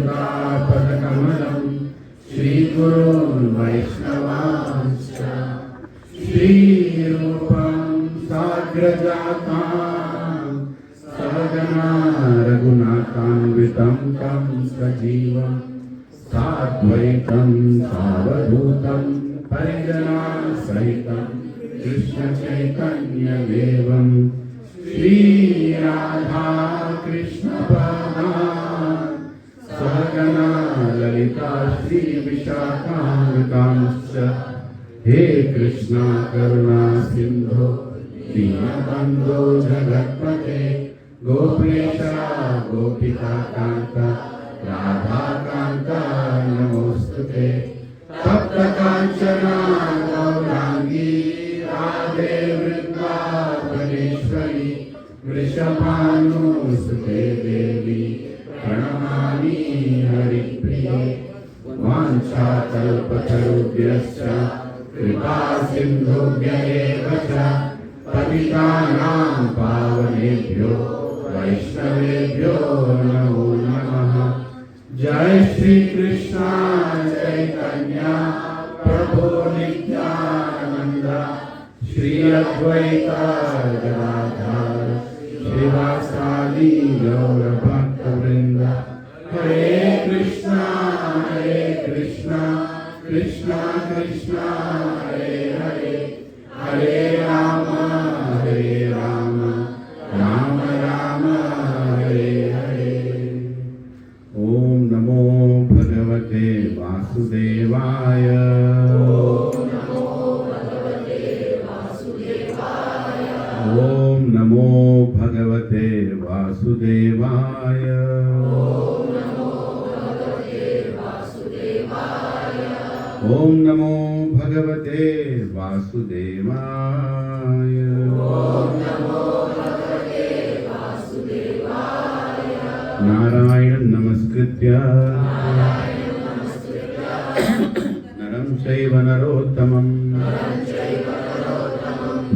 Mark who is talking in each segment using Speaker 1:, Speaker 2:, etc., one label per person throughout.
Speaker 1: पदकमलं श्रीगुरून् वैष्णवांश्च श्रीरूपं साग्रजातां सहगना रघुनाथान्वितं तं सजीवं साद्वैतं सावधूतं परिजनां सहितं कृष्ण चैतन्य देवं श्रीराधा कृष्ण पादान् सहगना ललिता श्री विशाखान्वितांश्च हे कृष्णा करुणा सिंधो दीनबन्धो जगत्पते गोपेशा गोपिका कान्ता राधा कान्ता नमोस्तुते तप्त कांचना गौरांगी राधे वृंदावनेश्वरी वृषभानुसुते देवी प्रणमामि हरिप्रिये वाञ्छाकल्पतरुभ्यश्च कृपा सिन्धुभ्य एव च पतितानां पावनेभ्यो वैष्णवेभ्यो नमो नमः। जय श्री कृष्ण चैतन्य प्रभु नित्यानंद श्री अद्वैत गदाधर श्रीवासादि गौर भक्तवृंद हरे कृष्णा कृष्णा कृष्णा हरे हरे हरे राम राम राम हरे हरे। ओम नमो भगवते वासुदेवाय। ओम नमो भगवते वासुदेवाय। ओम नमो भगवते वासुदेवाय। नारायण नमस्कृत्य नरं चैव नरोत्तमं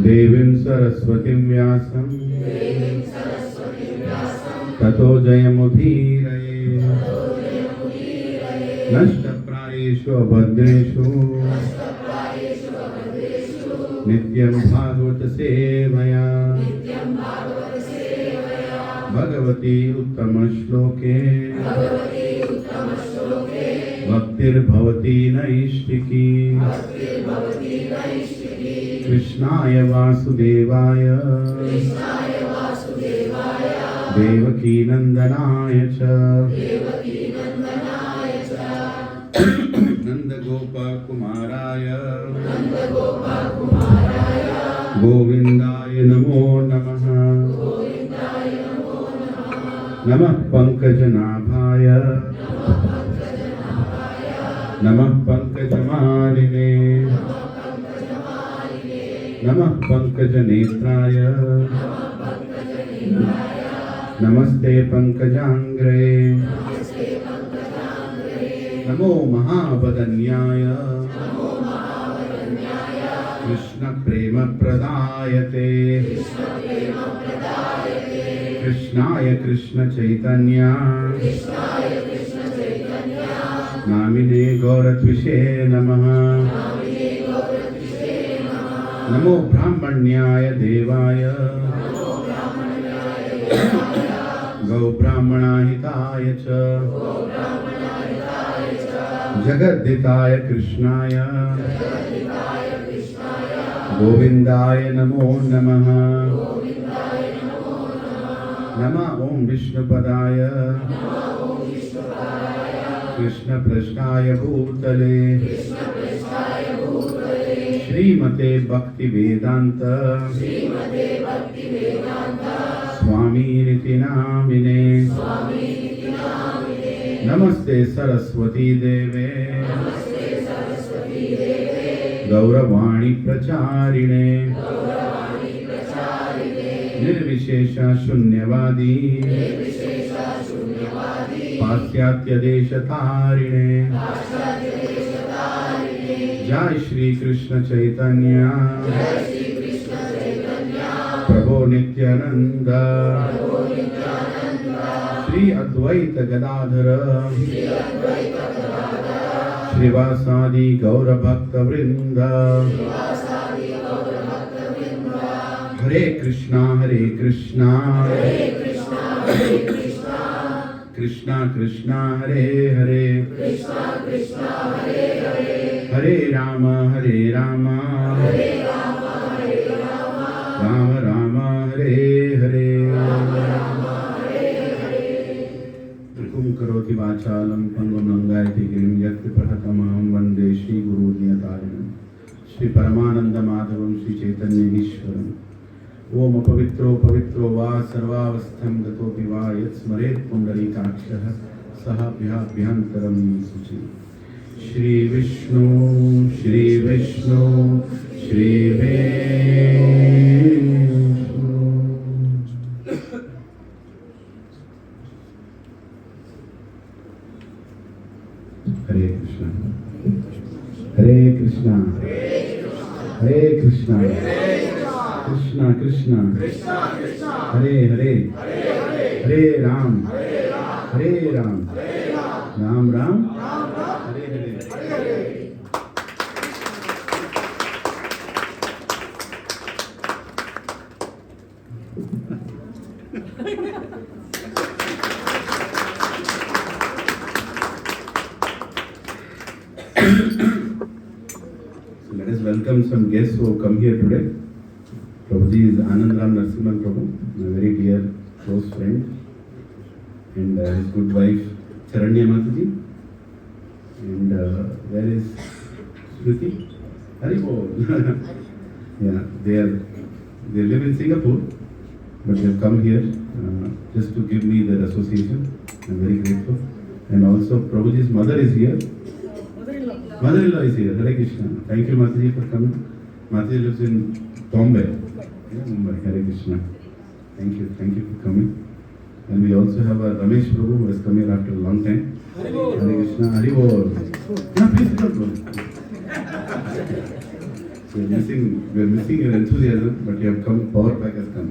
Speaker 1: देवीं सरस्वतीं व्यासं ततो जयमुदीरये। नष्टप्रायेषु अभद्रेषु नित्यं भागवत सेवया भगवती उत्तम श्लोके भक्तिर्भवती नैष्टिकी। कृष्णाय वासुदेवाय देवकी नंदनाय च नंदगोपकुमाराय गोविंदाय नमो नमः। नमः पंकजनाभाय नमः पंकजमालिने नमः पंकजनेत्राय नमस्ते पंकजांग्रे। नमो महावदन्याय कृष्ण प्रेम प्रदायते कृष्णाय कृष्ण चैतन्य नामिने गौरत्विषे नमः। नमो ब्राह्मण्याय देवाय गौ ब्राह्मणाहिताय च जगद्दिताय कृष्णाय गोविंदाय नमो नमः। नमः ओम विष्णुपदाय कृष्ण पृष्ठाय भूतले श्रीमते भक्ति वेदांत स्वामी नामिने। नमस्ते सरस्वती देवे गौरवाणी प्रचारिणे निर्विशेष शून्यवादी पाश्चात्य देश तारिणे। जय श्री कृष्ण चैतन्य प्रभु Nityanand Shri Advaita Gadadhara Shrivasadi Gaura Bhakta Vrinda Hare Krishna Hare Krishna Krishna Krishna Hare Hare Hare Rama Hare Rama Rama Rama Hare Hare Trikum Karoti Vachalam Pangam Langayati Girim Yakti Prahatamam Vande Shri Guru Niyatarinam Shri Paramananda Madhavam Shri Chaitanya Ishwaram Om Pavitro Pavitro Va Sarvavastham Gatopi Va Yat Smaret Pundarikakshaha Saha Bhya Bhyantaram Suchi Shri Vishnu Shri Vishnu Shri Vishnu Hare Krishna Hare Krishna Hare Krishna Krishna Krishna Hare Hare Hare Ram Hare Ram Ram Ram Hare Hare. So let us welcome some guests who have come here today. Prabhuji is Anandram Narasimhan Prabhu, my very dear close friend, and his good wife Charanya Mataji. And where is Shruti? Haribol. Yeah, they live in Singapore, but they have come here just to give me their association. I'm very grateful. And also Prabhuji's mother is here. Mother-in-law is here. Hare Krishna. Thank you, Mataji, for coming. Mataji lives in Bombay. Yeah, Mumbai. Hare Krishna. Thank you for coming. And we also have a Ramesh Prabhu who has come here after a long time. Hare Krishna. Haribol. No, please sit down. We are missing your enthusiasm, but you have come. Power pack has come.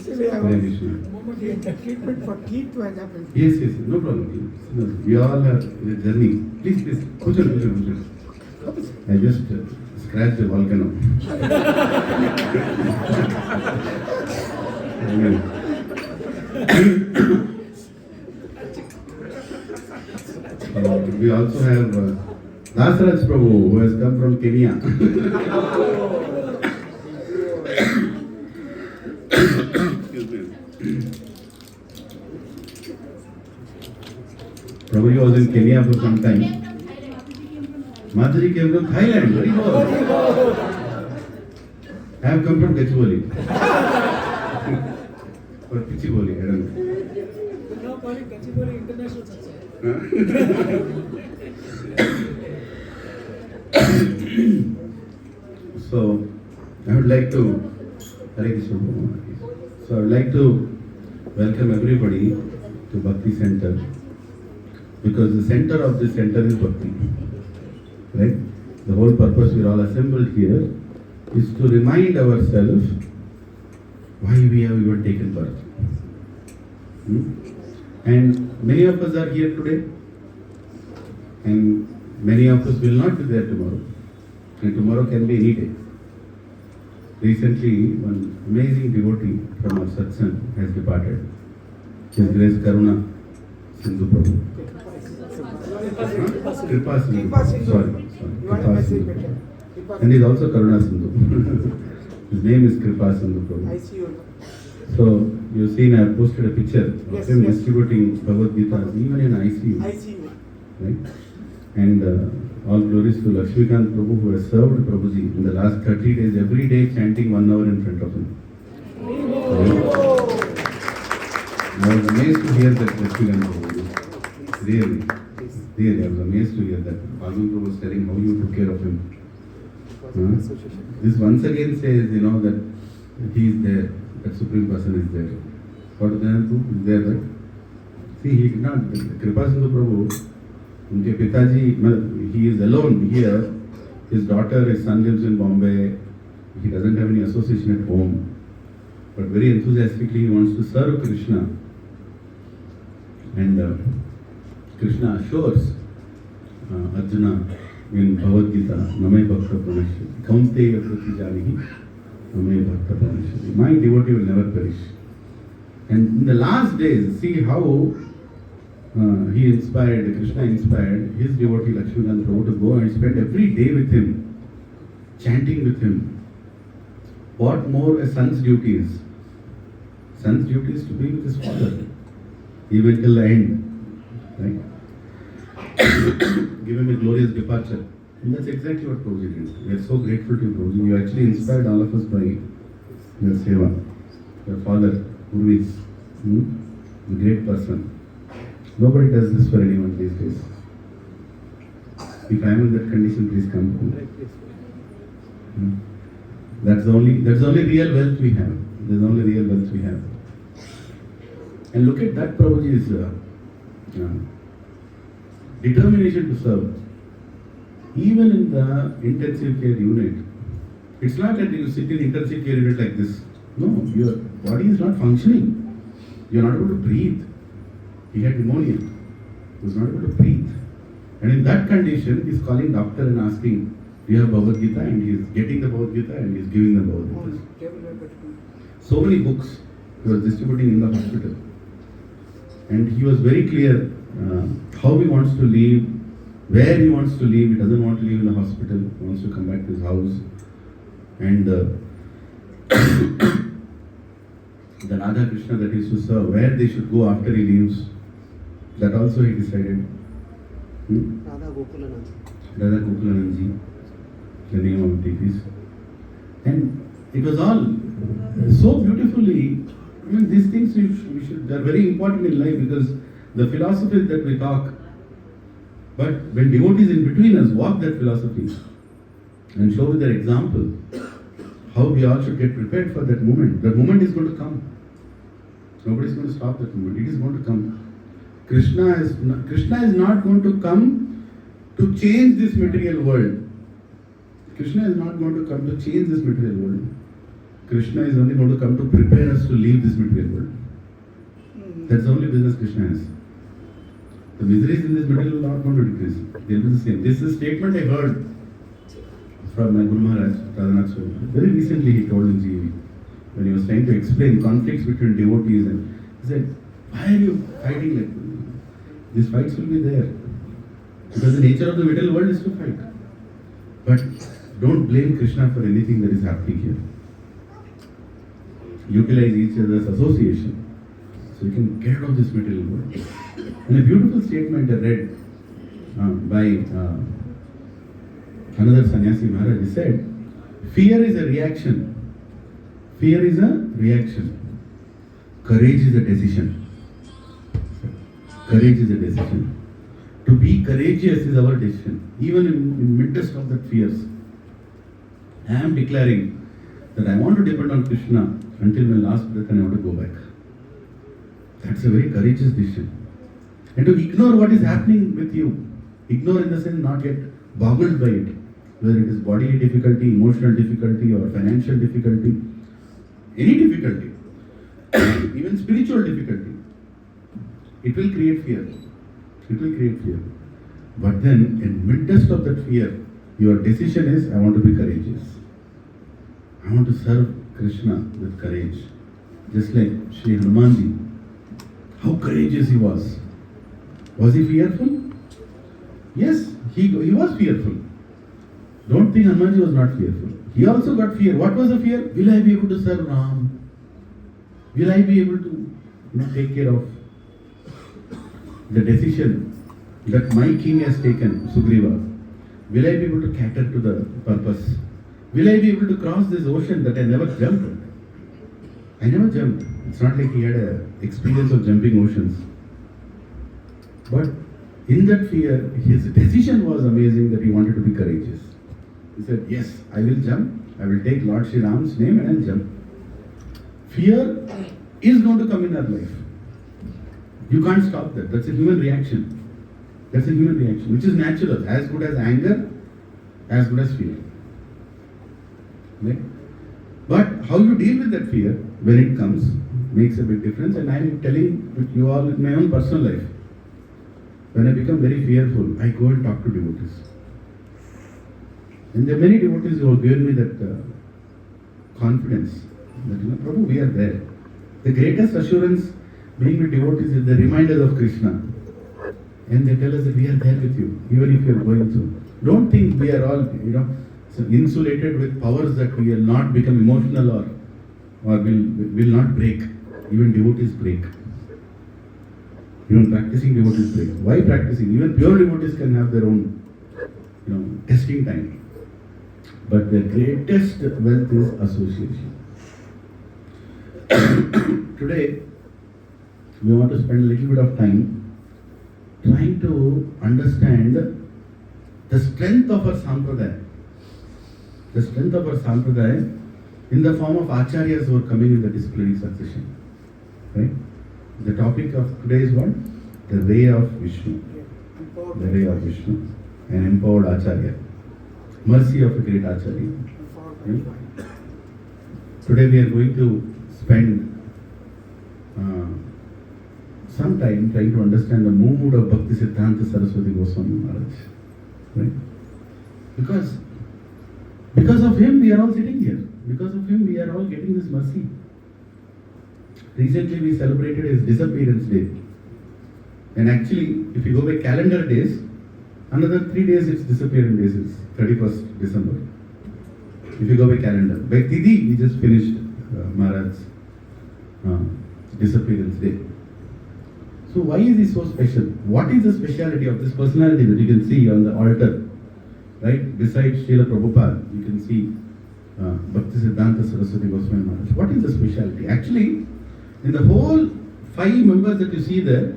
Speaker 1: Hare Krishna.
Speaker 2: The treatment for teeth was happened.
Speaker 1: Yes, no problem. We all have a journey. Please. Kuchal. I just scratched the volcano. Amen. We also have Dasraj Prabhu who has come from Kenya. Prabhuji was in Kenya for some time. Mataji came from Thailand. Very good. I have come from Gachibowli. Or Pichibowli, I don't know.
Speaker 2: Now calling Gachibowli International Success.
Speaker 1: So, I would like to welcome everybody to Bhakti Center, because the center of this center is Bhakti. Right? The whole purpose we are all assembled here is to remind ourselves why we have even taken birth. And many of us are here today, and many of us will not be there tomorrow. And tomorrow can be any day. Recently, one amazing devotee from our satsang has departed. His Grace Karuna Sindhu Prabhu. Kripa Sindhu. Sorry. Kripa Sindhu. And he is also Karuna Sindhu. His name is Kripa Sindhu Prabhu.
Speaker 2: I see you.
Speaker 1: So, you've seen I have posted a picture of him distributing Bhagavad Gita even in ICU.
Speaker 2: I see you.
Speaker 1: Right? And all glories to Lakshmikant Prabhu, who has served Prabhuji in the last 30 days, every day chanting 1 hour in front of him. I was amazed to hear that Lakshmikant Prabhu. Really, I was amazed to hear that. Bhagan Prabhu was telling how you took care of him. This once again says, that he is there, that Supreme Person is there. Gaudiya is there, right? See, he did not, Kripa Sindhu Prabhu, unke Pitaji, he is alone here. His daughter, his son lives in Bombay. He doesn't have any association at home. But very enthusiastically he wants to serve Krishna And Krishna assures Arjuna in Bhagavad Gita, Name Bhakta Pranashyati, Kaunteya Kriti Janihi, Name Bhakta Pranashyati. My devotee will never perish. And in the last days, see how Krishna inspired his devotee Lilananda Prabhu to go and spend every day with him, chanting with him. What more a son's duty is? Son's duty is to be with his father, even till the end. Right? Give him a glorious departure. And that's exactly what Prabhuji did. We are so grateful to you, Prabhuji. You actually inspired all of us by your seva. Your father, Purvis, a great person. Nobody does this for anyone these days. If I am in that condition, please come. That's the only real wealth we have. That's the only real wealth we have. And look at that Prabhuji's determination to serve. Even in the intensive care unit, it's not that you sit in intensive care unit like this. No, your body is not functioning. You are not able to breathe. He had pneumonia. He was not able to breathe. And in that condition, he is calling doctor and asking, do you have Bhagavad Gita? And he is getting the Bhagavad Gita and he is giving the Bhagavad Gita. So many books he was distributing in the hospital. And he was very clear how he wants to live, where he wants to live. He doesn't want to live in the hospital. He wants to come back to his house. And the Radha Krishna that he used to serve, where they should go after he leaves, that also he decided. Radha Gokulananji, the name of the is. And it was all so beautifully. I mean, these things they are very important in life because the philosophies that we talk, but when devotees in between us walk that philosophy and show with their example how we all should get prepared for that moment. That moment is going to come. Nobody is going to stop that moment. It is going to come. Krishna is not going to come to change this material world. Krishna is not going to come to change this material world. Krishna is only going to come to prepare us to leave this material world. That's the only business Krishna has. The miseries in this material world are not going to decrease. They will be the same. This is a statement I heard from my Guru Maharaj, Radhanath Swami. Very recently he told in GV, when he was trying to explain conflicts between devotees, and he said, why are you fighting like this? These fights will be there. Because the nature of the material world is to fight. But don't blame Krishna for anything that is happening here. Utilize each other's association so you can get out of this material world. And a beautiful statement I read by another sannyasi Maharaj, he said, fear is a reaction. Fear is a reaction. Courage is a decision. Courage is a decision. To be courageous is our decision. Even in midst of the fears, I am declaring that I want to depend on Krishna until my last breath and I want to go back. That's a very courageous decision. And to ignore what is happening with you, ignore in the sense not get boggled by it, whether it is bodily difficulty, emotional difficulty or financial difficulty, any difficulty, even spiritual difficulty, it will create fear. It will create fear. But then in midst of that fear, your decision is, I want to be courageous. I want to serve Krishna with courage. Just like Sri Hanumanji. How courageous he was. Was he fearful? Yes, he was fearful. Don't think Hanumanji was not fearful. He also got fear. What was the fear? Will I be able to serve Ram? Will I be able to take care of the decision that my king has taken, Sugriva? Will I be able to cater to the purpose? Will I be able to cross this ocean that I never jumped? I never jumped. It's not like he had an experience of jumping oceans. But in that fear, his decision was amazing that he wanted to be courageous. He said, yes, I will jump. I will take Lord Sri Ram's name and I'll jump. Fear is going to come in our life. You can't stop that. That's a human reaction. That's a human reaction, which is natural. As good as anger, as good as fear. Right? But how you deal with that fear when it comes, makes a big difference. And I am telling you all in my own personal life. When I become very fearful, I go and talk to devotees. And there are many devotees who have given me that confidence that, Prabhu, we are there. The greatest assurance being with devotees is the reminders of Krishna. And they tell us that we are there with you, even if you are going through. Don't think we are all, insulated with powers that we will not become emotional or will not break. Even devotees break. Even practicing devotees break. Why practicing? Even pure devotees can have their own, testing time. But the greatest wealth is association. Today, we want to spend a little bit of time trying to understand the strength of our sampradaya. The strength of our sampradaya in the form of acharyas who are coming in the disciplinary succession. Right? The topic of today is what? The Ray of Vishnu. The Ray of Vishnu. An empowered acharya. Mercy of a great acharya. Right? Today we are going to spend some time trying to understand the mood of Bhaktisiddhanta Saraswati Goswami Maharaj. Right? Because of him we are all sitting here. Because of him we are all getting this mercy. Recently we celebrated his disappearance day. And actually, if you go by calendar days, another 3 days it's disappearance days, it's 31st December. If you go by calendar. By Tithi, we just finished Maharaj's disappearance day. So why is he so special? What is the speciality of this personality that you can see on the altar? Right? Besides Srila Prabhupāda, you can see Bhaktisiddhanta Saraswati Goswami Maharaj. What is the speciality? Actually, in the whole 5 members that you see there,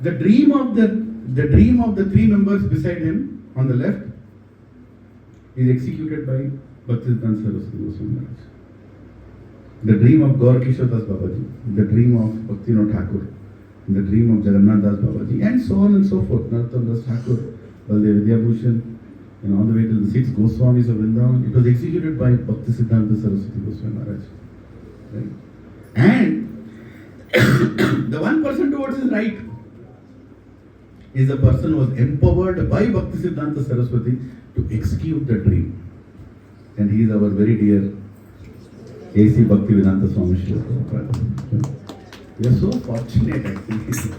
Speaker 1: the dream of the 3 members beside him on the left is executed by Bhaktisiddhanta Saraswati Goswami Maharaj. The dream of Gaur Kishore Das Babaji, the dream of Bhaktivinoda Thakur, the dream of Jagannath Das Babaji, and so on and so forth. Narottam Das Thakur, Baldev Vidyabhushan, and all the way to the 6 Goswamis of Vrindavan. It was executed by Bhaktisiddhanta Saraswati Goswami Maharaj. Right? And the one person towards his right is the person who was empowered by Bhaktisiddhanta Saraswati to execute the dream. And he is our very dear A.C. Bhaktivedanta Swami Srila Prabhupada. We are so fortunate actually.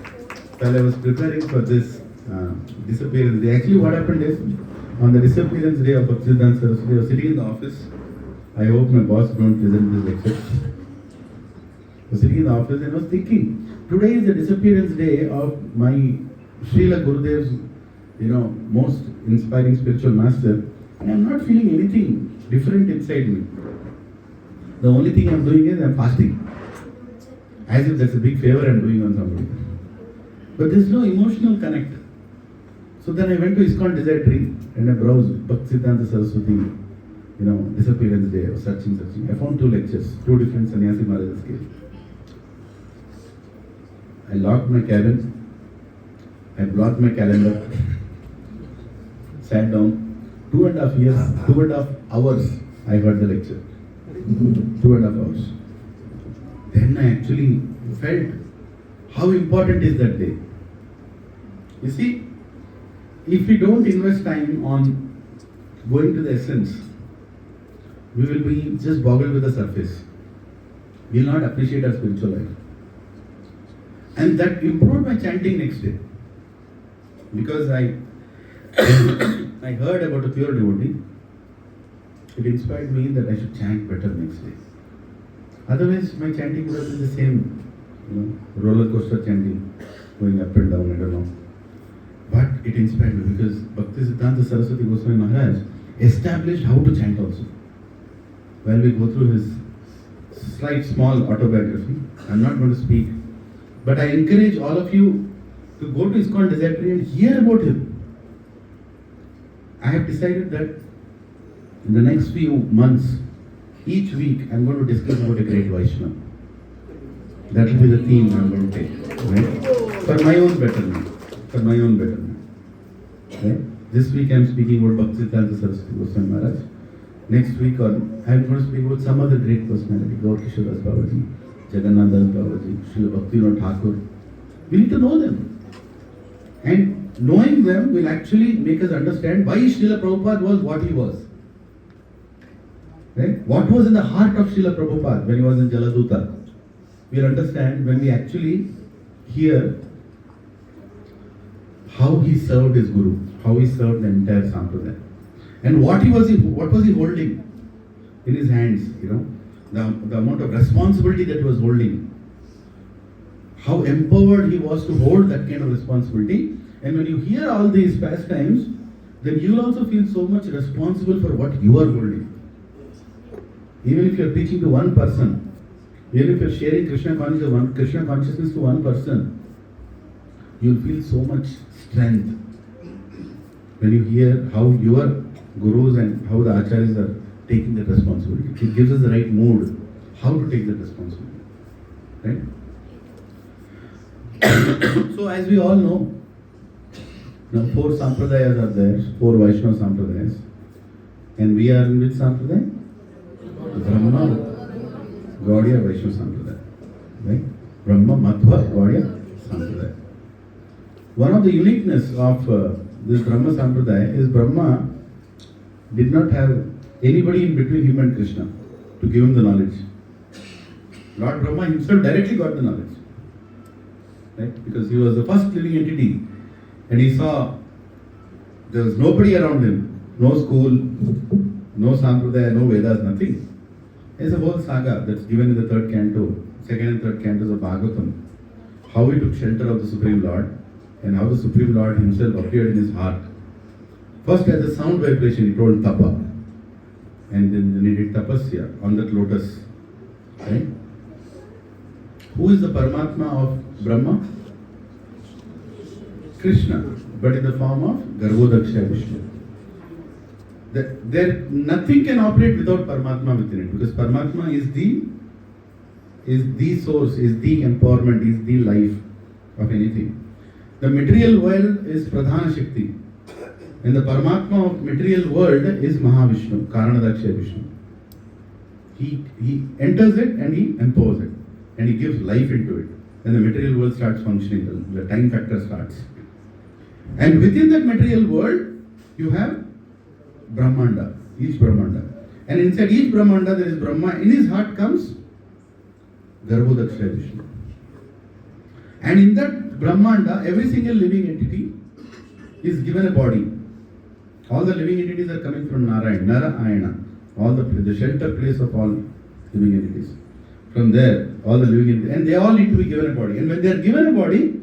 Speaker 1: While I was preparing for this disappearance day, actually what happened is, on the disappearance day of Bhaktisiddhanta Saraswati, I was sitting in the office. I hope my boss don't listen to this lecture. I was sitting in the office and I was thinking, today is the disappearance day of my Srila Gurudev's, most inspiring spiritual master, and I'm not feeling anything different inside me. The only thing I'm doing is I'm fasting. As if that's a big favor I'm doing on somebody. But there's no emotional connect. So then I went to ISKCON Desire Tree and I browsed Bhaktisiddhanta Saraswati, disappearance day or searching. I found 2 lectures, 2 different sannyasi Maharajas gave. I locked my cabin, I blocked my calendar, sat down. 2.5 years, 2.5 hours I heard the lecture. 2.5 hours. Then I actually felt how important is that day. You see, if we don't invest time on going to the essence, we will be just boggled with the surface. We will not appreciate our spiritual life. And that improved my chanting next day. Because I heard about a pure devotee, it inspired me that I should chant better next day. Otherwise, my chanting would have been the same, roller coaster chanting, going up and down, I don't know. But it inspired me because Bhaktisiddhanta Saraswati Goswami Maharaj established how to chant also. While we go through his slight small autobiography, I'm not going to speak, but I encourage all of you to go to ISKCON Desire Tree and hear about him. I have decided that in the next few months, each week, I'm going to discuss about a great Vaishnava. That will be the theme I'm going to take. Right? For my own betterment. For my own betterment. Right? This week I'm speaking about Bhaktisiddhanta Saraswati Goswami Maharaj. Next week I'm going to speak about some other great personality, Gaur Kishore Das Babaji, Jagannatha Prabhuji, Srila Bhakti Thakur. We need to know them. And knowing them will actually make us understand why Srila Prabhupada was what he was. Right? What was in the heart of Srila Prabhupada when he was in Jaladuta? We'll understand when we actually hear how he served his Guru, how he served the entire Sampradaya. And what was he holding in his hands, the amount of responsibility that he was holding. How empowered he was to hold that kind of responsibility. And when you hear all these pastimes, then you will also feel so much responsible for what you are holding. Even if you are preaching to one person, even if you are sharing Krishna consciousness to one person, you will feel so much strength when you hear how your gurus and how the acharyas are taking that responsibility. It gives us the right mood, how to take that responsibility. Right? So as we all know, now 4 sampradayas are there, 4 Vaishnava sampradayas. And we are in which sampradaya? Brahma, Gaudiya Vaishnav sampradaya. Right? Brahma, Madhva, Gaudiya sampradaya. One of the uniqueness of this Brahma sampradaya is Brahma did not have anybody in between him and Krishna to give him the knowledge. Lord Brahma himself directly got the knowledge. Right? Because he was the first living entity and he saw there was nobody around him, no school, no sampradaya, no Vedas, nothing. There's a whole saga that's given in the 3rd canto, 2nd and 3rd cantos of Bhagavatam, how he took shelter of the Supreme Lord and how the Supreme Lord himself appeared in his heart. First as a sound vibration, he told Tapa, and then he did Tapasya on that lotus. Right? Who is the Paramatma of Brahma? Krishna, but in the form of Garbhodaksha Vishnu. Nothing can operate without Paramatma within it, because Paramatma is the source, is the empowerment, is the life of anything. The material world is Pradhana Shakti, and the Paramatma of material world is Mahavishnu, Karanadaksha Vishnu. He enters it and he empowers it, and he gives life into it. Then the material world starts functioning, the time factor starts. And within that material world, you have Brahmanda, each Brahmanda. And inside each Brahmanda there is Brahma. In his heart comes Garbhodaksha Vishnu. And in that Brahmanda, every single living entity is given a body. All the living entities are coming from Narayan, Narayana. All the shelter place of all living entities. From there, all the living entities, and they all need to be given a body. And when they are given a body,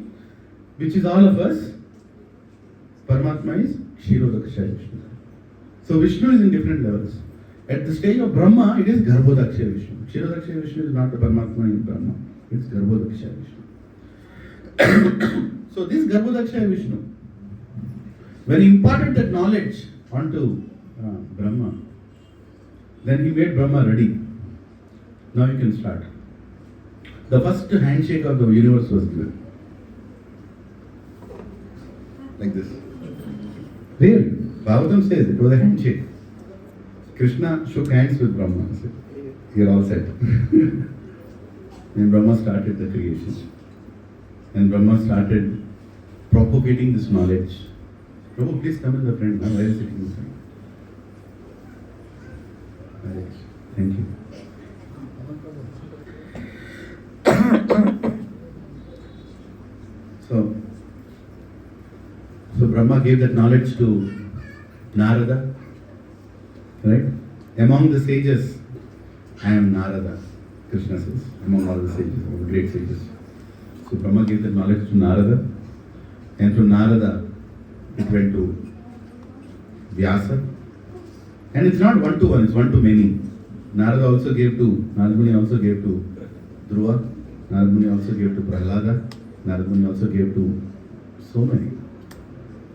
Speaker 1: which is all of us, Paramatma is Kshirodaksha Vishnu. So Vishnu is in different levels. At the stage of Brahma, it is Garbhodaksha Vishnu. Kshirodaksha Vishnu is not the Paramatma in Brahma. It's Garbhodaksha Vishnu. So this Garbhodaksha Vishnu, when he imparted that knowledge onto Brahma, then he made Brahma ready. Now you can start. The first handshake of the universe was given. Like this. Really? Bhagavatam says it was a handshake. Krishna shook hands with Brahma and said, "You're all set." And Brahma started the creation. And Brahma started propagating this knowledge. Prabhu, please come in the front. Now, why are you sitting in the front? Thank you. So Brahma gave that knowledge to Narada, right? Among the sages, I am Narada, Krishna says, among all the sages, all the great sages. So Brahma gave that knowledge to Narada, and from Narada it went to Vyasa. And it's not one to one, it's one to many. Narada also gave to, Narada Muni also gave to Dhruva, Narada Muni also gave to Prahlada, Narada Muni also gave to so many.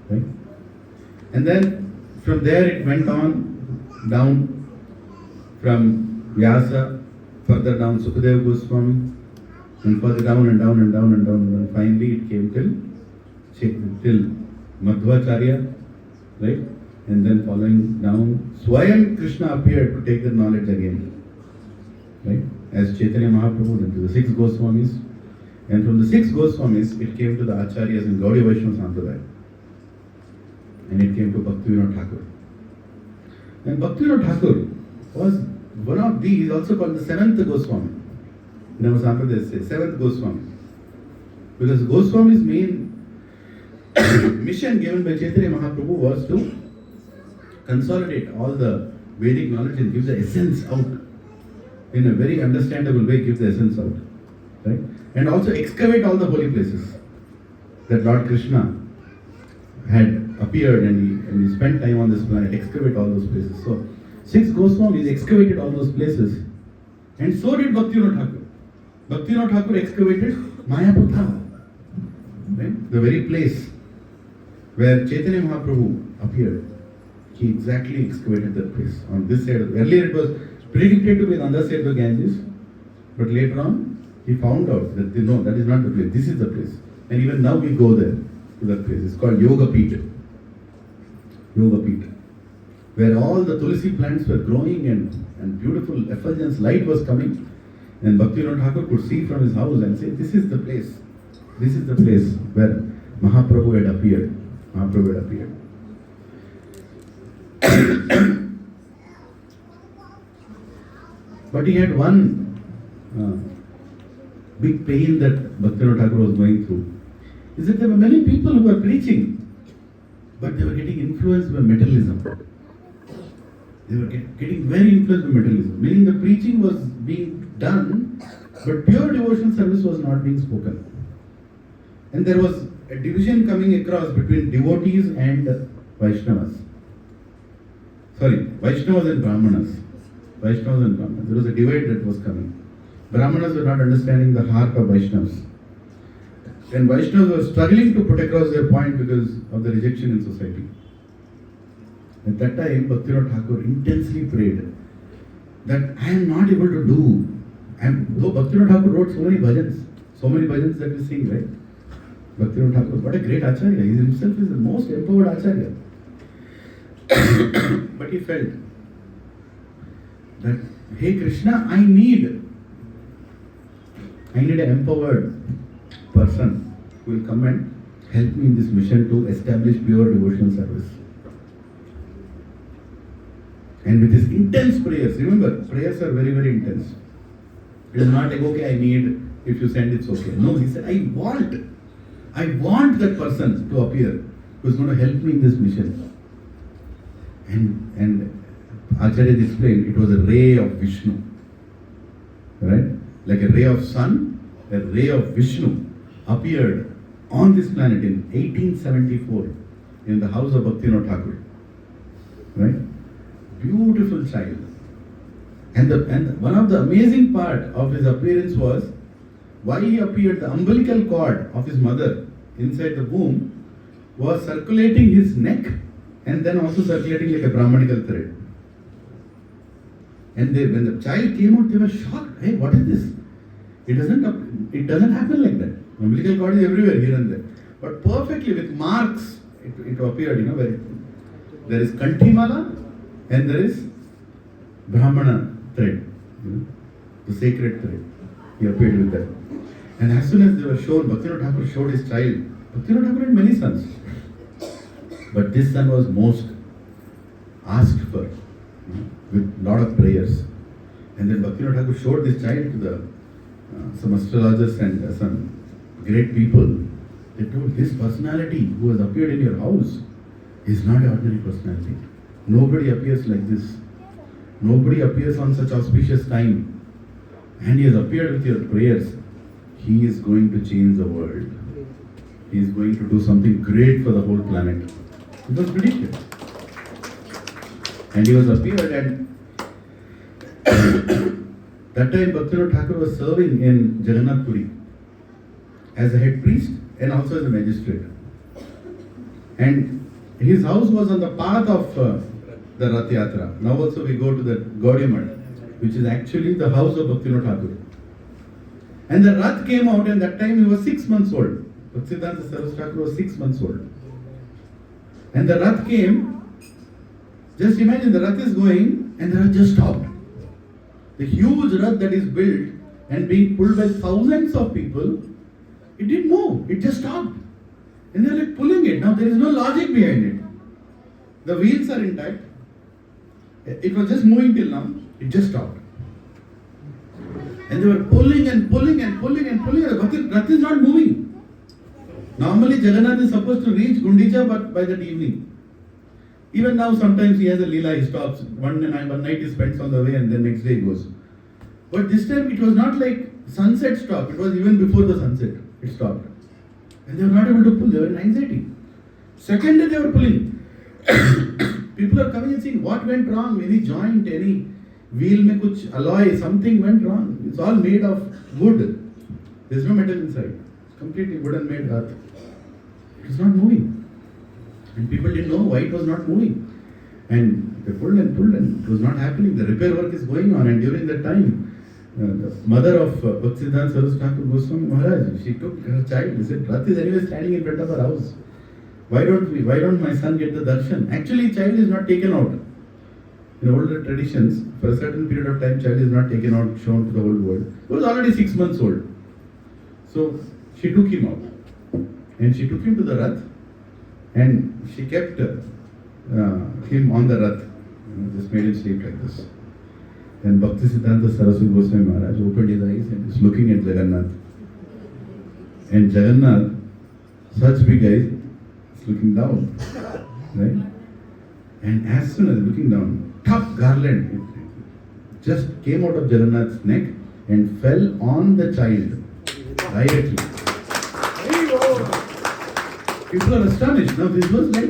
Speaker 1: Right? And then from there it went on down from Vyasa, further down Sukadeva Goswami, and further down and down and down and down, and finally it came till Madhvacharya, right? And then following down, Swayam Krishna appeared to take the knowledge again, right? as Chaitanya Mahaprabhu, then to the 6 Goswamis, and from the 6 Goswamis it came to the Acharyas in Gaudiya Vaishnavism, and it came to Bhaktivinoda Thakur. And Bhaktivinoda Thakur was one of these, also called the 7th Goswami. In our Sampradaya they say 7th Goswami. Because Goswami's main mission given by Chaitanya Mahaprabhu was to consolidate all the Vedic knowledge and give the essence out. In a very understandable way, give the essence out. Right? And also excavate all the holy places that Lord Krishna had appeared and he spent time on this planet, excavate all those places. So 6 Goswamis excavated all those places, and so did Bhaktivinoda Thakur. Bhaktivinoda Thakur excavated Mayaputra, right? The very place where Chaitanya Mahaprabhu appeared. He exactly excavated that place on this side. Earlier it was predicted to be on the other side of the Ganges, but later on he found out that no, that is not the place. This is the place, and even now we go there to that place. It's called Yoga Peeth. Yoga Peeth, where all the tulsi plants were growing and beautiful effulgence light was coming, and Bhaktivinoda Thakur could see from his house and say, this is the place. This is the place where Mahaprabhu had appeared. Mahaprabhu had appeared. But he had one big pain that Bhaktivinoda Thakur was going through. Is that there were many people who were preaching, but they were getting influenced by materialism. They were getting very influenced by materialism, meaning the preaching was being done, but pure devotional service was not being spoken. And there was a division coming across between devotees and Vaishnavas. Sorry, Vaishnavas and Brahmanas. Vaishnavas and Brahmanas. There was a divide that was coming. Brahmanas were not understanding the heart of Vaishnavas. And Vaishnavas were struggling to put across their point because of the rejection in society. At that time, Bhaktivinoda Thakur intensely prayed that I am not able to do. Though Bhaktivinoda Thakur wrote so many bhajans that we sing, right? Bhaktivinoda Thakur, what a great Acharya. He himself is the most empowered Acharya. But he felt that, hey Krishna, I need an empowered person who will come and help me in this mission to establish pure devotional service. And with his intense prayers, remember, prayers are very, very intense. It is not like, okay, I need, if you send it's okay. No, he said, I want that person to appear who is going to help me in this mission. And Acharya explained, it was a ray of Vishnu. Right? Like a ray of sun, a ray of Vishnu appeared on this planet in 1874 in the house of Bhaktivinoda Thakur. Right? Beautiful child. And one of the amazing part of his appearance was, why he appeared, the umbilical cord of his mother inside the womb was circulating his neck and then also circulating like a Brahmanical thread. And when the child came out, they were shocked. Hey, what is this? It doesn't happen like that. Umbilical cord is everywhere, here and there. But perfectly with marks, it appeared, where there is Kantimala and there is Brahmana thread, the sacred thread. He appeared with that. And as soon as they were shown, Bhaktivinoda Thakur showed his child. Bhaktivinoda Thakur had many sons. But this son was most asked for, with lot of prayers. And then Bhaktivinoda Thakur showed this child to some astrologers and some great people. They told, this personality who has appeared in your house is not an ordinary personality. Nobody appears like this. Nobody appears on such auspicious time. And he has appeared with your prayers. He is going to change the world. He is going to do something great for the whole planet. It was predicted. And he was appeared, and that time Bhaktivinoda Thakur was serving in Jagannath Puri as a head priest and also as a magistrate. And his house was on the path of the Rath Yatra. Now also we go to the Gaudiya Vaishnavism, which is actually the house of Bhaktivinoda Thakur. And the Rath came out, and that time he was 6 months old. Bhaktisiddhanta Saraswati Thakur was 6 months old. And the Rath came, just imagine the Rath is going and the Rath just stopped. The huge rath that is built and being pulled by thousands of people, it didn't move. It just stopped. And they're like pulling it. Now there is no logic behind it. The wheels are intact. It was just moving till now. It just stopped. And they were pulling and pulling and pulling and pulling. The rath is not moving. Normally Jagannath is supposed to reach Gundicha but by that evening. Even now sometimes he has a Leela, he stops. One night he spends on the way and then next day he goes. But this time it was not like sunset stop. It was even before the sunset. It stopped. And they were not able to pull. They were in anxiety. Second day they were pulling. People are coming and saying, what went wrong? Any joint, any wheel mein kuch alloy, something went wrong. It's all made of wood. There's no metal inside. It's completely wooden made earth. It is not moving. And people didn't know why it was not moving. And they pulled and it was not happening. The repair work is going on. And during that time, the mother of Bhaktisiddhanta Saraswati Goswami Maharaj, she took her child. She said, Rath is anyway standing in front of her house. Why don't my son get the darshan? Actually, child is not taken out. In older traditions, for a certain period of time, child is not taken out, shown to the whole world. He was already 6 months old. So she took him out. And she took him to the Rath. And she kept him on the Rath. Just made him sleep like this. And Bhaktisiddhanta Saraswati Goswami Maharaj opened his eyes and is looking at Jagannath. And Jagannath, such big eyes, is looking down. Right? And as soon as looking down, tough garland just came out of Jagannath's neck and fell on the child directly. People are astonished. Now this was like,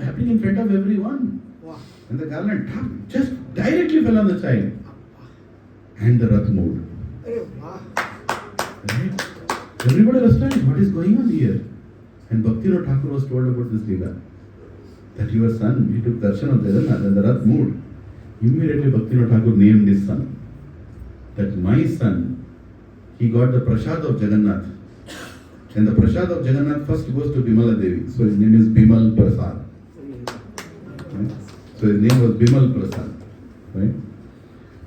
Speaker 1: happening in front of everyone.
Speaker 2: Wow.
Speaker 1: And the garland just directly fell on the child. And the Rath moved. Right? Everybody was astonished. What is going on here? And Bhaktivinoda Thakur was told about this Leela. That your son, he took darshan of Jagannath and the Rath moved. Immediately Bhaktivinoda Thakur named his son. That my son, he got the Prasad of Jagannath. And the Prasad of Jagannath first goes to Bimala Devi. So his name is Bimala Prasad. Right? So his name was Bimala Prasad. Right?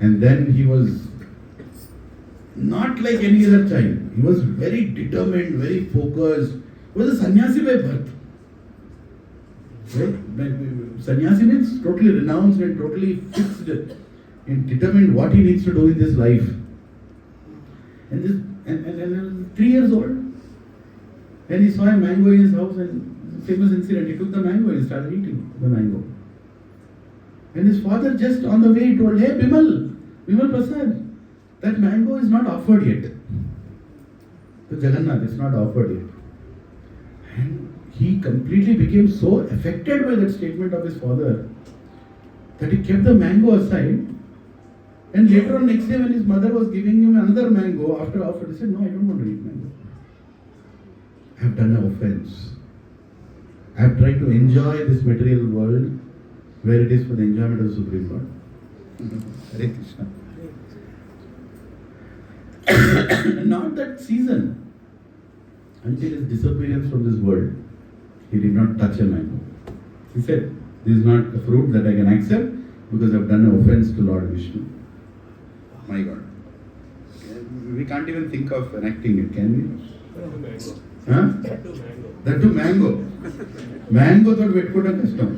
Speaker 1: And then he was not like any other child. He was very determined, very focused. He was a sannyasi by birth. Right? Sannyasi means totally renounced and totally fixed and determined what he needs to do in this life. And 3 years old. Then he saw a mango in his house and famous incident. He took the mango and he started eating the mango. And his father just on the way told, hey Bimala Prasad, that mango is not offered yet. To Jagannath, it's not offered yet. And he completely became so affected by that statement of his father that he kept the mango aside. And later on next day when his mother was giving him another mango after offered, he said, no, I don't want to eat mango. I have done an offense. I have tried to enjoy this material world where it is for the enjoyment of the Supreme Lord. Hare Krishna. Not that season. Until his disappearance from this world, he did not touch a mango. He said, this is not a fruit that I can accept because I have done an offense to Lord Vishnu. My God. We can't even think of enacting it, can we? Huh? That too mango. Mango thought vetkuta custom.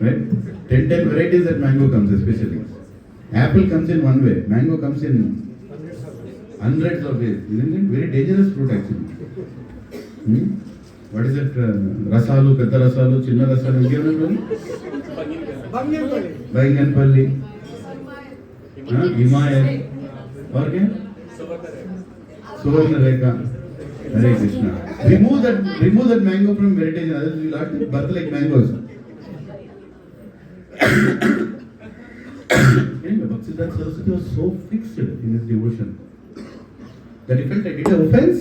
Speaker 1: Right? 10 varieties that mango comes especially. Apple comes in one way. Mango comes in hundreds of ways. Isn't it? Very dangerous fruit actually. What is it? Rasalu, Petta Rasalu, Chinna Rasalu, Banganpalli. Himayat. Or क्या? Suvarna Rekha. Hare Krishna. Remove that mango from meditation. Otherwise you will have to birth like mangoes. Anyway, Bhaktisiddhanta Saraswati was so fixed in his devotion that he felt I did an offense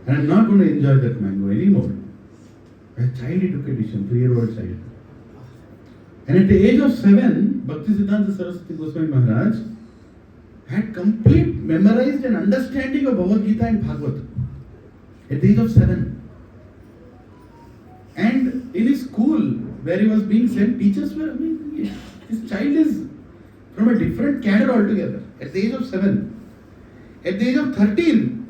Speaker 1: and I am not going to enjoy that mango anymore. As a child he took a decision, 3-year-old child. And at the age of 7, Bhaktisiddhanta Saraswati Goswami Maharaj had complete memorized and understanding of Bhagavad Gita and Bhagavad at the age of 7. And in his school where he was being sent, teachers were, this child is from a different cadre altogether at the age of 7. At the age of 13,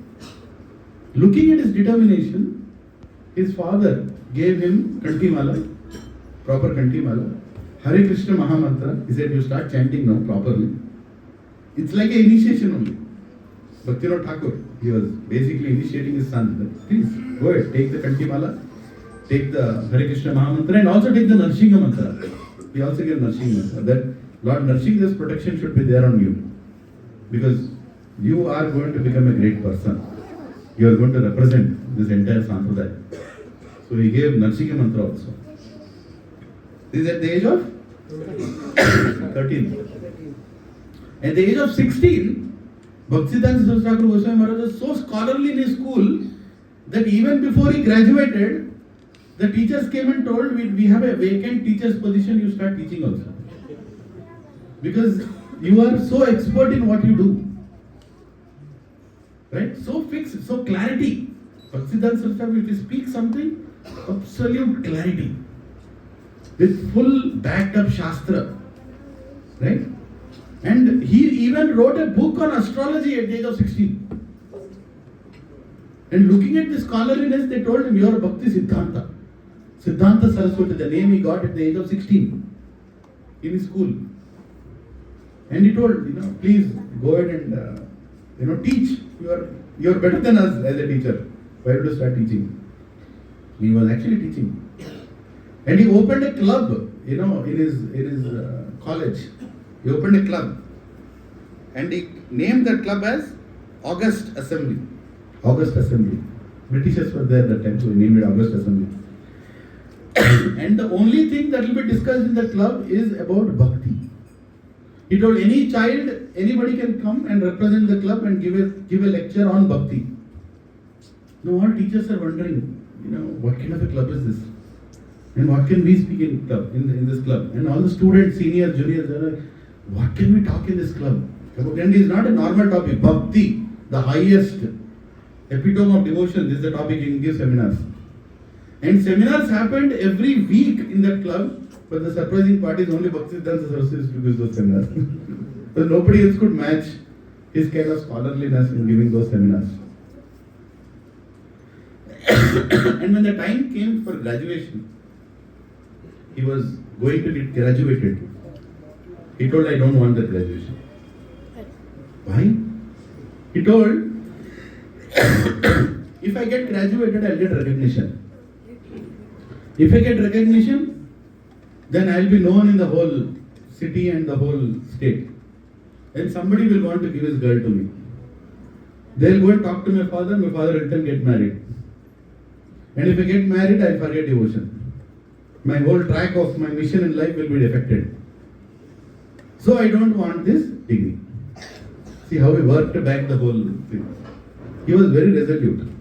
Speaker 1: looking at his determination, his father gave him Kantimala, proper Kantimala, Hare Krishna Mahamantra. He said, you start chanting now properly. It's like an initiation only. Bhaktivinoda Thakur, he was basically initiating his son. Please, go ahead, take the Kantimala, take the Hare Krishna Mahamantra, and also take the Narsingha Mantra. He also gave Narsingha Mantra. That Lord Narsingha's protection should be there on you. Because you are going to become a great person. You are going to represent this entire Sampradaya. So he gave Narsingha Mantra also. This is at the age of 13. At the age of 16, Bhaktisiddhanta Saraswati Goswami Maharaj was so scholarly in his school that even before he graduated, the teachers came and told, we have a vacant teacher's position, you start teaching also. Because you are so expert in what you do. Right? So fixed, so clarity. Bhaktisiddhanta Saraswati, if you speak something, absolute clarity. With full backed up Shastra. Right? And he even wrote a book on astrology at the age of 16. And looking at the scholarliness, they told him, you are Bhaktisiddhanta. Siddhanta Saraswati, the name he got at the age of 16 in his school. And he told, please go ahead and, teach. You are better than us as a teacher. Why don't you start teaching? He was actually teaching. And he opened a club, in his college. He opened a club. And he named that club as August Assembly. August Assembly. Britishers were there at that time, so he named it August Assembly. And the only thing that will be discussed in the club is about Bhakti. He told any child, anybody can come and represent the club and give a lecture on Bhakti. Now all teachers are wondering, what kind of a club is this? And what can we speak in this club? And all the students, seniors, juniors, are like, what can we talk in this club? And it's not a normal topic. Bhakti, the highest epitome of devotion, this is the topic you can give seminars. And seminars happened every week in that club, but the surprising part is only Bhaktisiddhanta Saraswati used to give those seminars. Because nobody else could match his kind of scholarliness in giving those seminars. And when the time came for graduation, he was going to get graduated. He told, I don't want that graduation. Why? He told, if I get graduated, I'll get recognition. If I get recognition, then I'll be known in the whole city and the whole state. And somebody will want to give his girl to me. They'll go and talk to my father will then get married. And if I get married, I'll forget devotion. My whole track of my mission in life will be defected. So I don't want this degree. See how he worked back the whole thing. He was very resolute.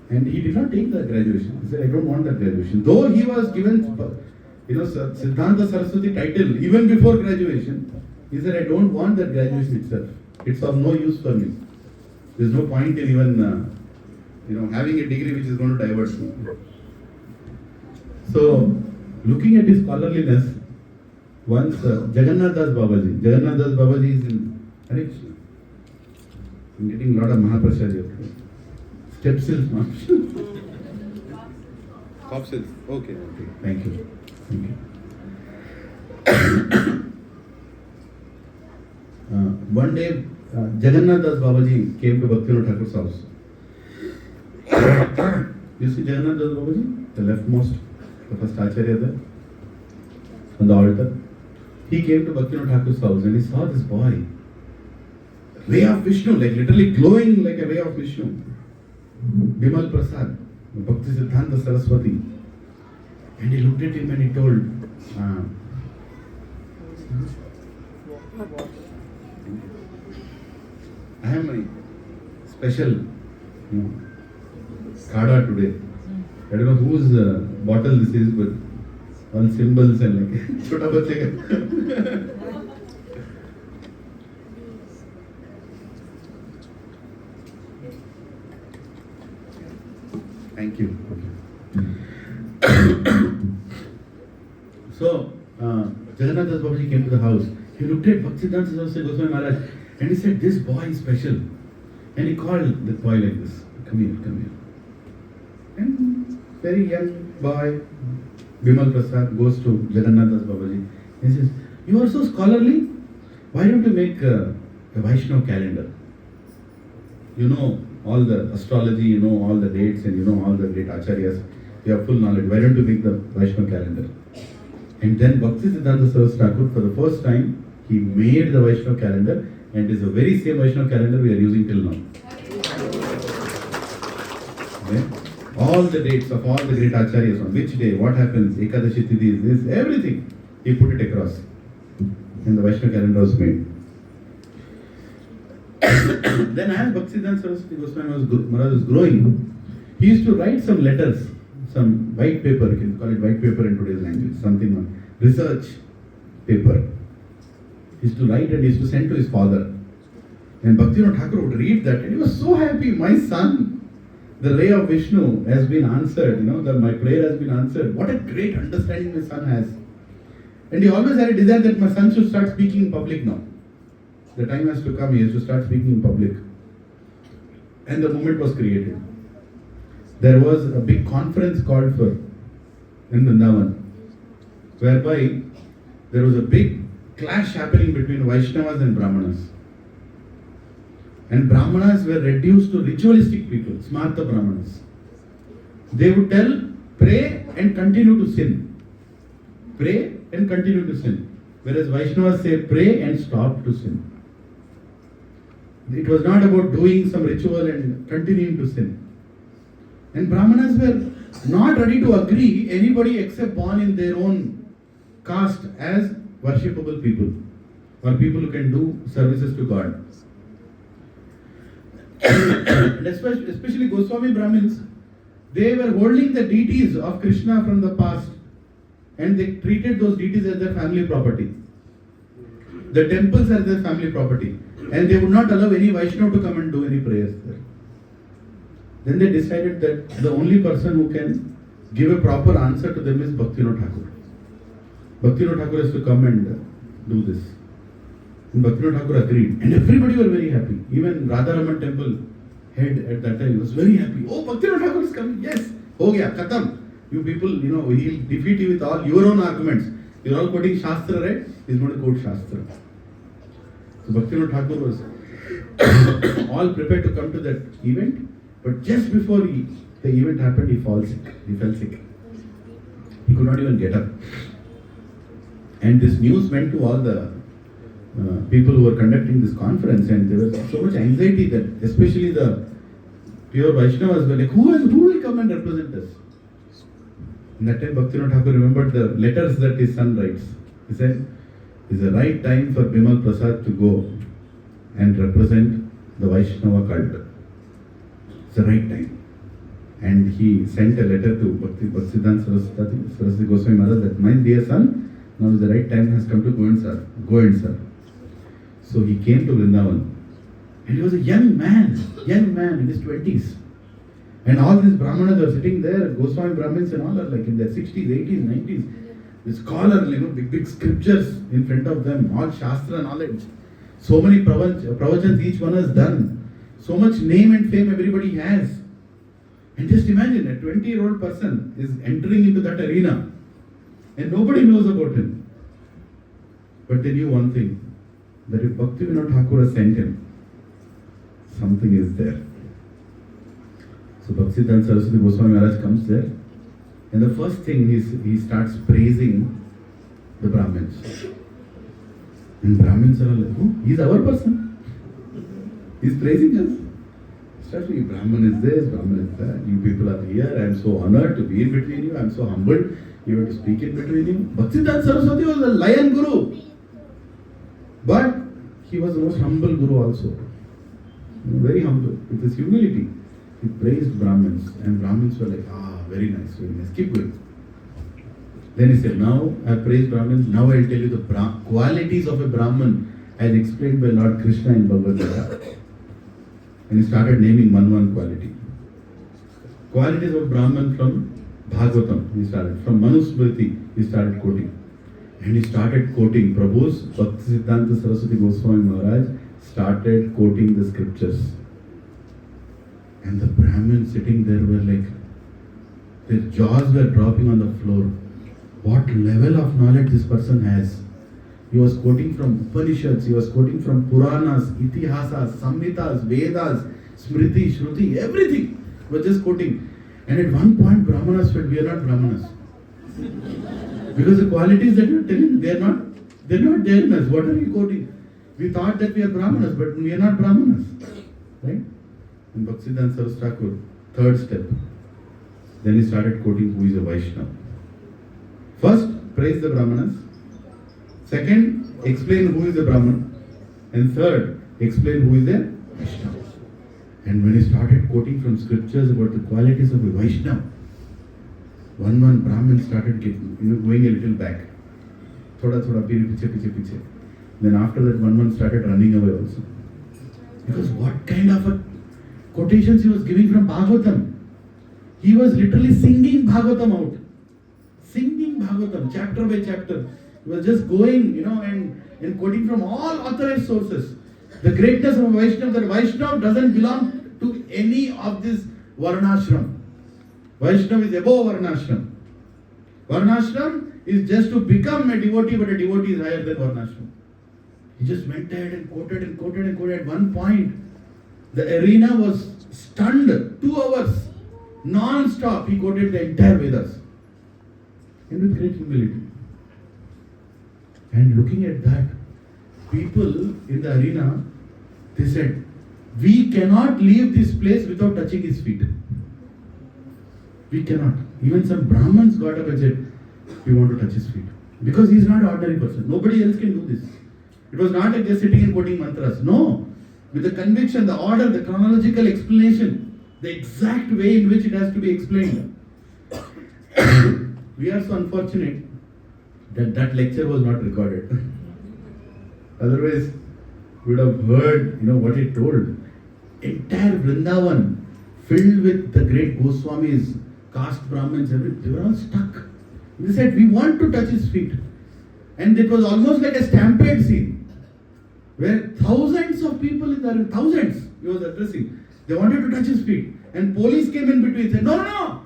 Speaker 1: And he did not take the graduation. He said, I don't want that graduation. Though he was given, Siddhanta Saraswati title even before graduation, he said, I don't want that graduation itself. It's of no use for me. There's no point in even, having a degree which is going to divert me. So, looking at his scholarliness, once Jagannath Das Babaji is in Hare Krishna. I'm getting a lot of Mahaprasad here. Stepsills, Popsils. Okay. Thank you. One day, Jagannath Das Babaji came to Bhaktivinoda Thakur's house. You see Jagannath Das Babaji? The leftmost, the first Acharya there, on the altar. He came to Bhaktivinoda Thakur's house and he saw this boy, Ray of Vishnu, like literally glowing like a ray of Vishnu. Bimala Prasad, Bhaktisiddhanta Saraswati. And he looked at him and he told, I have my special kada today. I don't know whose bottle this is, but all symbols and like chota bache ka. Thank you. So, Jagannath Das Babaji came to the house He looked at Bhaktisiddhanta Saraswati Goswami Maharaj and he said, this boy is special. And he called the boy like this, come here. And very young boy, Bimala Prasad, goes to Lilananda Prabhuji. He says, you are so scholarly, why don't you make a Vaishnava calendar? You know all the astrology, you know all the dates, and you know all the great acharyas. You have full knowledge. Why don't you make the Vaishnava calendar? And then Bhaktisiddhanta Saraswati Thakur, for the first time, he made the Vaishnava calendar, and it is the very same Vaishnava calendar we are using till now. Okay? All the dates of all the great acharyas, on which day, what happens, Ekadashi Tithi is this, everything, he put it across. And the Vaishnava calendar was made. Then as Bhaktisiddhanta Saraswati Goswami Maharaj was growing, he used to write some letters, some white paper, you can call it white paper in today's language, something on research paper. He used to write and he used to send to his father. And Bhaktivinoda Thakur would read that and he was so happy, my son, the Ray of Vishnu has been answered, that my prayer has been answered. What a great understanding my son has. And he always had a desire that my son should start speaking in public now. The time has to come, he has to start speaking in public. And the movement was created. There was a big conference called for in Vrindavan, whereby there was a big clash happening between Vaishnavas and Brahmanas. And Brahmanas were reduced to ritualistic people, smarta Brahmanas. They would tell, pray and continue to sin. Pray and continue to sin. Whereas Vaishnavas say, pray and stop to sin. It was not about doing some ritual and continuing to sin. And Brahmanas were not ready to agree anybody except born in their own caste as worshipable people or people who can do services to God. And especially Goswami Brahmins, they were holding the deities of Krishna from the past and they treated those deities as their family property. The temples are their family property and they would not allow any Vaishnava to come and do any prayers there. Then they decided that the only person who can give a proper answer to them is Bhaktisiddhanta Thakur. Bhaktisiddhanta Thakur has to come and do this. And Bhaktisiddhanta Thakur agreed. And everybody were very happy. Even Radharaman temple head at that time was very happy. Oh, Bhaktisiddhanta Thakur is coming. Yes. Ho gaya, khatam. You people, he'll defeat you with all your own arguments. You're all quoting Shastra, right? He's going to quote Shastra. So Bhaktisiddhanta Thakur was all prepared to come to that event. But just before the event happened, he fell sick. He could not even get up. And this news went to all the people who were conducting this conference, and there was so much anxiety that especially the pure Vaishnavas were like, who will come and represent us? In that time, Bhaktisiddhanta Thakur remembered the letters that his son writes. He said, it's the right time for Bimala Prasad to go and represent the Vaishnava cult. It's the right time. And he sent a letter to Bhaktisiddhanta Saraswati Goswami Maharaj that, my dear son, now is the right time has come to go and serve. So he came to Vrindavan. And he was a young man in his 20s. And all these Brahmanas are sitting there, Goswami Brahmins and all are like in their 60s, 80s, 90s. The scholar, big scriptures in front of them, all Shastra knowledge. So many pravachans each one has done. So much name and fame everybody has. And just imagine, a 20-year-old person is entering into that arena and nobody knows about him. But they knew one thing, that if Bhaktivinoda Thakur has sent him, something is there. So Bhaktisiddhanta Saraswati Goswami Maharaj comes there, and the first thing he starts praising the Brahmins. And Brahmins are like, oh, he's our person. He's praising us. Starting, Brahman is this, Brahman is that. You people are here. I am so honored to be in between you. I am so humbled you have to speak in between you. Bhaktisiddhanta Saraswati was a lion guru. But he was the most humble guru also. Very humble. With his humility, he praised Brahmins. And Brahmins were like, very nice, very nice. Keep going. Then he said, now I have praised Brahmins. Now I will tell you the qualities of a Brahman as explained by Lord Krishna in Bhagavad Gita. And he started naming one quality. Qualities of Brahman from Bhagavatam, he started. From Manusmriti, he started quoting. And he started quoting Prabhu's Bhaktisiddhanta Saraswati Goswami Maharaj started quoting the scriptures. And the Brahmins sitting there were like, their jaws were dropping on the floor. What level of knowledge this person has. He was quoting from Upanishads, he was quoting from Puranas, Itihasas, Samhitas, Vedas, Smriti, Shruti, everything. He was just quoting. And at one point Brahmanas said, we are not Brahmanas. Because the qualities that you are telling, they are not there in us. What are you quoting? We thought that we are Brahmanas, but we are not Brahmanas. Right? And Bhaktisiddhanta Saraswati Thakur, third step. Then he started quoting who is a Vaishnava. First, praise the Brahmanas. Second, explain who is a Brahman. And third, explain who is a Vaishnava. And when he started quoting from scriptures about the qualities of a Vaishnava, one Brahmin started going a little back. Thoda piche. Then after that, one started running away also. Because what kind of a quotations he was giving from Bhagavatam. He was literally singing Bhagavatam out. Singing Bhagavatam, chapter by chapter. He was just going, and quoting from all authorized sources. The greatness of a Vaishnava, that Vaishnava doesn't belong to any of this Varnashram. Vaishnava is above Varnashram. Varnashram is just to become a devotee, but a devotee is higher than Varnashram. He just went ahead and quoted. At one point, the arena was stunned. 2 hours, non-stop, he quoted the entire Vedas. And with great humility. And looking at that, people in the arena, they said, we cannot leave this place without touching his feet. We cannot. Even some Brahmins got up and said, we want to touch his feet. Because he is not an ordinary person. Nobody else can do this. It was not like just sitting and quoting mantras. No. With the conviction, the order, the chronological explanation, the exact way in which it has to be explained. We are so unfortunate that lecture was not recorded. Otherwise, we would have heard, what he told. Entire Vrindavan filled with the great Goswamis, caste Brahmins, they were all stuck. They said, we want to touch his feet. And it was almost like a stampede scene, where thousands of people thousands he was addressing. They wanted to touch his feet. And police came in between and said, no,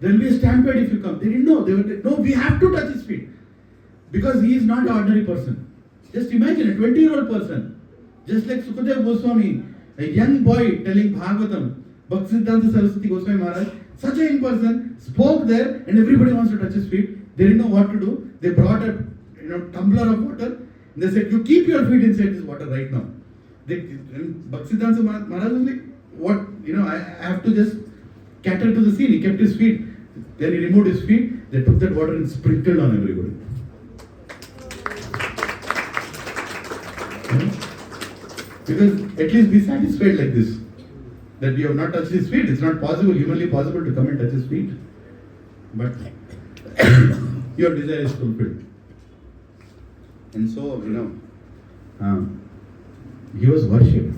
Speaker 1: there will be a stampede if you come. They didn't know. No, we have to touch his feet. Because he is not an ordinary person. Just imagine a 20-year-old person, just like Sukadeva Goswami, a young boy telling Bhagavatam, Bhaktisiddhanta Saraswati Goswami Maharaj, such a young person spoke there and everybody wants to touch his feet. They didn't know what to do. They brought a tumbler of water. And they said, you keep your feet inside this water right now. And Bhaktisiddhanta Maharaj was like, what? I have to just cater to the scene. He kept his feet. Then he removed his feet. They took that water and sprinkled on everybody. Because at least be satisfied like this. That we have not touched his feet. It's not possible, humanly possible to come and touch his feet. But your desire is fulfilled. And so, he was worshipped.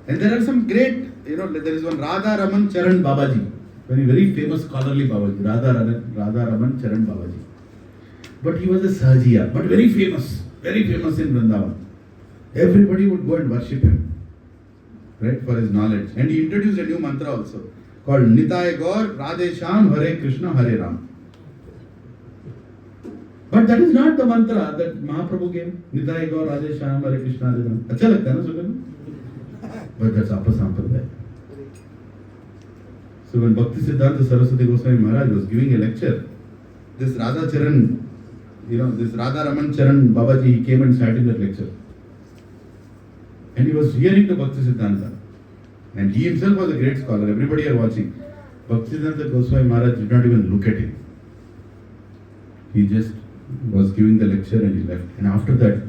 Speaker 1: And there are some great, there is one Radha Raman Charan Babaji. Very famous scholarly Babaji. Radha Raman Charan Babaji. But he was a Sahajiya, but very famous in Vrindavan. Everybody would go and worship him, right, for his knowledge. And he introduced a new mantra also, called Nitai Gaur Radhe Sham Hare Krishna Hare Ram. But that is not the mantra that Mahaprabhu gave. Nitai Gaur Radhe Sham Hare Krishna Hare Ram. Acha lagta hai na sunne? But that's Apasampradaya. So when Bhaktisiddhanta Saraswati Goswami Maharaj was giving a lecture, this Radha Charan, this Radha Raman Charan Babaji, he came and sat in that lecture. And he was hearing the Bhaktisiddhanta. And he himself was a great scholar. Everybody are watching. Bhaktisiddhanta Goswami Maharaj did not even look at him. He just was giving the lecture and he left. And after that,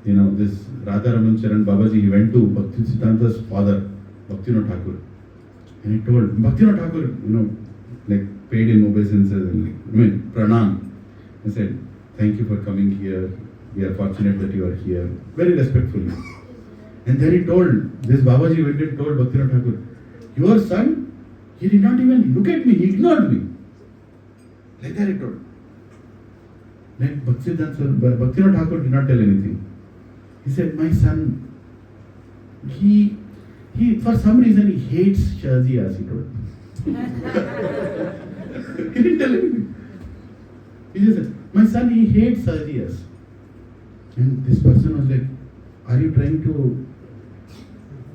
Speaker 1: this Radha Raman Charan Babaji, he went to Bhaktisiddhanta's father, Bhaktinath Thakur. And he told, Bhaktinath Thakur, paid him obeisances and pranam. He said, thank you for coming here. We are fortunate that you are here. Very respectfully. And then he told, this Babaji went and told Bhaktinath Thakur, your son, he did not even look at me, he ignored me. Like that he told. Like Bhaktivinoda Thakur did not tell anything. He said, my son, he for some reason he hates Shaziyas, he told. He didn't tell anything. He just said, my son, he hates Shaziyas. And this person was like, are you trying to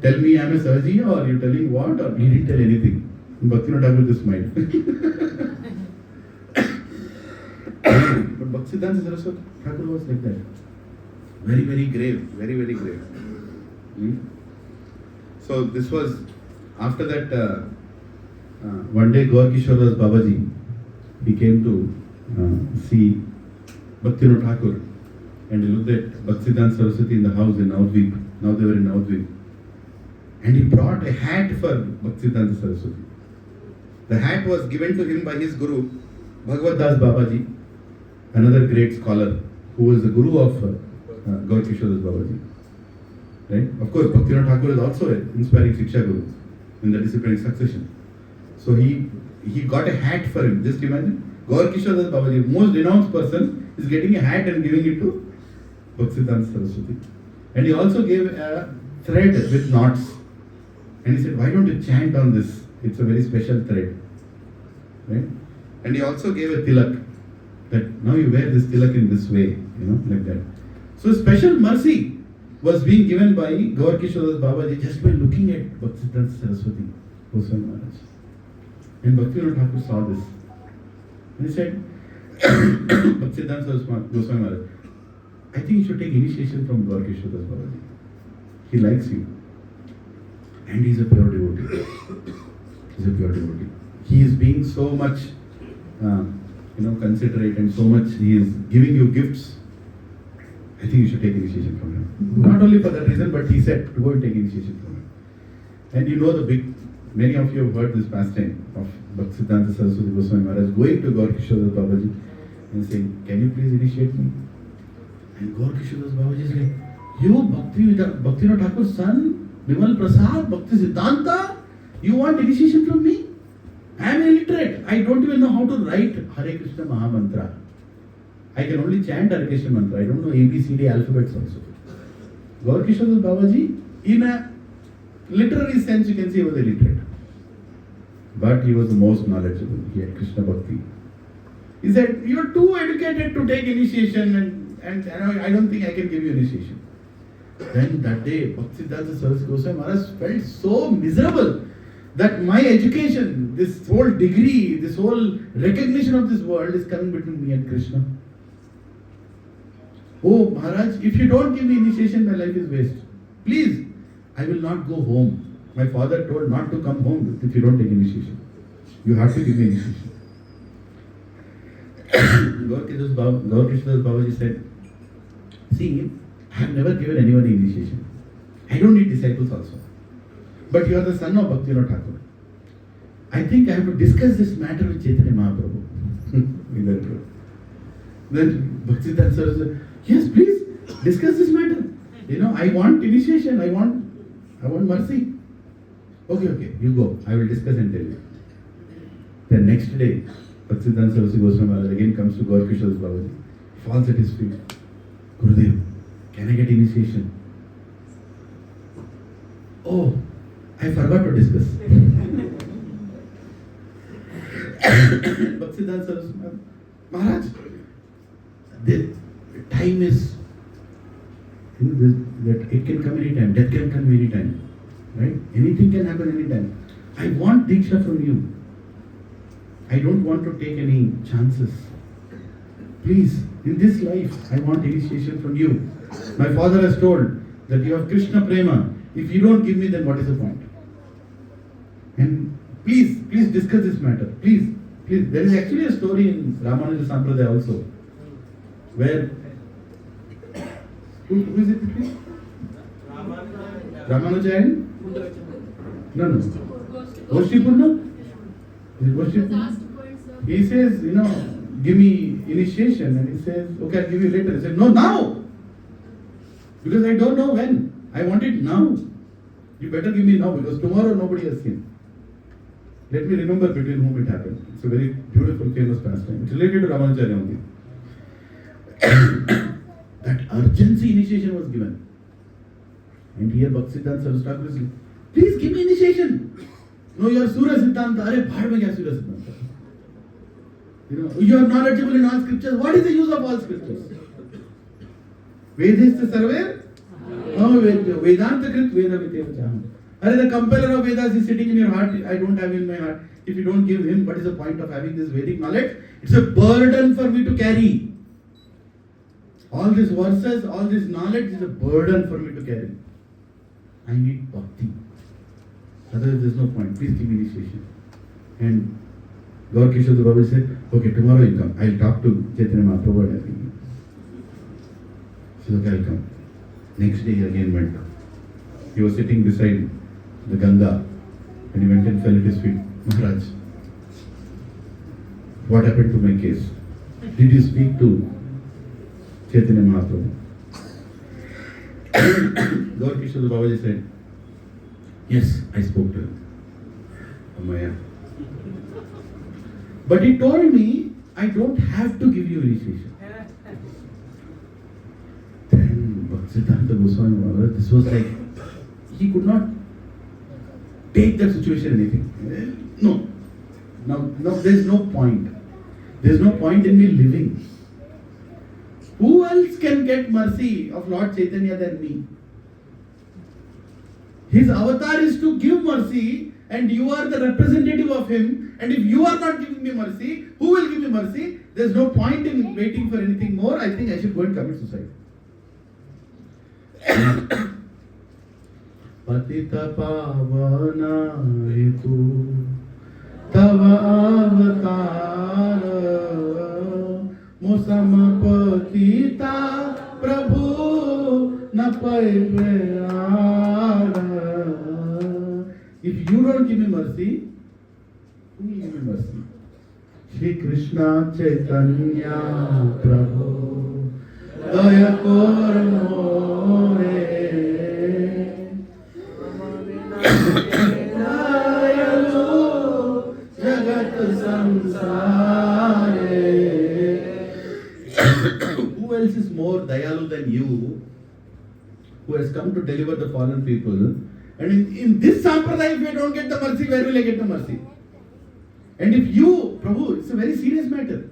Speaker 1: tell me I'm a Sahajiya, or are you telling what? Or he didn't tell anything. And Bhaktivinoda Thakur just smiled. But Bhaktisiddhanta Saraswati Thakur was like that. Very, very grave. Very, very grave. So this was, after that, one day Gaur Kishoredas Babaji, he came to see Bhaktivinoda Thakur, and he looked at Bhaktisiddhanta Saraswati in the house in Navadvip. Now they were in Navadvip. And he brought a hat for Bhaktisiddhanta Saraswati. The hat was given to him by his guru, Bhagavad Das Babaji, another great scholar who was the guru of Gaur Kishoredas Babaji. Right? Of course, Bhaktivinoda Thakur is also an inspiring Shiksha Guru in the disciplinic succession. So he got a hat for him. Just imagine, Gaur Kishoredas Babaji, most denounced person, is getting a hat and giving it to Bhaktisiddhanta Saraswati. And he also gave a thread with knots. And he said, why don't you chant on this? It's a very special thread. Right? And he also gave a tilak. That now you wear this tilak in this way, like that. So special mercy was being given by Gaur Kishoredas Babaji just by looking at Bhaktisiddhanta Saraswati Goswami Maharaj. And Bhaktivinoda Thakur saw this. And he said, Bhaktisiddhanta Saraswati Goswami Maharaj, I think you should take initiation from Gaur Kishoredas Babaji. He likes you. And he's a pure devotee. He's a pure devotee. He is being so much, considerate, and so much he is giving you gifts. I think you should take initiation from him. Not only for that reason, but he said to go and take initiation from him. And many of you have heard this pastime of Bhaktisiddhanta Saraswati Goswami Maharaj going to Gaur Kishoredas Babaji and saying, can you please initiate me? And Gaur Kishoredas Babaji is like, you Bhaktivinoda Thakur's son, Bimala Prasad, Bhaktisiddhanta, you want initiation from me? I am illiterate. I don't even know how to write Hare Krishna Maha Mantra. I can only chant Hare Krishna Mantra. I don't know ABCD alphabets also. Gaur Kishoredas Babaji, in a literary sense, you can say he was illiterate. But he was the most knowledgeable. He had Krishna Bhakti. He said, you are too educated to take initiation, and I don't think I can give you initiation. Then that day, Bhaktisiddhanta Saraswati Goswami Maharaj felt so miserable that my education, this whole degree, this whole recognition of this world is coming between me and Krishna. Oh Maharaj, if you don't give me initiation, my life is waste. Please, I will not go home. My father told not to come home if you don't take initiation. You have to give me initiation. Gaur Kishoredas Babaji said, see, I have never given anyone initiation. I don't need disciples also. But you are the son of Bhaktivinoda Thakur. I think I have to discuss this matter with Chaitanya Mahaprabhu. Then Bhaktisiddhanta Saraswati said, yes, please, discuss this matter. I want initiation, I want mercy. Okay, you go. I will discuss and tell you. The next day, Bhaktisiddhanta Saraswati Goswami Maharaj again comes to Gaur Kishoredas Babaji, falls at his feet. Gurudev, can I get initiation? Oh, I forgot to discuss. Bhaktisiddhanta Saraswati Maharaj, the time is, that it can come anytime, death can come anytime, right? Anything can happen anytime. I want Diksha from you. I don't want to take any chances. Please, in this life, I want initiation from you. My father has told that you have Krishna Prema. If you don't give me, then what is the point? And please discuss this matter. Please. There is actually a story in Ramanuja Sampradaya also, where, who is it between? Ramanuja and? No. Goshtipurna? Is it Goshtipurna? He says, give me initiation. And he says, okay, I'll give you later. He said, no, now. Because I don't know when. I want it now. You better give me now, because tomorrow nobody has seen. Let me remember between whom it happened. It's a very beautiful, famous pastime. It's related to Ramanujacharya only. That urgency initiation was given. And here Bhaktisiddhanta Saraswati, please give me initiation. No, you are Surya Siddhanta. Arey, bhaad mein kya Surya Siddhanta? You are knowledgeable in all scriptures. What is the use of all scriptures? Vediste sarve? Oh, Vedanta krit Veda vitevachaham. Arey, the compiler of Vedas is sitting in your heart. I don't have in my heart. If you don't give him, what is the point of having this Vedic knowledge? It's a burden for me to carry. All these verses, all this knowledge is a burden for me to carry. I need bhakti. Otherwise, there's no point. Please give me initiation. And Gaur Kishore Babu said, okay, tomorrow you come. I'll talk to Chaitanya Mahaprabhu. He said, okay, I'll come. Next day he again went. He was sitting beside the Ganga and he went and fell at his feet. Maharaj, what happened to my case? Did you speak to Chaitanya Mahaprabhu? Gaur Kishore Babaji said, yes, I spoke to him. Amaya. But he told me, I don't have to give you initiation. Then Bhaktisiddhanta Goswami, this was like, he could not take that situation anything. No. Now there's no point. There's no point in me living. Who else can get mercy of Lord Chaitanya than me? His avatar is to give mercy, and you are the representative of him. And if you are not giving me mercy, who will give me mercy? There's no point in waiting for anything more. I think I should go and commit suicide. Patita pavana hetu tava avatara musama patita Prabhu na paivara. If you don't give me mercy, who will give me mercy? Shri Krishna Chaitanya Prabhu Daya Kor More Dayalu Jagat Samsare. Who else is more Dayalu than you, who has come to deliver the fallen people? And in this sampradaya, if I don't get the mercy, where will I get the mercy? And if you, Prabhu, it's a very serious matter.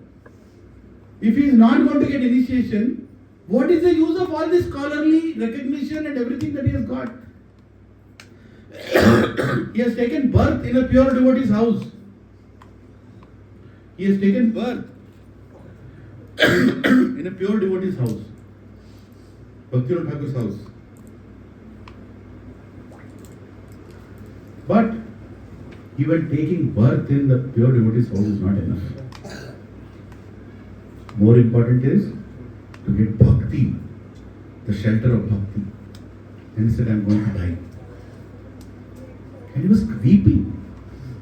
Speaker 1: If he is not going to get initiation, what is the use of all this scholarly recognition and everything that he has got? He has taken birth in a pure devotee's house. He has taken birth in a pure devotee's house. Bhaktivinoda Thakur's house. But even taking birth in the pure devotee's house is not enough. More important is to get bhakti, the shelter of bhakti. And he said, I'm going to die. And he was weeping.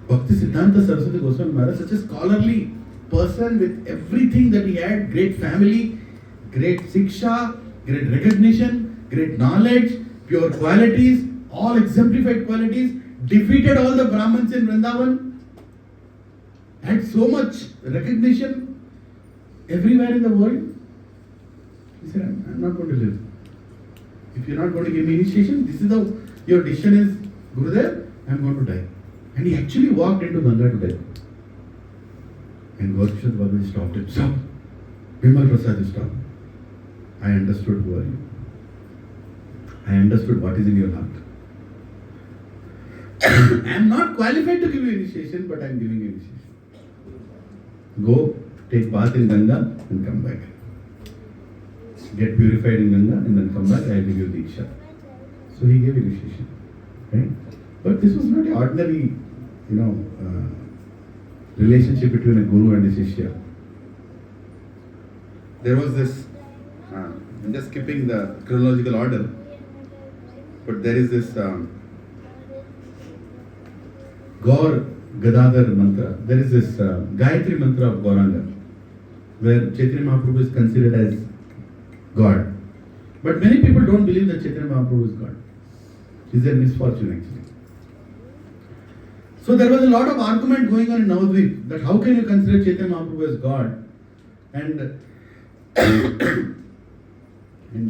Speaker 1: Bhaktisiddhanta Saraswati Goswami Maharaj, such a scholarly person with everything that he had, great family, great siksha, great recognition, great knowledge, pure qualities, all exemplified qualities, defeated all the Brahmins in Vrindavan, had so much recognition everywhere in the world. He said, I'm not going to live. If you're not going to give me initiation, this is your decision is, Gurudev, I'm going to die. And he actually walked into Ganga to die. And Gaudaya Vaishnavism stopped him. Stop. Bimala Prasad, stop. I understood who are you. I understood what is in your heart. I am not qualified to give you initiation, but I am giving you initiation. Go, take bath in Ganga and come back. Get purified in Ganga and then come back, I will give you Diksha. So he gave initiation. Right? But this was not an ordinary, relationship between a guru and a shishya. There was this, I'm just skipping the chronological order, but there is this Gaur Gadadhar mantra. There is this Gayatri mantra of Gauranga, where Chaitanya Mahaprabhu is considered as God. But many people don't believe that Chaitanya Mahaprabhu is God. It's their misfortune actually. So there was a lot of argument going on in Navadvip that how can you consider Chaitanya Mahaprabhu as God? And And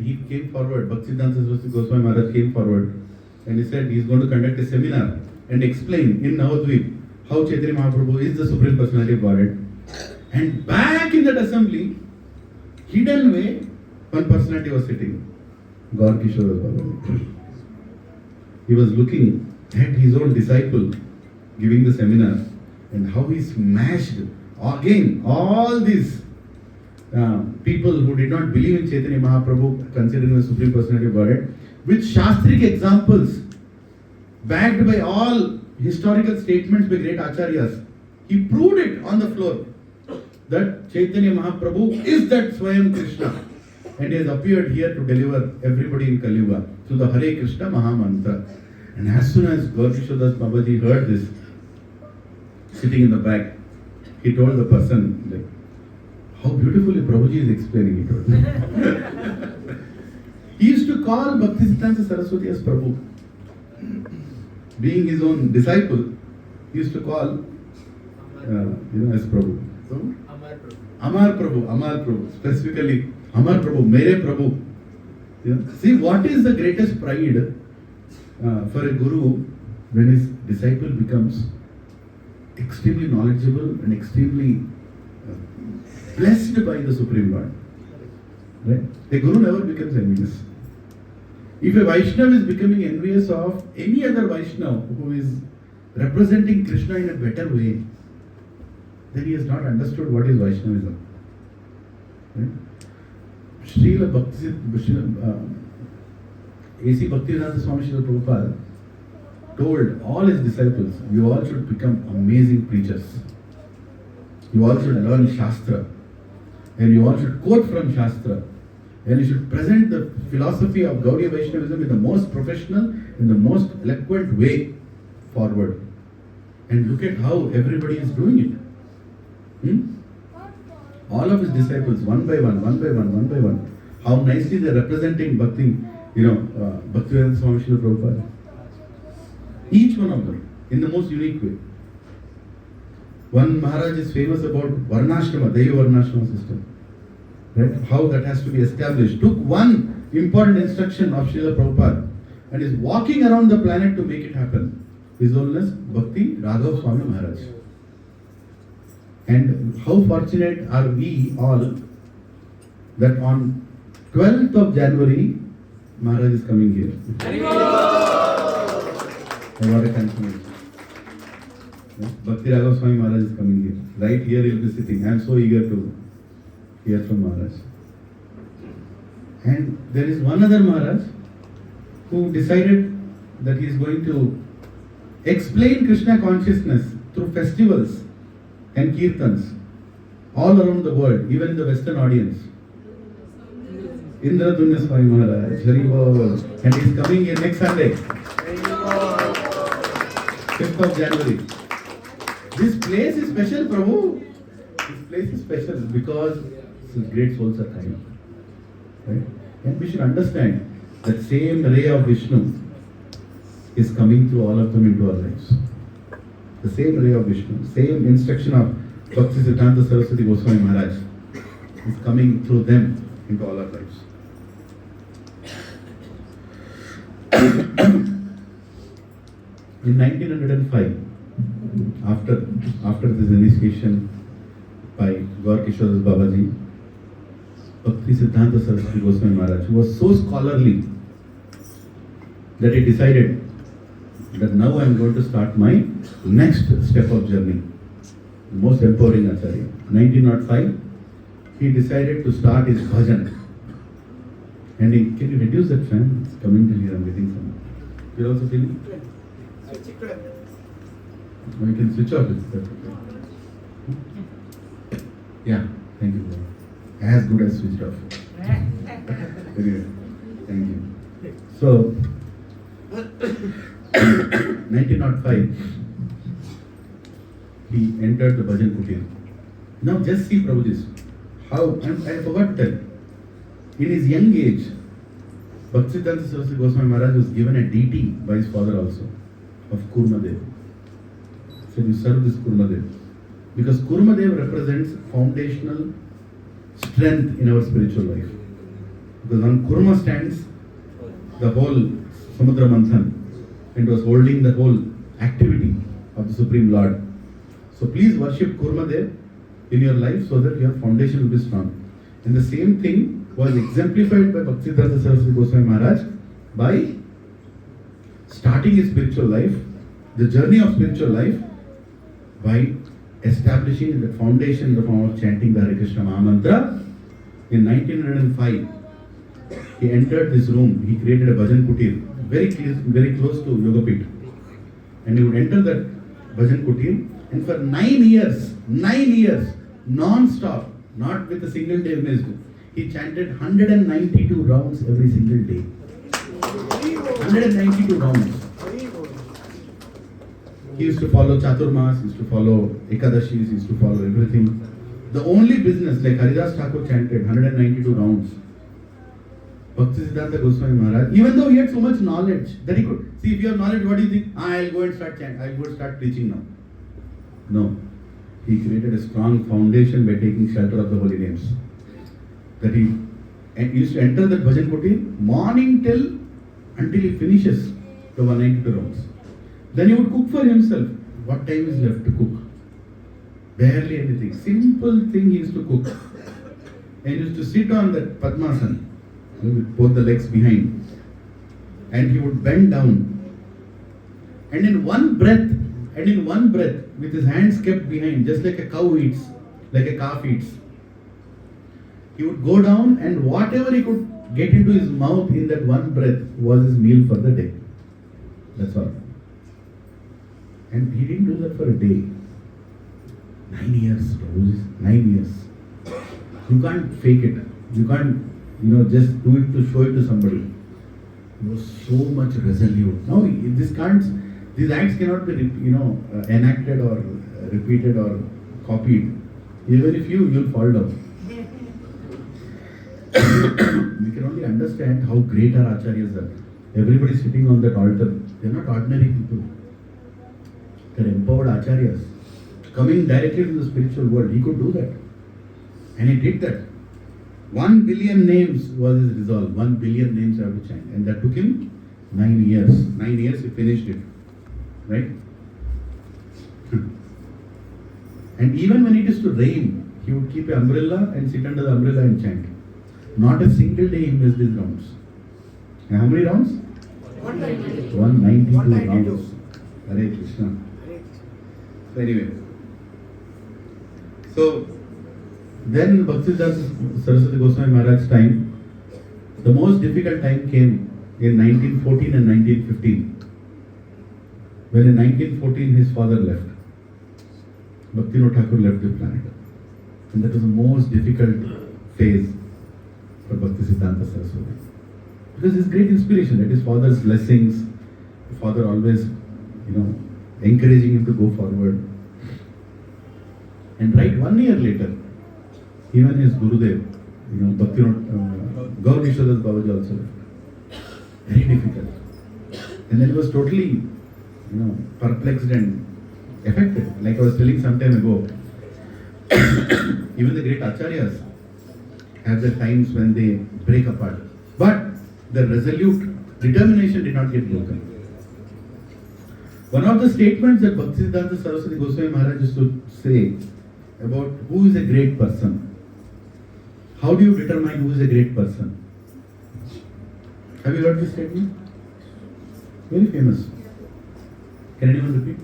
Speaker 1: he came forward, Bhaktisiddhanta Saraswati Goswami Maharaj came forward and he said he is going to conduct a seminar and explain in Navadvip how Chaitanya Mahaprabhu is the Supreme Personality of Godhead. And back in that assembly, hidden way, one personality was sitting, Gaur Kishore Baba. He was looking at his own disciple giving the seminar and how he smashed again all these people who did not believe in Chaitanya Mahaprabhu, considering the Supreme Personality of Godhead, with Shastric examples, backed by all historical statements by great Acharyas. He proved it on the floor that Chaitanya Mahaprabhu is that Swayam Krishna and he has appeared here to deliver everybody in Kali Yuga through the Hare Krishna Maha Mantra. And as soon as Gaur Kishore Das Babaji heard this, sitting in the back, he told the person, like, how beautifully Prabhuji is explaining it. He used to call Bhaktisiddhanta Saraswati as Prabhu. Being his own disciple, he used to call, as Prabhu. So, Amar Prabhu, specifically Amar Prabhu, Mere Prabhu. See, what is the greatest pride for a guru when his disciple becomes extremely knowledgeable and extremely blessed by the Supreme Lord. Right? A guru never becomes envious. If a Vaishnava is becoming envious of any other Vaishnava who is representing Krishna in a better way, then he has not understood what is Vaishnavism. Right? Srila A.C. Bhaktisiddhanta Swami Srila Prabhupada told all his disciples, you all should become amazing preachers. You all should learn Shastra. And you all should quote from Shastra. And you should present the philosophy of Gaudiya Vaishnavism in the most professional, in the most eloquent way forward. And look at how everybody is doing it. All of his disciples, one by one, how nicely they are representing Bhakti, Bhaktivedanta Swami Srila Prabhupada. Each one of them, in the most unique way. One Maharaj is famous about Varnashrama, Deva Varnashrama system. Right? How that has to be established. Took one important instruction of Srila Prabhupada and is walking around the planet to make it happen. His Holiness Bhakti Raghav Swami Maharaj. And how fortunate are we all that on 12th of January, Maharaj is coming here. I got a confirmation. Bhakti Raghav Swami Maharaj is coming here. Right here he will be sitting. I am so eager to hear from Maharaj. And there is one other Maharaj who decided that he is going to explain Krishna consciousness through festivals and kirtans all around the world, even in the Western audience. Indra Dunya Swami Maharaj, Hari Bol, and he is coming here next Sunday, 5th of January. This place is special, Prabhu. This place is special because great souls are coming. Right? And we should understand that same Ray of Vishnu is coming through all of them into our lives. The same Ray of Vishnu, same instruction of Bhaktisiddhanta Saraswati Goswami Maharaj is coming through them into all our lives. In 1905, after this initiation by Gaur Kishore Das Babaji, Bhaktisiddhanta Saraswati Goswami Maharaj, who was so scholarly that he decided that now I am going to start my next step of journey, the most empowering Acharya. 1905, he decided to start his bhajan. And can you reduce that fan? It's coming till here, I'm getting some. You're also feeling? Or you can switch off it. Yeah, thank you. As good as switched off. Very good. Thank you. So, 1905, he entered the Bhajan Kutir. Now just see Prabhuji, how, I forgot to tell, in his young age, Bhaktisiddhanta Saraswati Goswami Maharaj was given a deity by his father also, of Kurmadev. So you serve this Kurmadev. Because Kurmadev represents foundational strength in our spiritual life. Because when Kurma stands, the whole Samudra Manthan, and was holding the whole activity of the Supreme Lord. So please worship Kurma there in your life so that your foundation will be strong. And the same thing was exemplified by Bhaktisiddhanta Saraswati Goswami Maharaj by starting his spiritual life, the journey of spiritual life, by establishing the foundation in the form of chanting the Hare Krishna Maha Mantra. In 1905, he entered this room, he created a bhajan kutir, very close to Yogapit. And he would enter that bhajan kutir, and for 9 years, non-stop, not with a single day missed, he chanted 192 rounds every single day. 192 rounds. He used to follow Chaturmas, he used to follow Ekadashis, he used to follow everything. The only business, like Haridas Thakur chanted 192 rounds. Bhaktisiddhanta Goswami Maharaj, even though he had so much knowledge that he could, see, if you have knowledge, what do you think? I'll go and start chanting, I'll go and start preaching now. No. He created a strong foundation by taking shelter of the holy names. That he used to enter that bhajan kutir morning until he finishes the 192 rounds. Then he would cook for himself. What time is left to cook? Barely anything. Simple thing he used to cook. And he used to sit on that Padmasana with both the legs behind. And he would bend down. And in one breath, with his hands kept behind, just like a cow eats, like a calf eats, he would go down, and whatever he could get into his mouth in that one breath was his meal for the day. That's all. And he didn't do that for a day. 9 years, 9 years. You can't fake it. You can't, just do it to show it to somebody. He was so much resolute. Now, these acts cannot be, enacted or repeated or copied. Even if you'll fall down. We can only understand how great our acharyas are. Everybody sitting on that altar, they're not ordinary people. They're empowered acharyas. Coming directly from the spiritual world, he could do that. And he did that. 1 billion names was his resolve. 1 billion names I have to chant. And that took him 9 years. 9 years he finished it. Right? And even when it is to rain, he would keep an umbrella and sit under the umbrella and chant. Not a single day he missed his rounds. And how many rounds? 192 rounds. Hare Krishna. So anyway. So then Bhaktisiddhanta Saraswati Goswami Maharaj's time, the most difficult time came in 1914 and 1915. When in 1914 his father left. Bhaktivinoda Thakur left the planet. And that was the most difficult phase for Bhaktisiddhanta Saraswati. Because his great inspiration, that his father's blessings, the father always, encouraging him to go forward. And right 1 year later, even his Gurudev, Bhaktivinoda, Gaudiya Vaishnavism also left. Very difficult. And then he was totally, perplexed and affected. Like I was telling some time ago, even the great acharyas have the times when they break apart. But the resolute determination did not get broken. One of the statements that Bhaktisiddhanta Saraswati Goswami Maharaj used to say about who is a great person. How do you determine who is a great person? Have you heard this statement? Very famous. Can anyone repeat?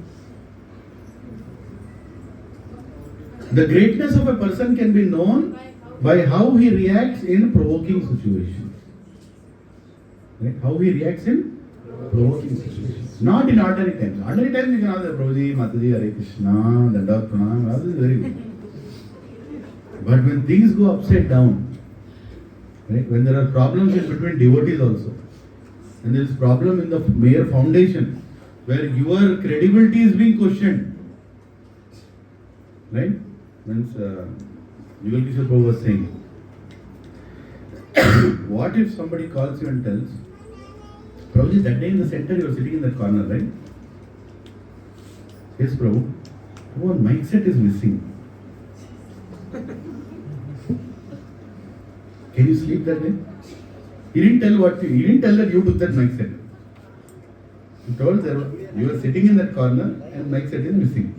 Speaker 1: The greatness of a person can be known by how he reacts in provoking situations. Right? How he reacts in provoking situations. Not in ordinary times. Ordinary times you can ask Prabhuji, Mataji, Hare Krishna, Dandavat Pranam, all this is very good. But when things go upside down, right? When there are problems in between devotees also, and there is problem in the mere foundation, where your credibility is being questioned, right? Means Yugal Kishore Prabhu was saying, what if somebody calls you and tells, Prabhuji, that day in the center you were sitting in that corner, right? Yes, Prabhu. One mindset is missing. Can you sleep that day? He didn't tell that you took that mic set. He told that you were sitting in that corner and mic set is missing.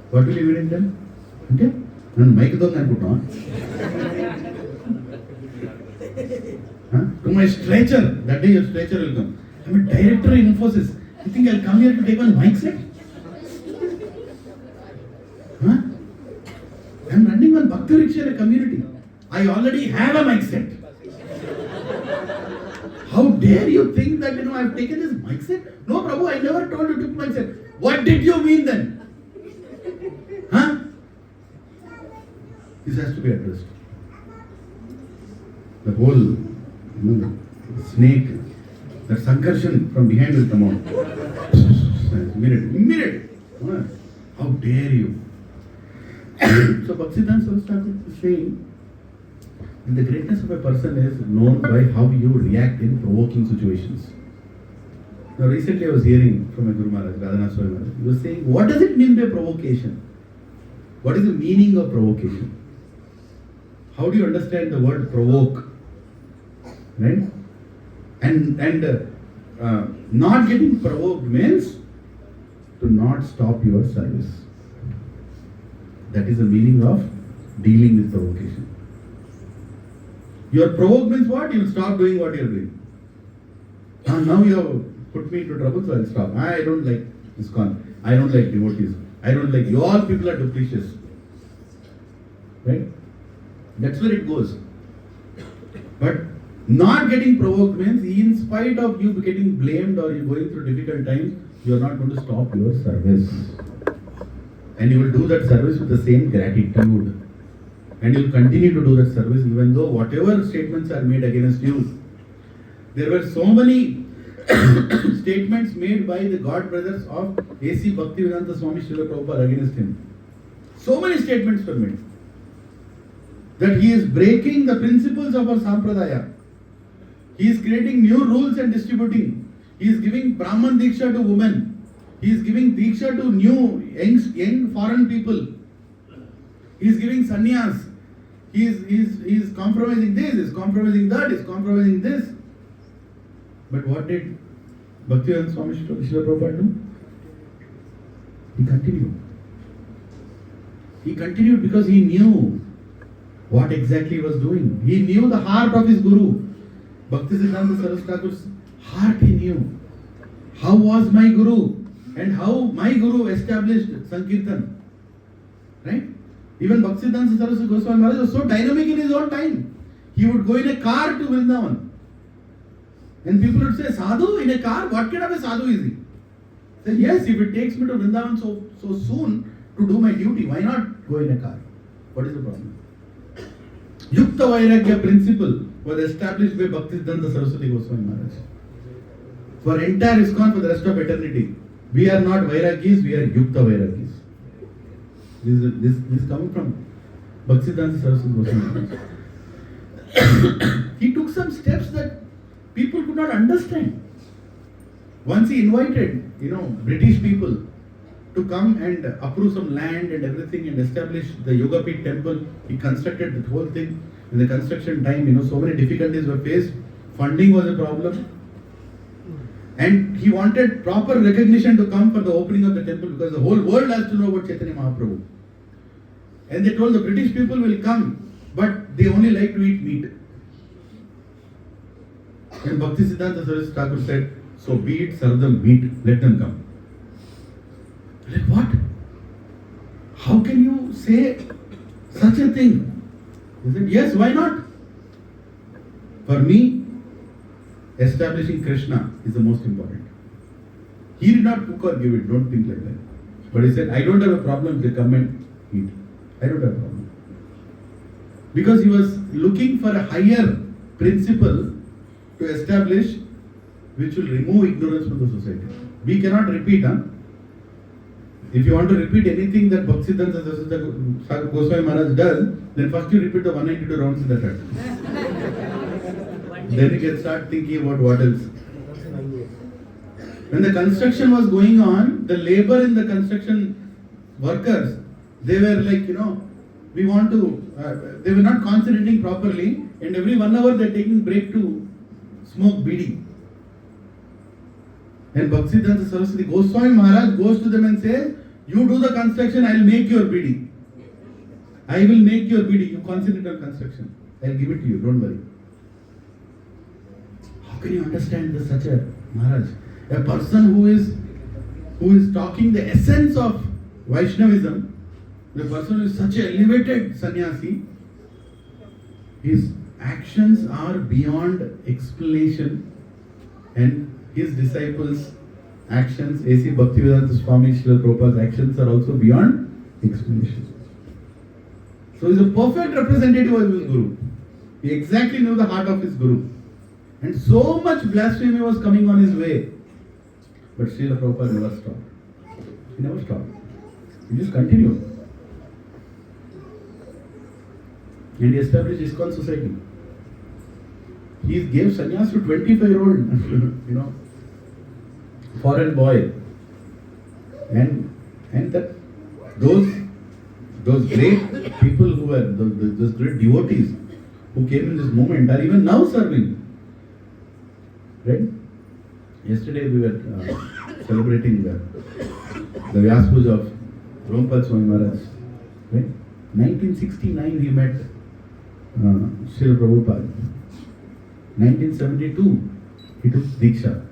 Speaker 1: What will you even tell? Okay? And mic don't I put on. To my stretcher, that day your stretcher will come. I'm a director in Infosys. You think I'll come here to take one mic set? I'm running one Bhakti rickshaw in a community. I already have a mic set. How dare you think that I've taken this mic set? No, Prabhu, I never told you to take mic set. What did you mean then? This has to be addressed. The whole snake, that sankarshan from behind will come out. Immediate. How dare you? So Bhaktisiddhanta Saraswati is saying that the greatness of a person is known by how you react in provoking situations. Now recently I was hearing from a Guru Maharaj, Radhanath Swami Maharaj. He was saying, what does it mean by provocation? What is the meaning of provocation? How do you understand the word provoke? Right? And not getting provoked means to not stop your service. That is the meaning of dealing with provocation. Your provoke means what? You will stop doing what you are doing. Now you have put me into trouble, so I will stop. I don't like ISKCON. I don't like devotees. I don't like you. All people are duplicious. Right? That's where it goes. But not getting provoked means in spite of you getting blamed or you going through difficult times, you are not going to stop your service. And you will do that service with the same gratitude. And you will continue to do that service even though whatever statements are made against you. There were so many statements made by the God brothers of A.C. Bhaktivedanta Swami Srila Prabhupada against him. So many statements were made. That he is breaking the principles of our Sampradaya. He is creating new rules and distributing. He is giving Brahman Diksha to women. He is giving Diksha to new, young foreign people. He is giving sannyas. He is compromising this, he is compromising that, he is compromising this. But what did Bhaktivedanta Swami Srila Prabhupada do? He continued. He continued because he knew what exactly he was doing. He knew the heart of his Guru. Bhaktisiddhanta Saraswati Thakur's heart he knew. How was my Guru? And how my Guru established Sankirtan. Right? Even Bhaktisiddhanta Saraswati Goswami Maharaj was so dynamic in his own time. He would go in a car to Vrindavan. And people would say, Sadhu in a car? What kind of a sadhu is he? He said, yes, if it takes me to Vrindavan so soon to do my duty, why not go in a car? What is the problem? Yukta Vairagya principle was established by Bhaktisiddhanta Saraswati Goswami Maharaj. For entire ISKCON for the rest of eternity. We are not Vairagis, we are Yukta Vairagis. This is coming from Bhaktisiddhanta Saraswati Goswami Maharaj. He took some steps that people could not understand. Once he invited, British people to come and approve some land and everything and establish the Yogapith temple. He constructed the whole thing. In the construction time, so many difficulties were faced. Funding was a problem. And he wanted proper recognition to come for the opening of the temple because the whole world has to know about Chaitanya Mahaprabhu. And they told the British people will come, but they only like to eat meat. And Bhaktisiddhanta Saraswati Thakur said, so be it, serve them meat, let them come. Like, what? How can you say such a thing? He said, yes, why not? For me, establishing Krishna is the most important. He did not cook or give it, don't think like that. But he said, I don't have a problem if they come and eat. I don't have a problem. Because he was looking for a higher principle to establish which will remove ignorance from the society. We cannot repeat, If you want to repeat anything that Bhaktisiddhanta Saraswati Goswami Maharaj does, then first you repeat the 192 rounds in the track. Then you can start thinking about what else. When the construction was going on, the labor in the construction workers, they were like, we we want to, they were not concentrating properly, and every 1 hour they are taking break to smoke bidi. And Bhaktisiddhanta Saraswati Goswami Maharaj goes to them and says, you do the construction, I will make your bidi. I will make your bidi. You concentrate on construction. I will give it to you, don't worry. How can you understand this, such a Maharaj? A person who is talking the essence of Vaishnavism, the person who is such an elevated sannyasi, his actions are beyond explanation, and his disciples' actions, A.C. Bhaktivedanta Swami Srila Prabhupāda's actions are also beyond explanation. So he is a perfect representative of his Guru. He exactly knew the heart of his Guru. And so much blasphemy was coming on his way. But Srila Prabhupada never stopped. He never stopped. He just continued. And he established ISKCON society. He gave sannyas to 25-year-old, foreign boy. And that those great people who were, those great devotees who came in this movement are even now serving. Right? Yesterday we were celebrating the Vyas Puja of Prabhupada Swami Maharaj. Right? 1969 he met Srila Prabhupada. 1972 he took Diksha.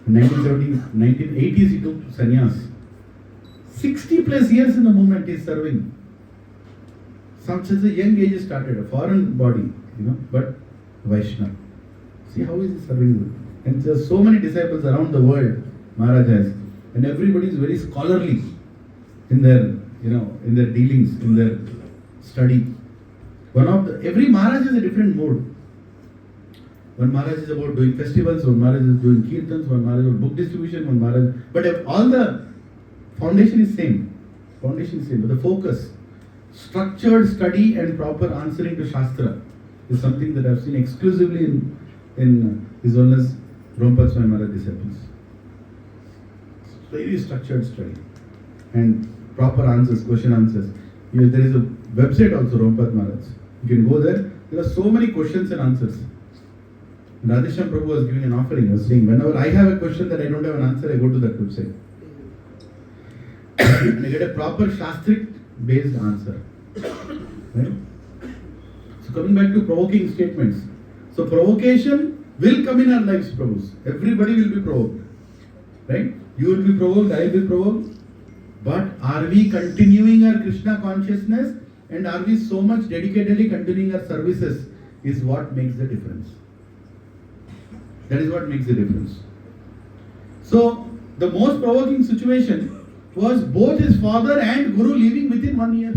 Speaker 1: In 1980s he took sannyas. 60 plus years in the movement he is serving. Such a young age he started, a foreign body, but Vaishnava. See how is he serving? And there are so many disciples around the world Maharaj has, and everybody is very scholarly in their, in their dealings, in their study. Every Maharaj is a different mode. One Maharaj is about doing festivals, one Maharaj is doing kirtans, one Maharaj is about book distribution, one Maharaj. But all the foundation is same. But the focus, structured study and proper answering to Shastra is something that I have seen exclusively in His Holiness Prabhupada Swami Maharaj disciples. Very structured study and proper answers, question answers. There is a website also, Prabhupada Maharaj. You can go there. There are so many questions and answers. Radhesham Prabhu was giving an offering. He was saying, whenever I have a question that I don't have an answer, I go to that website. And I get a proper Shastric based answer. Right? So coming back to provoking statements. So provocation will come in our lives, Prabhus. Everybody will be provoked. Right? You will be provoked, I will be provoked. But are we continuing our Krishna consciousness, and are we so much dedicatedly continuing our services is what makes the difference. That is what makes the difference. So the most provoking situation was both his father and Guru leaving within 1 year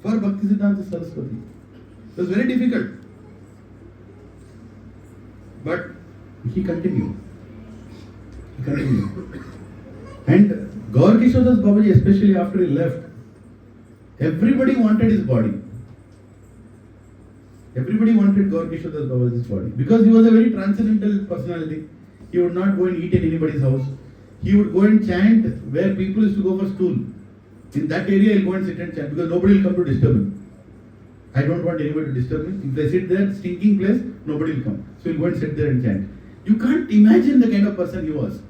Speaker 1: for Bhaktisiddhanta Saraswati. It was very difficult. But he continued. And Gaur Kishodas Babaji, especially after he left, everybody wanted his body. Everybody wanted Gaur Kishodas Babaji's body. Because he was a very transcendental personality. He would not go and eat in anybody's house. He would go and chant where people used to go for stool. In that area, he'll go and sit and chant because nobody will come to disturb him. I don't want anybody to disturb me. If I sit there, stinking place, nobody will come. So he'll go and sit there and chant. You can't imagine the kind of person he was.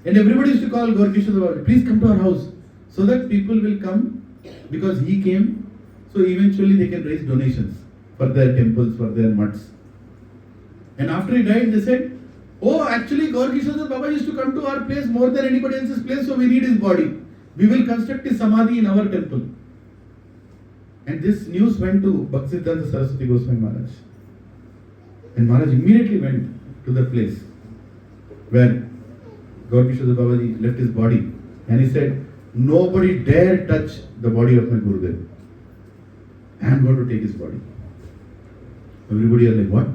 Speaker 1: And everybody used to call Gaur Kishodas Babaji, please come to our house. So that people will come because he came. So eventually they can raise donations for their temples, for their mutts. And after he died, they said, oh, actually Gaur Kishodas Babaji used to come to our place more than anybody else's place, so we need his body. We will construct his samadhi in our temple. And this news went to Bhaktisiddhanta Saraswati Goswami Maharaj. And Maharaj immediately went to the place where Gaur Kishodas Babaji left his body. And he said, nobody dare touch the body of my Gurudev. I am going to take his body. Everybody are like, what?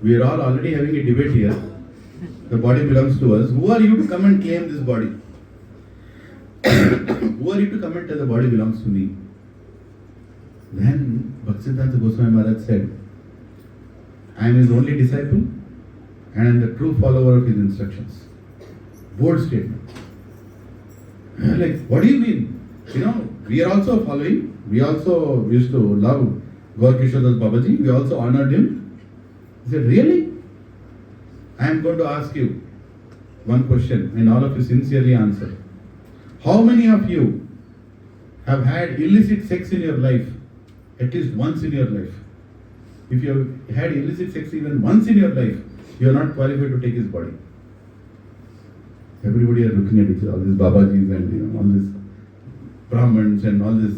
Speaker 1: We are all already having a debate here. The body belongs to us. Who are you to come and claim this body? Who are you to come and tell the body belongs to me? Then Bhaktisiddhanta Goswami Maharaj said, I am his only disciple and I am the true follower of his instructions. Bold statement. Like, what do you mean? we are also following. We also used to love Gaurkishodas Babaji. We also honored him. He said, really? I am going to ask you one question and all of you sincerely answer. How many of you have had illicit sex in your life at least once in your life? If you have had illicit sex even once in your life, you are not qualified to take his body. Everybody are looking at each other, all these Babajis and all these Brahmins and all this,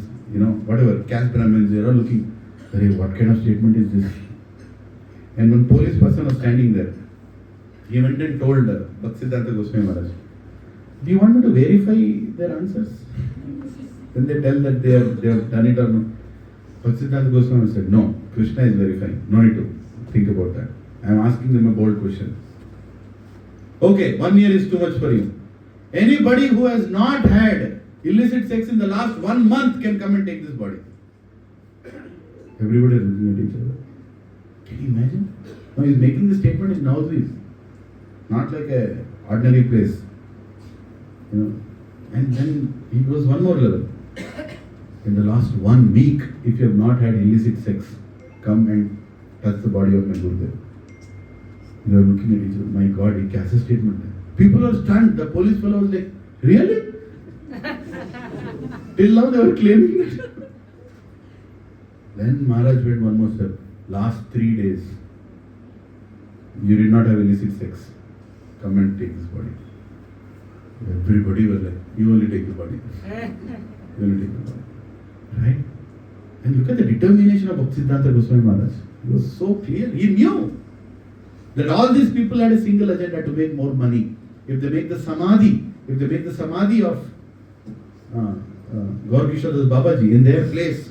Speaker 1: whatever, caste Brahmins, they are all looking, what kind of statement is this? And one police person was standing there. He went and told Bhaktisiddhanta Goswami Maharaj, do you want me to verify their answers? Then they tell that they have done it or not. Bhaktisiddhanta Goswami said, no, Krishna is verifying. No need to think about that. I am asking them a bold question. Okay, 1 year is too much for you. Anybody who has not had illicit sex in the last 1 month can come and take this body. Everybody is looking at each other. Can you imagine? Now he is making the statement in Navadvip. Not like a ordinary place. And then it was one more level. In the last 1 week, if you have not had illicit sex, come and touch the body of my Gurudev. They are looking at each other. My God, he cast a statement. People are stunned. The police fellow was like, really? Till now they were claiming it. Then Maharaj went one more step. Last 3 days, you did not have illicit sex. Come and take this body. Everybody was like, you only take the body. You only take the body. Right? And look at the determination of Bhaktisiddhanta Goswami Maharaj. He was so clear. He knew that all these people had a single agenda to make more money. If they make the samadhi of Gaurkishodas Babaji in their place,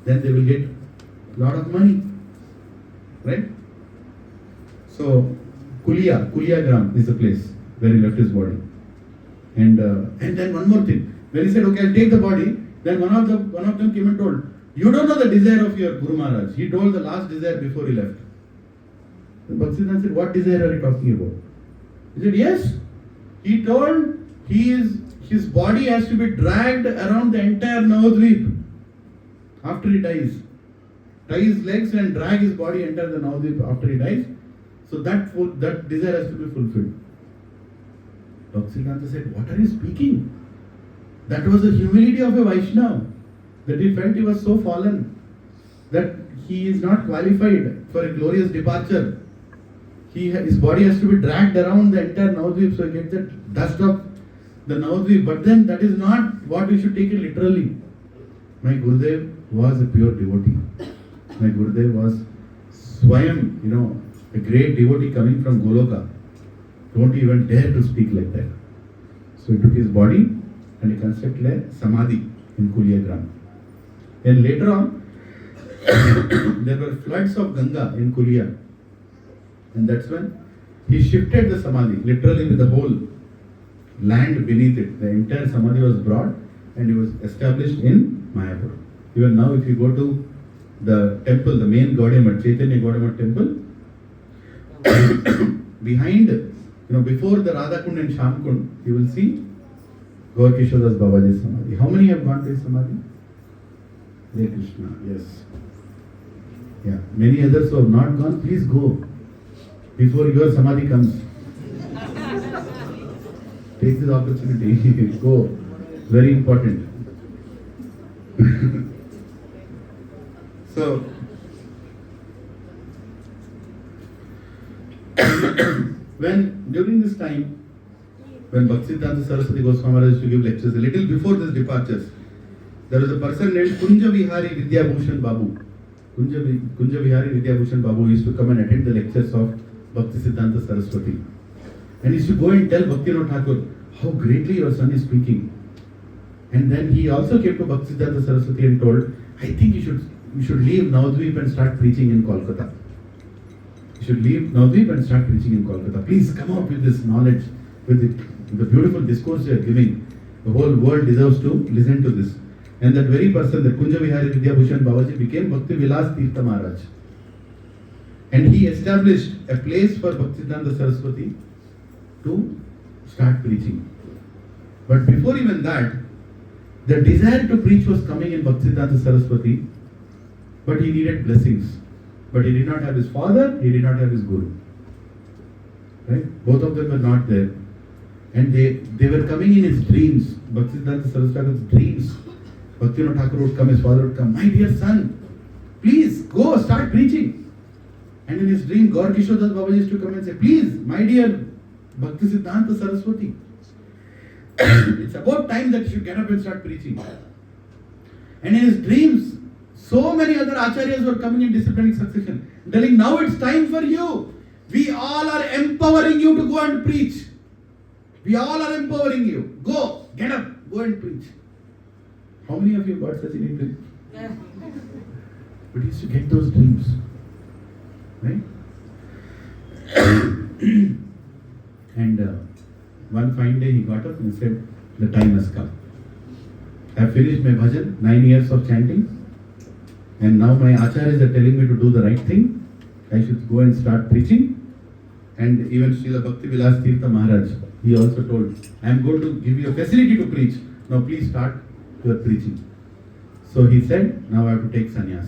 Speaker 1: then they will get a lot of money. Right? So, Kulia Gram is the place where he left his body. And then one more thing. When he said, okay, I'll take the body, then one of them came and told, you don't know the desire of your Guru Maharaj. He told the last desire before he left. Then Bhaktisiddhanta said, what desire are you talking about? He said, yes. He told his body has to be dragged around the entire Navadvip after he dies. Tie his legs and drag his body enter the Navadvip after he dies. So that desire has to be fulfilled. Bhaktisiddhanta said, what are you speaking? That was the humility of a Vaishnava. That he felt he was so fallen that he is not qualified for a glorious departure. His body has to be dragged around the entire Navadvip so he gets the dust of the Navadvip. But then that is not what we should take it literally. My Gurudev was a pure devotee. My Gurudev was Swayam, a great devotee coming from Goloka. Don't even dare to speak like that. So he took his body and he constructed a samadhi in Kulia Gram. And later on, there were floods of Ganga in Kulia. And that's when he shifted the samadhi, literally with the whole land beneath it. The entire samadhi was brought and it was established in Mayapur. Even now, if you go to the temple, the main Gaudiya Chaitanya Gaudiya temple, behind, before the Radhakund and Shamkund, you will see Gaurkishodas Babaji's samadhi. How many have gone to his samadhi? Hare Krishna, yes. Yeah, many others who have not gone, please go before your samadhi comes. Take this opportunity, go. Very important. So, during this time, when Bhaktisiddhanta Saraswati Goswami Maharaj used to give lectures, a little before this departures, there was a person named Kunja Vihari Vidya Bhushan Babu. Kunja Vihari Vidya Bhushan Babu used to come and attend the lectures of Bhaktisiddhanta Saraswati. And he used to go and tell Bhaktivinoda Thakur how greatly your son is speaking. And then he also came to Bhaktisiddhanta Saraswati and told, I think you should leave Navadvip and start preaching in Kolkata. You should leave Navadvip and start preaching in Kolkata. Please come out with this knowledge, with the beautiful discourse you are giving. The whole world deserves to listen to this. And that very person, the Kunja Vihari Vidya Bhushan Babaji, became Bhakti Vilas Tirtha Maharaj. And he established a place for Bhaktisiddhanta Saraswati to start preaching. But before even that, The desire to preach was coming in Bhaktisiddhanta Saraswati, but he needed blessings. But he did not have his father, he did not have his guru. Right? Both of them were not there. And they were coming in his dreams. Bhaktisiddhanta Saraswati's dreams. Bhaktivinoda Thakur would come, his father would come, my dear son, please go start preaching. And in his dream, Gaur Kishore Das Babaji used to come and say, please, my dear Bhaktisiddhanta Saraswati, it's about time that you should get up and start preaching. And in his dreams, so many other acharyas were coming in disciplinic succession, telling, now it's time for you. We all are empowering you to go and preach. We all are empowering you. Go, get up, go and preach. How many of you got such an dream? But he used to get those dreams. Right? And one fine day he got up and said, the time has come. I have finished my bhajan, 9 years of chanting. And now my acharyas are telling me to do the right thing. I should go and start preaching. And even Srila Bhakti Vilas Tirtha Maharaj, he also told, I am going to give you a facility to preach. Now please start your preaching. So he said, now I have to take sannyas.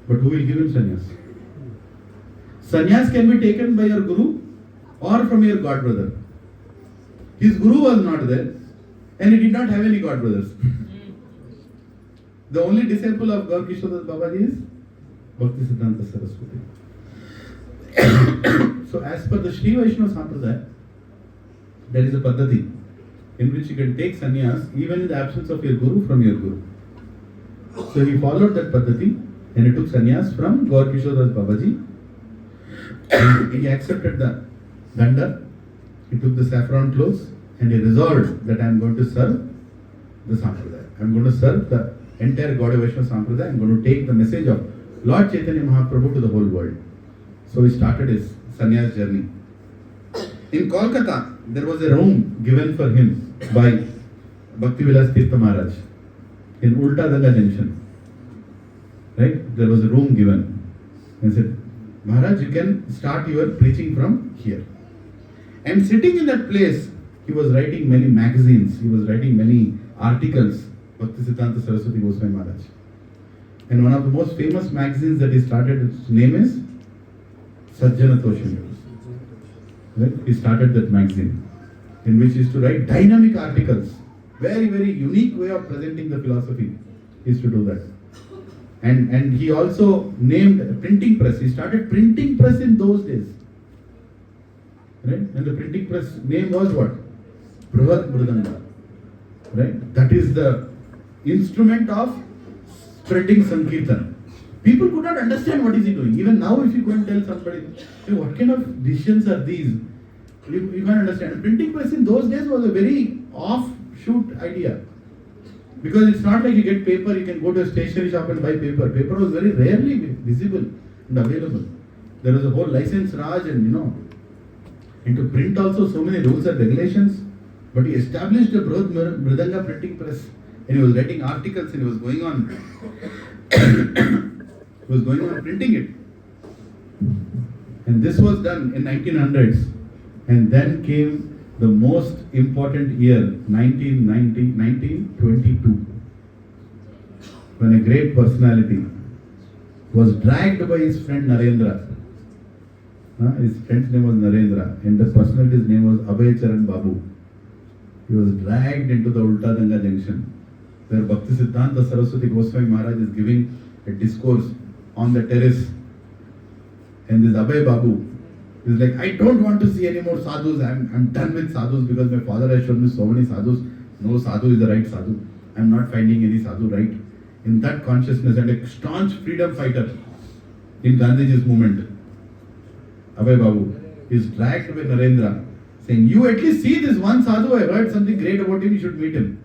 Speaker 1: But who will give him sannyas? Sannyas can be taken by your guru or from your god brother. His guru was not there and he did not have any god brothers. The only disciple of Gaur Kishore Das Babaji is Bhaktisiddhanta Saraswati. So as per the Sri Vaishnava Sampradaya, there is a paddhati in which you can take sannyas even in the absence of your guru from your guru. So he followed that paddhati and he took sannyas from Gaur Kishore Das Babaji. He accepted the danda, he took the saffron clothes and he resolved that I am going to serve the Sampradaya. I am going to serve the entire Gaudiya Vaishnava Sampradaya. I am going to take the message of Lord Chaitanya Mahaprabhu to the whole world. So he started his sannyas journey. In Kolkata, there was a room given for him by Bhakti Vilas Tirtha Maharaj in Ulta Danga Junction. Right? There was a room given. And said, Maharaj, you can start your preaching from here. And sitting in that place, he was writing many magazines, he was writing many articles, Bhaktisiddhanta Saraswati Goswami Maharaj. And one of the most famous magazines that he started, its name is Sajjana Tosham. Right? He started that magazine in which he used to write dynamic articles. Very, very unique way of presenting the philosophy. He used to do that. And he also named a printing press. He started printing press in those days. Right? And the printing press name was what? Brihat Mridanga. Right? That is the instrument of spreading Sankirtan. People could not understand what is he doing. Even now if you go and tell somebody, hey, what kind of decisions are these? You can't understand. A printing press in those days was a very offshoot idea. Because it's not like you get paper, you can go to a stationery shop and buy paper. Paper was very rarely visible and available. There was a whole license Raj and and to print also so many rules and regulations. But he established a Brihat Mridanga printing press and he was writing articles and he was going on printing it. And this was done in 1900s. And then came the most important year, 1922, when a great personality was dragged by his friend Narendra. His friend's name was Narendra and the personality's name was Abhay Charan Babu. He was dragged into the Ulta Danga Junction where Bhaktisiddhanta Saraswati Goswami Maharaj is giving a discourse on the terrace. And this Abhay Babu is like, I don't want to see any more sadhus. I'm done with sadhus because my father has shown me so many sadhus. No sadhu is the right sadhu. I'm not finding any sadhu right. In that consciousness and a staunch freedom fighter in Gandhiji's movement, Abhay Babu is dragged by Narendra saying, you at least see this one sadhu, I heard something great about him, you should meet him.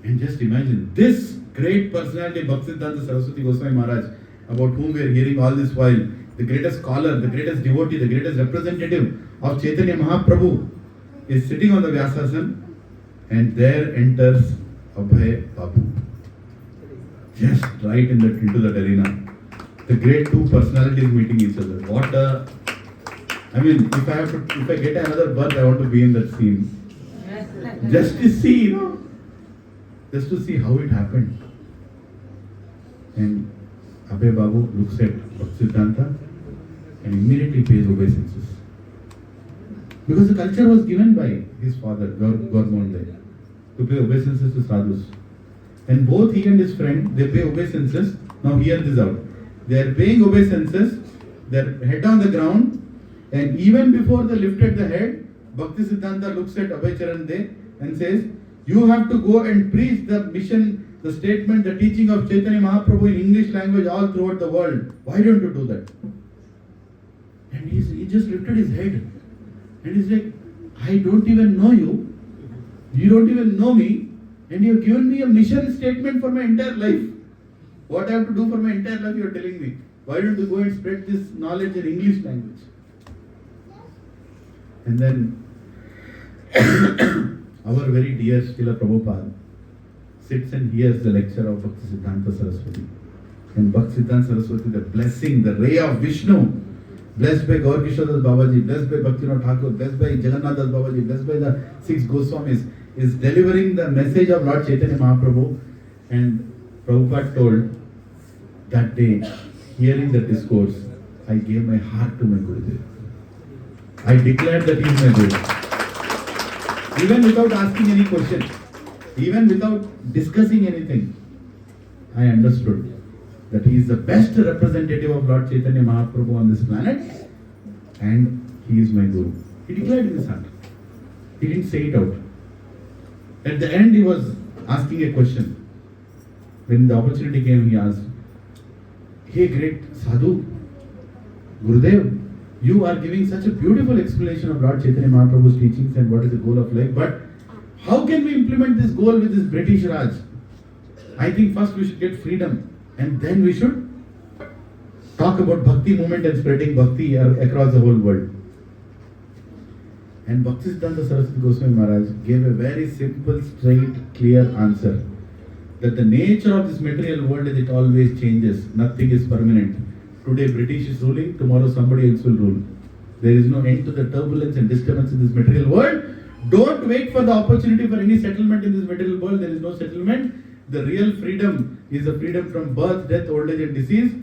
Speaker 1: And just imagine this great personality, Bhaktisiddhanta Saraswati Goswami Maharaj, about whom we are hearing all this while, the greatest scholar, the greatest devotee, the greatest representative of Chaitanya Mahaprabhu is sitting on the Vyasasana and there enters Abhay Babu. Just right into that arena. The great two personalities meeting each other. What a... I mean, if I get another birth, I want to be in that scene. Just to see, just to see how it happened. And Abhay Babu looks at Bhaktisiddhanta and immediately pays obeisances. Because the culture was given by his father, Gaurmonde, to pay obeisances to sadhus. And both he and his friend, they pay obeisances. Now hear this out. They are paying obeisances, their head on the ground, and even before they lifted the head, Bhaktisiddhanta looks at Abhay Charan De and says, you have to go and preach the mission, the statement, the teaching of Chaitanya Mahaprabhu in English language all throughout the world. Why don't you do that? And he just lifted his head. And he's like, I don't even know you. You don't even know me. And you have given me a mission statement for my entire life. What I have to do for my entire life, you are telling me. Why don't you go and spread this knowledge in English language? And then our very dear Srila Prabhupāda sits and hears the lecture of Bhaktisiddhanta Saraswati. And Bhaktisiddhanta Saraswati, the blessing, the Ray of Vishnu, blessed by Gaur Kishodas Babaji, blessed by Bhaktivinoda Thakur, blessed by Jagannathas Babaji, blessed by the 6 Goswamis, is delivering the message of Lord Chaitanya Mahaprabhu. And Prabhupada told that day, hearing the discourse, I gave my heart to my Gurudev. I declared that he is my Guru. Even without asking any question, even without discussing anything, I understood that he is the best representative of Lord Chaitanya Mahaprabhu on this planet, and he is my Guru. He declared in his heart. He didn't say it out. At the end, he was asking a question. When the opportunity came, he asked, hey great Sadhu, Gurudev, you are giving such a beautiful explanation of Lord Chaitanya Mahaprabhu's teachings and what is the goal of life, but how can we implement this goal with this British Raj? I think first we should get freedom, and then we should talk about Bhakti movement and spreading Bhakti across the whole world. And Bhaktisiddhanta Saraswati Goswami Maharaj gave a very simple, straight, clear answer. That the nature of this material world is it always changes. Nothing is permanent. Today British is ruling, tomorrow somebody else will rule. There is no end to the turbulence and disturbance in this material world. Don't wait for the opportunity for any settlement in this material world. There is no settlement. The real freedom is the freedom from birth, death, old age and disease.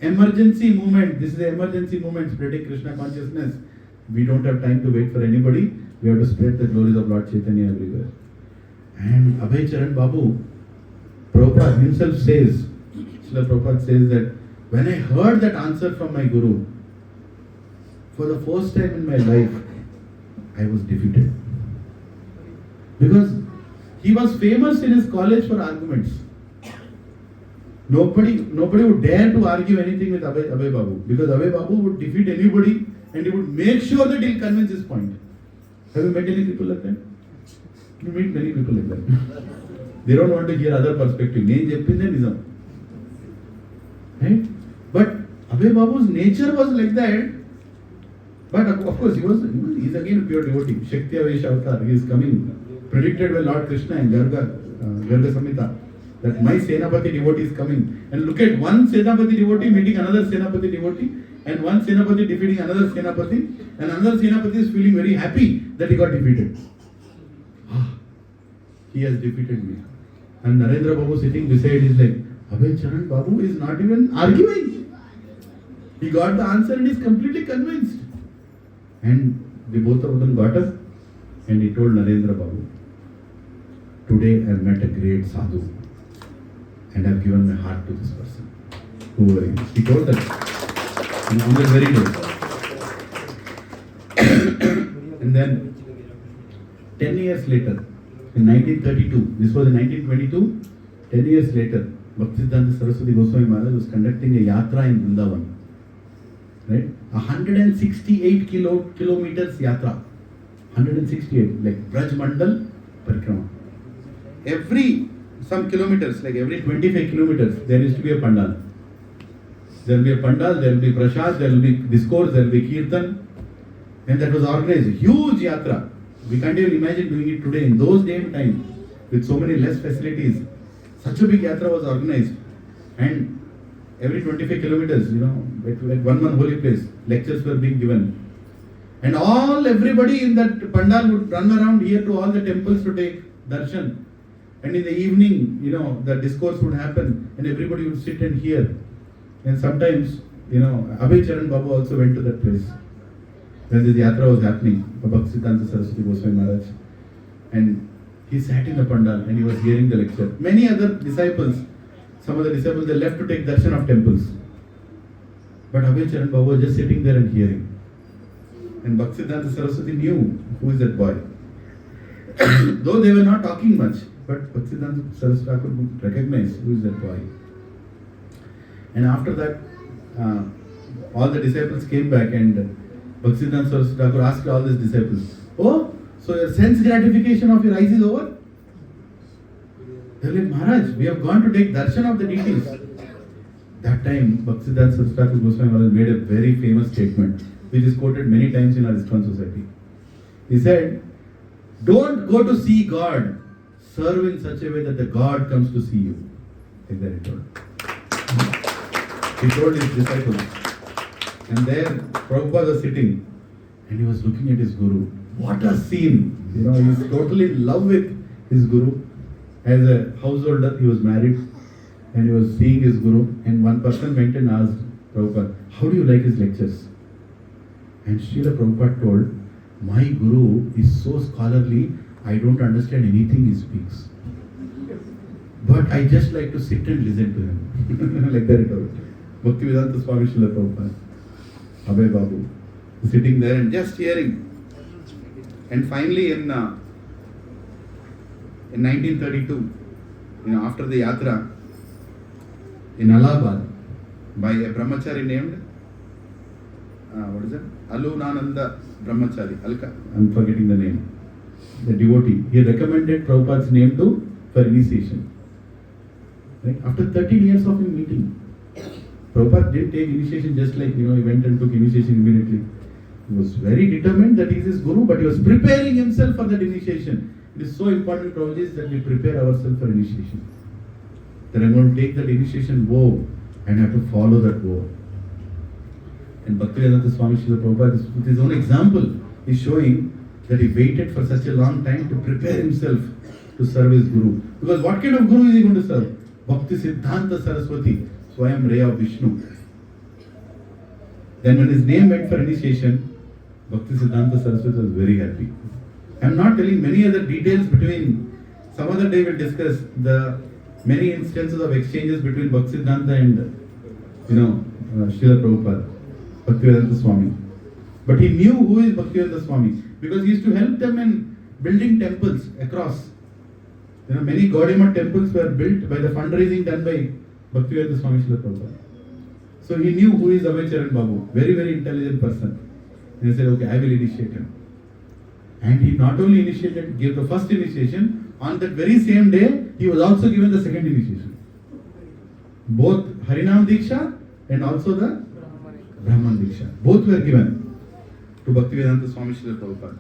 Speaker 1: Emergency movement. This is the emergency movement, spreading Krishna consciousness. We don't have time to wait for anybody. We have to spread the glories of Lord Chaitanya everywhere. And Abhay Charan Babu, Prabhupada himself says, Srila Prabhupada says that when I heard that answer from my Guru, for the first time in my life, I was defeated. Because he was famous in his college for arguments. Nobody would dare to argue anything with Abhay Babu, because Abhay Babu would defeat anybody and he would make sure that he'll convince his point. Have you met any people like that? You meet many people like that. They don't want to hear other perspective. Right? But Abhay Babu's nature was like that. But of course, he's again a pure devotee. Shakti Avesh Avatar, he is coming. Predicted by Lord Krishna in Garga Samhita, that my Senapati devotee is coming. And look at one Senapati devotee meeting another Senapati devotee, and one Senapati defeating another Senapati, and another Senapati is feeling very happy that he got defeated. He has defeated me. And Narendra Babu sitting beside is like, Abhay Charan Babu is not even arguing. He got the answer and is completely convinced. And the both of them got up, and he told Narendra Babu, today I have met a great sadhu and I have given my heart to this person. Who are you? He told that. And on the very day. And then 10 years later, in 1932, this was in 1922, 10 years later, Bhaktisiddhanta Saraswati Goswami Maharaj was conducting a yatra in Vrindavan. Right? 168 kilometers yatra. 168, like Braj Mandal Parikrama. Some kilometers, like every 25 kilometers, there used to be a pandal. There will be a pandal, there will be prasad, there will be discourse, there will be kirtan. And that was organized. Huge yatra. We can't even imagine doing it today. In those day and time, with so many less facilities, such a big yatra was organized. And every 25 kilometers, at one holy place, lectures were being given. And everybody in that pandal would run around here to all the temples to take darshan. And in the evening, the discourse would happen and everybody would sit and hear. And sometimes, Abhay Charan Babu also went to that place when this yatra was happening, Bhaktisiddhanta Saraswati Goswami Maharaj. And he sat in the pandal and he was hearing the lecture. Many other disciples, some of the disciples, they left to take darshan of temples. But Abhay Charan Babu was just sitting there and hearing. And Bhaktisiddhanta Saraswati knew who is that boy. Though they were not talking much, but Bhaktisiddhanta Saraswati could recognize who is that boy. And after that, all the disciples came back and Bhaktisiddhanta Saraswati asked all these disciples, "Oh, so your sense gratification of your eyes is over?" They were like, "Maharaj, we have gone to take darshan of the deities." That time, Bhaktisiddhanta Saraswati Goswami Maharaj made a very famous statement, which is quoted many times in our ISKCON society. He said, "Don't go to see God, serve in such a way that the God comes to see you." Like that he told. He told his disciples. And there, Prabhupada was sitting and he was looking at his Guru. What a scene! He's totally in love with his Guru. As a householder, he was married and he was seeing his Guru. And one person went and asked Prabhupada, "How do you like his lectures?" And Srila Prabhupada told, "My Guru is so scholarly, I don't understand anything he speaks. But I just like to sit and listen to him." Like that it was. Bhaktivedanta Swami Srila Prabhupada, Abhay Babu, sitting there and just hearing. And finally in 1932, after the yatra in Allahabad, by a brahmachari named, Lilananda Brahmachari, I'm forgetting the name, the devotee, he recommended Prabhupada's name for initiation. Right? After 13 years of him meeting, Prabhupada didn't take initiation just like, he went and took initiation immediately. He was very determined that he is his Guru, but he was preparing himself for that initiation. It is so important, Prabhuji, that we prepare ourselves for initiation. That I'm going to take that initiation vow and have to follow that vow. And Bhaktivedanta Swami Srila Prabhupada, with his own example, is showing that he waited for such a long time to prepare himself to serve his Guru. Because what kind of Guru is he going to serve? Bhaktisiddhanta Saraswati, Swayam Ray of Vishnu. Then when his name went for initiation, Bhaktisiddhanta Saraswati was very happy. I am not telling many other details between, some other day we'll discuss the many instances of exchanges between Bhaktisiddhanta and, Srila Prabhupada, Bhaktivedanta Swami. But he knew who is Bhaktivedanta Swami because he used to help them in building temples across. Many Gaudiya temples were built by the fundraising done by Bhaktivedanta Swami Srila Prabhupada. So he knew who is Abhay Charan Babu, very, very intelligent person. And he said, "Okay, I will initiate him." And he not only gave the first initiation, on that very same day, he was also given the second initiation. Both Harinam Diksha and also the Brahman Diksha. Both were given to Bhaktivedanta Swami Srila Prabhupada.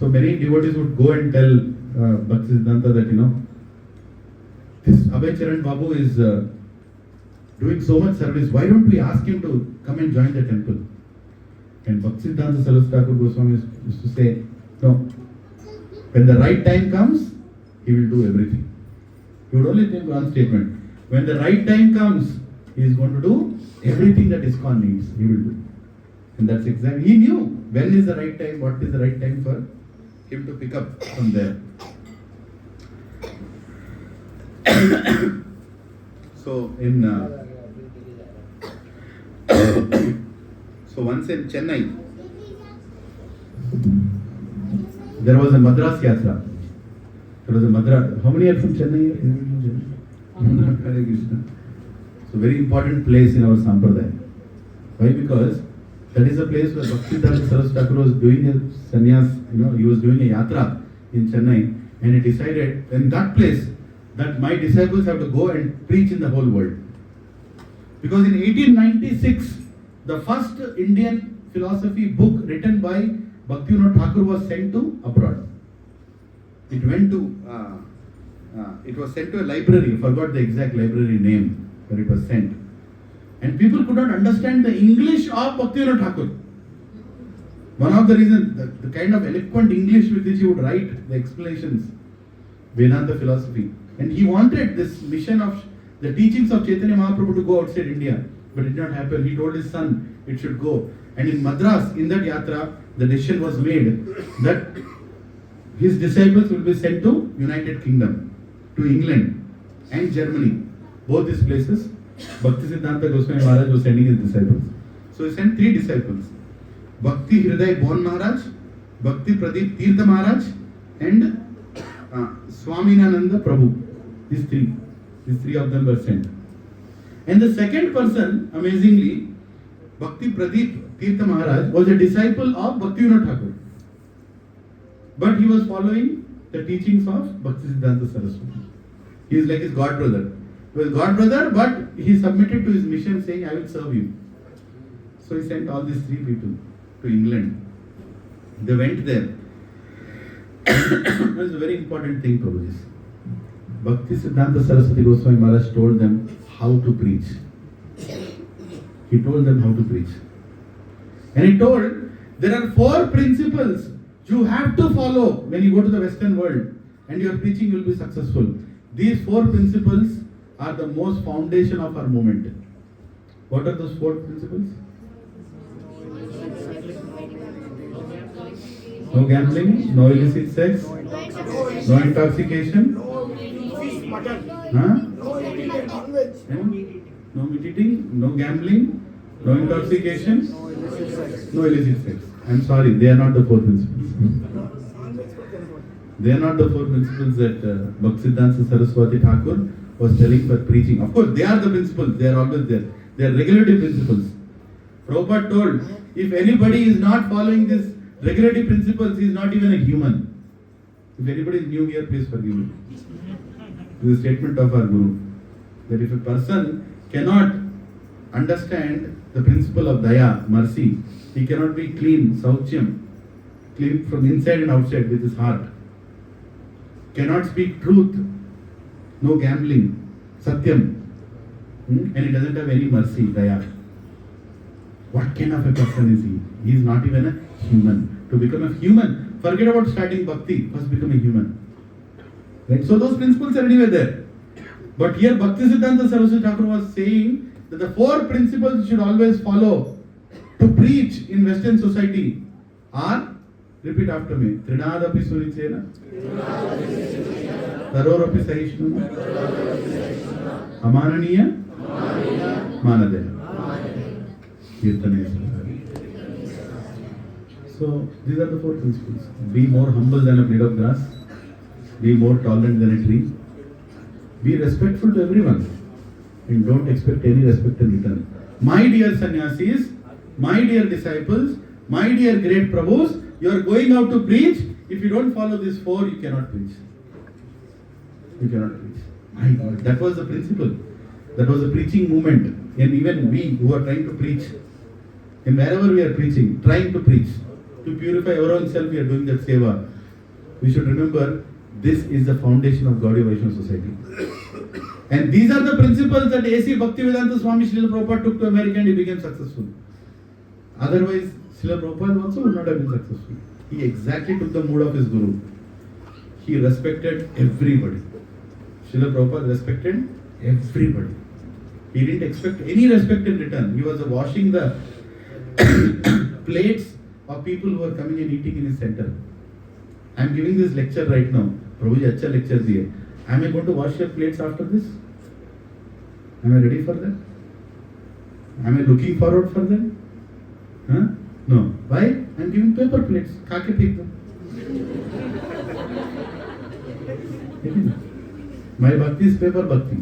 Speaker 1: So many devotees would go and tell Bhaktisiddhanta that, this Abhay Charan Babu is doing so much service. Why don't we ask him to come and join the temple? And Bhaktisiddhanta Saraswati Goswami used to say, "No. When the right time comes, he will do everything." He would only think one statement. When the right time comes, he is going to do everything that ISKCON needs. He will do. And that's exactly, he knew when is the right time, what is the right time for him to pick up from there. So once in Chennai, there was a Madras Yatra. How many are from Chennai? Hare Krishna. So very important place in our Sampradaya. Why? Because that is a place where Bhaktisiddhanta Saraswati was doing a sannyas, he was doing a yatra in Chennai, and he decided in that place that my disciples have to go and preach in the whole world. Because in 1896, the first Indian philosophy book written by Bhaktivinoda Thakur was sent to abroad. It was sent to a library, I forgot the exact library name where it was sent. And people could not understand the English of Bhaktivinoda Thakur. One of the reasons, the kind of eloquent English with which he would write the explanations, Vedanta philosophy. And he wanted this mission of the teachings of Chaitanya Mahaprabhu to go outside India, but it did not happen. He told his son it should go. And in Madras, in that yatra, the decision was made that his disciples will be sent to United Kingdom, to England and Germany. Both these places, Bhaktisiddhanta Goswami Maharaj was sending his disciples. So he sent 3 disciples. Bhakti Hriday Bon Maharaj, Bhakti Pradeep Tirtha Maharaj, and Swaminananda Prabhu. These three of them were sent. And the second person, amazingly, Bhakti Pradeep Tirtha Maharaj was a disciple of Bhaktivinoda Thakur. But he was following the teachings of Bhaktisiddhanta Saraswati. He is like his god brother. He was god brother, but he submitted to his mission saying, I will serve you. So he sent all these 3 people to England. They went there. It was a very important thing, Prabhuji. Bhaktisiddhanta Saraswati Goswami Maharaj told them how to preach. He told them how to preach. And he told, there are 4 principles you have to follow when you go to the Western world and your preaching will be successful. These 4 principles are the most foundation of our movement. What are those 4 principles? No gambling, no illicit sex, no intoxication, no meat eating, no gambling, no intoxication, no illicit sex. I'm sorry, they are not the 4 principles. They are not the 4 principles that Bhaktisiddhanta Saraswati Thakur was telling for preaching. Of course, they are the principles, they are always there. They are regulative principles. Prabhupada told, if anybody is not following these regulative principles, he is not even a human. If anybody is new here, please forgive me. This is a statement of our Guru. That if a person cannot understand the principle of daya, mercy, he cannot be clean, sauchyam, clean from inside and outside with his heart. Cannot speak truth, no gambling, satyam, and he doesn't have any mercy, daya. What kind of a person is he? He is not even a human. To become a human, forget about starting bhakti, first become a human. Right? So those principles are anyway there. But here Bhaktisiddhanta Saraswati Thakur was saying that the 4 principles you should always follow to preach in Western society are, repeat after me, Trinadapi Surichena, Tarorapi Sahishnuna, Amananiya, Manadaya, Kirtanaya. So these are the 4 principles. Be more humble than a blade of grass. Be more tolerant than a tree. Be respectful to everyone. And don't expect any respect in return. My dear sannyasis, my dear disciples, my dear great Prabhus, you are going out to preach. If you don't follow these 4, you cannot preach. You cannot preach. My God, that was the principle. That was the preaching movement. And even we who are trying to preach, and wherever we are preaching, trying to preach, to purify our own self, we are doing that seva. We should remember, this is the foundation of Gaudiya Vaishnavism society. And these are the principles that A.C. Bhaktivedanta Swami Srila Prabhupada took to America and he became successful. Otherwise, Srila Prabhupada also would not have been successful. He exactly took the mood of his Guru. He respected everybody. Srila Prabhupada respected everybody. He didn't expect any respect in return. He was washing the plates of people who were coming and eating in his center. I am giving this lecture right now. Prabhuji, acha lecture diye. Am I going to wash your plates after this? Am I ready for that? Am I looking forward for that? Huh? No. Why? I am giving paper plates. Khake phek them. My bhakti is paper bhakti.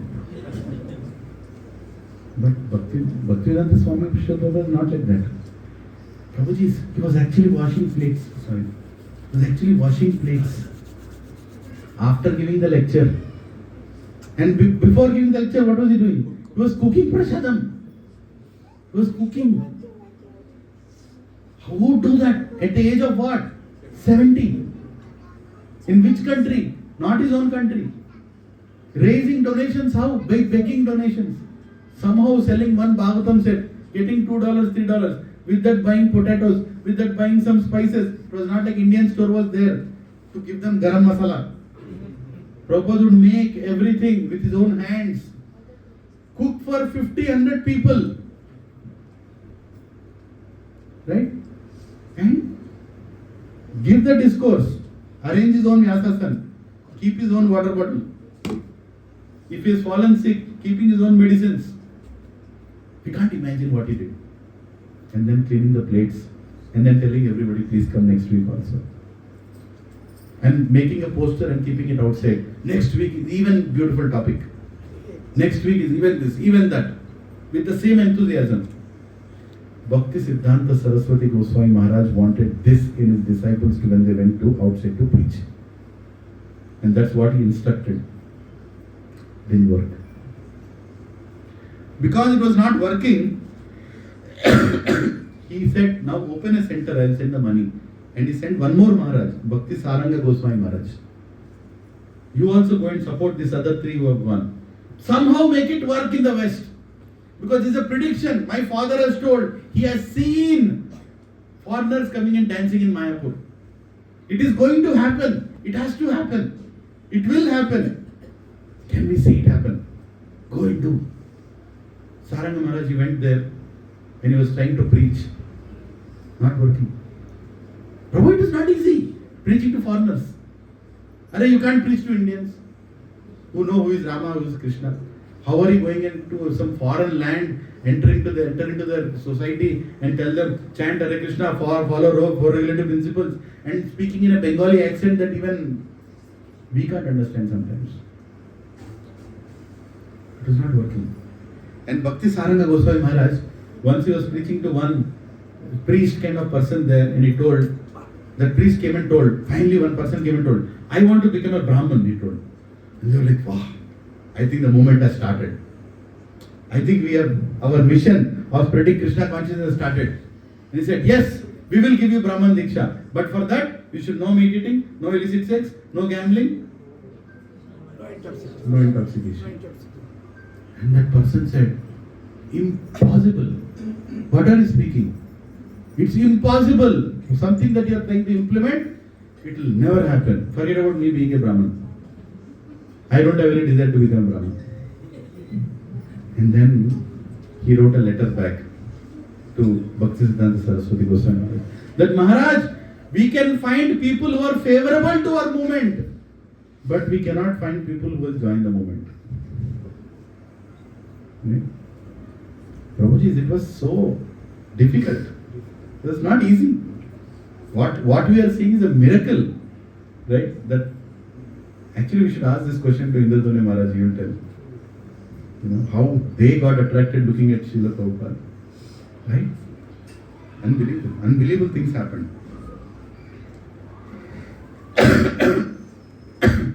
Speaker 1: But Bhaktivedanta Swami Srila was not like that. Prabhuji, he was actually washing plates. Sorry. He was actually washing plates after giving the lecture. And before giving the lecture, what was he doing? He was cooking prasadam. He was cooking. Who would do that? At the age of what? 70. In which country? Not his own country. Raising donations, how? Begging donations. Somehow selling one Bhagavatam set, getting $2, $3. with that buying potatoes, with that buying some spices. It was not like Indian store was there to give them garam masala. Prabhupada would make everything with his own hands. Cook for 50-100 people. Right? And give the discourse. Arrange his own Vyasasana. Keep his own water bottle. If he has fallen sick, keeping his own medicines. We can't imagine what he did. And then cleaning the plates. And then telling everybody, please come next week also. And making a poster and keeping it outside. Next week is even beautiful topic. Next week is even this, even that. With the same enthusiasm. Bhaktisiddhanta Saraswati Goswami Maharaj wanted this in his disciples when they went to outside to preach. And that's what he instructed. Didn't work. Because it was not working, he said, now open a center, I'll send the money. And he sent one more Maharaj, Bhakti Saranga Goswami Maharaj. You also go and support these other three who have gone. Somehow make it work in the West. Because it's a prediction. My father has told, he has seen foreigners coming and dancing in Mayapur. It is going to happen. It has to happen. It will happen. Can we see it happen? Go and do. Saranga Maharaj, he went there and he was trying to preach. Not working. Prabhu, it is not easy preaching to foreigners. You can't preach to Indians who know who is Rama, who is Krishna. How are you going into some foreign land, enter into their society and tell them, chant Hare Krishna, follow four relative principles, and speaking in a Bengali accent that even we can't understand sometimes. It was not working. And Bhakti Saranga Goswami Maharaj, once he was preaching to one priest kind of person there, and he told, that priest came and told, finally one person came and told, I want to become a Brahman, he told. And they were like, wow, I think the movement has started. I think we have, our mission of spreading Krishna consciousness has started. And he said, yes, we will give you Brahman Diksha. But for that, you should no meat eating, no illicit sex, no gambling, no intoxication. And that person said, impossible. What are you speaking? It's impossible. Something that you are trying to implement, it will never happen. Forget about me being a Brahman. I don't have any desire to become a Brahman. And then he wrote a letter back to Bhaktisiddhanta Saraswati Goswami Maharaj. That Maharaj, we can find people who are favorable to our movement, but we cannot find people who will join the movement. Right? Prabhuji, it was so difficult. It was not easy. What we are seeing is a miracle, right? That actually we should ask this question to Indradhoni Maharaj, he will tell. How they got attracted looking at Srila Prabhupada. Right? Unbelievable things happened.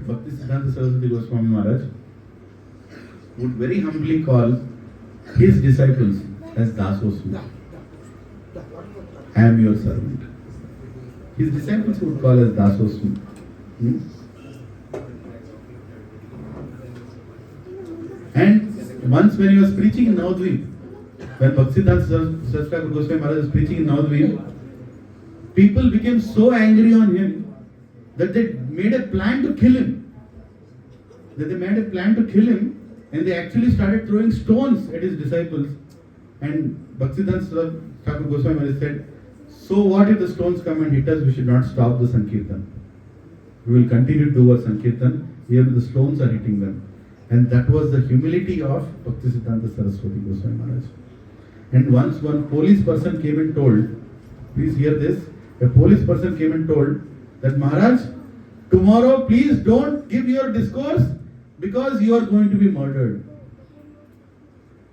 Speaker 1: Bhaktisiddhanta Saraswati Goswami Maharaj would very humbly call his disciples as Dasosmi. I am your servant. His disciples would call as Dasosmi. And once when he was preaching in Navadvip, when Bhaktisiddhanta Saraswati Goswami Maharaj was preaching in Navadvip, people became so angry on him that they made a plan to kill him. And they actually started throwing stones at his disciples. And Bhaktisiddhanta Saraswati Goswami Maharaj said, so what if the stones come and hit us? We should not stop the Sankirtan. We will continue to do our Sankirtan. Here the stones are hitting them. And that was the humility of Bhaktisiddhanta Saraswati Goswami Maharaj. And once one police person came and told, please hear this, a police person came and told that Maharaj, tomorrow please don't give your discourse because you are going to be murdered.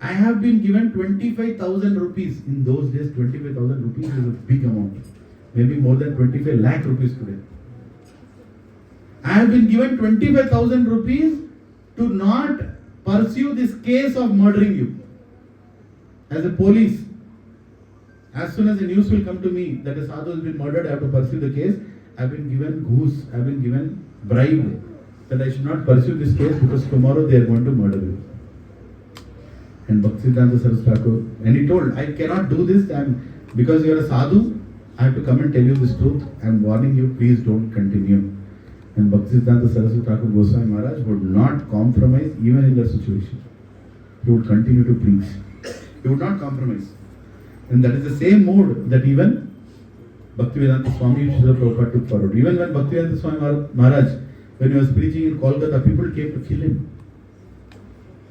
Speaker 1: I have been given 25,000 rupees. In those days, 25,000 rupees is a big amount. Maybe more than 25 lakh rupees today. I have been given 25,000 rupees to not pursue this case of murdering you. As a police, as soon as the news will come to me that a sadhu has been murdered, I have to pursue the case. I have been given goose, I have been given bribe that I should not pursue this case because tomorrow they are going to murder you. And Bhaktisiddhanta Saraswati, and he told, I cannot do this, Because you are a sadhu, I have to come and tell you this truth. I am warning you, please don't continue. And Bhaktisiddhanta Saraswati Thakur Goswami Maharaj would not compromise even in that situation. He would continue to preach. He would not compromise. And that is the same mode that even Bhaktivedanta Swami Srila Prabhupada took forward. Even when Bhaktivedanta Swami Maharaj, when he was preaching in Kolkata, people came to kill him.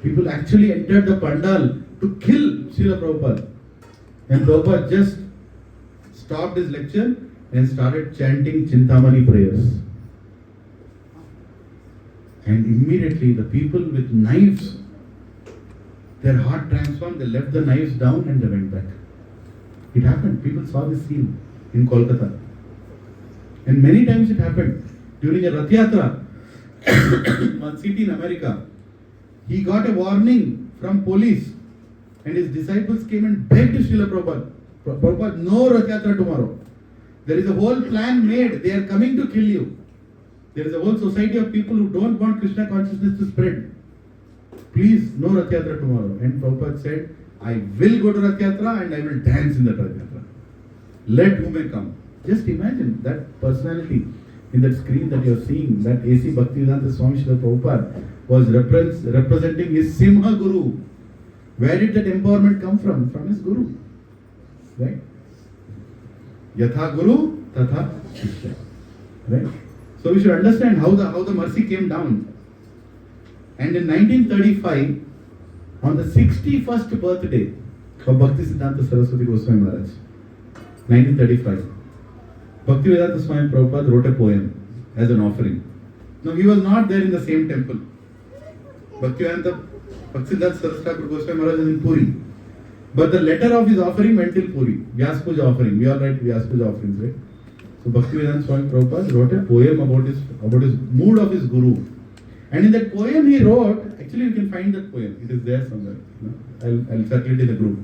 Speaker 1: People actually entered the pandal to kill Srila Prabhupada. And Prabhupada just stopped his lecture and started chanting Chintamani prayers. And immediately the people with knives, their heart transformed, they left the knives down and they went back. It happened. People saw this scene in Kolkata. And many times it happened. During a Rath Yatra, one city in America, he got a warning from police and his disciples came and begged Srila Prabhupada, Prabhupada, no Rath Yatra tomorrow. There is a whole plan made. They are coming to kill you. There is a whole society of people who don't want Krishna consciousness to spread. Please, no Rath Yatra tomorrow. And Prabhupada said, I will go to Rath Yatra and I will dance in the Rath Yatra. Let who may come. Just imagine that personality in that screen that you are seeing, that A.C. Bhaktivedanta Swami Srila Prabhupada was representing his Simha Guru. Where did that empowerment come from? From his Guru. Right? Yatha Guru, Tatha Shishya. Right? So we should understand how the mercy came down. And in 1935, on the 61st birthday of Bhaktisiddhanta Saraswati Goswami Maharaj, 1935, Bhaktivedanta Swami Prabhupada wrote a poem as an offering. Now he was not there in the same temple. Bhaktisiddhanta Saraswati Goswami Maharaj is in Puri. But the letter of his offering went till Puri. Vyas Puja offering. We all write Vyas Puja offerings, right? So Bhaktivedanta Swami Prabhupada wrote a poem about his mood of his Guru. And in that poem he wrote, actually you can find that poem. It is there somewhere. I'll circulate in the group.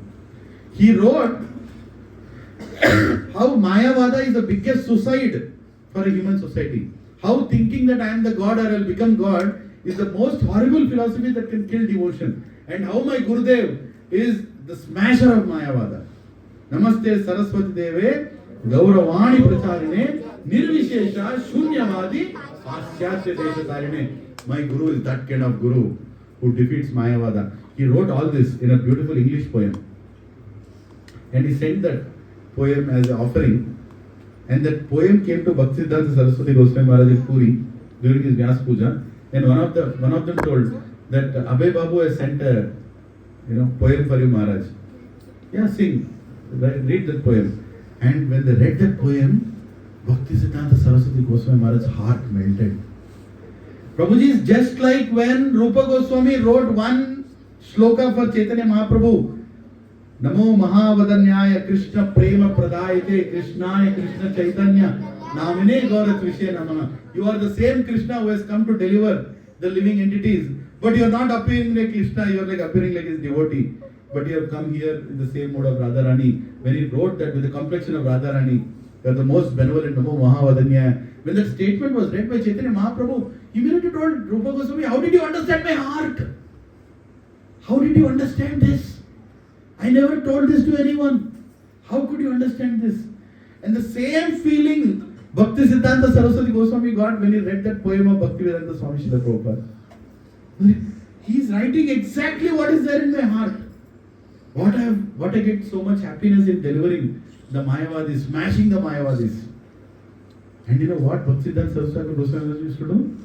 Speaker 1: He wrote how Mayavada is the biggest suicide for a human society. How thinking that I am the God or I will become God is the most horrible philosophy that can kill devotion. And how my Gurudev is the smasher of Mayavada. Namaste Saraswati Deve Gauravani Pracharine Nirvishesha Shunyavadi Paschatya Deshatarine. My Guru is that kind of Guru who defeats Mayavada. He wrote all this in a beautiful English poem. And he sent that poem as an offering. And that poem came to Bhaktisiddhanta Saraswati Goswami Maharaj in Puri during his Vyas Puja. And one of them told that Abhay Babu has sent a poem for you, Maharaj. Yeah, sing. Read that poem. And when they read that poem, Bhaktisiddhanta Saraswati Goswami Maharaj's heart melted. Prabhuji is just like when Rupa Goswami wrote one shloka for Chaitanya Mahaprabhu. Namo Mahavadanyaya Krishna Prema Pradayate Krishnaya Krishna Chaitanya Namine Gaurat Vishya Namaha. You are the same Krishna who has come to deliver the living entities. But you are not appearing like Krishna, you are like appearing like his devotee. But you have come here in the same mode of Radharani. When he wrote that with the complexion of Radharani, you are the most benevolent Namo Mahavadanyaya. When that statement was read by Chaitanya Mahaprabhu, he immediately told Rupa Goswami, how did you understand my heart? How did you understand this? I never told this to anyone. How could you understand this? And the same feeling Bhaktisiddhanta Saraswati Goswami got when he read that poem of Bhaktivedanta Swami Srila Prabhupada. He is writing exactly what is there in my heart. What I get so much happiness in delivering the Mayavadis, smashing the Mayavadis. And you know what Bhaktisiddhanta Saraswati Goswami used to do?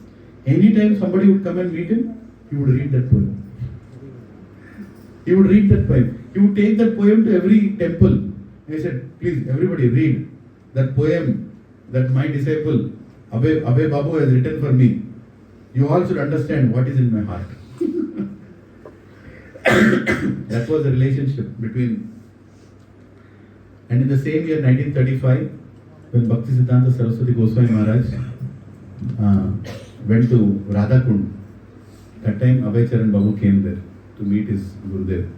Speaker 1: Anytime somebody would come and meet him, he would read that poem. He would read that poem. He would take that poem to every temple. And he said, please, everybody read that poem that my disciple Abhay Babu has written for me. You all should understand what is in my heart. That was the relationship between. And in the same year, 1935, when Bhaktisiddhanta Saraswati Goswami Maharaj went to Radhakund, that time Abhay Charan Babu came there to meet his Gurudev.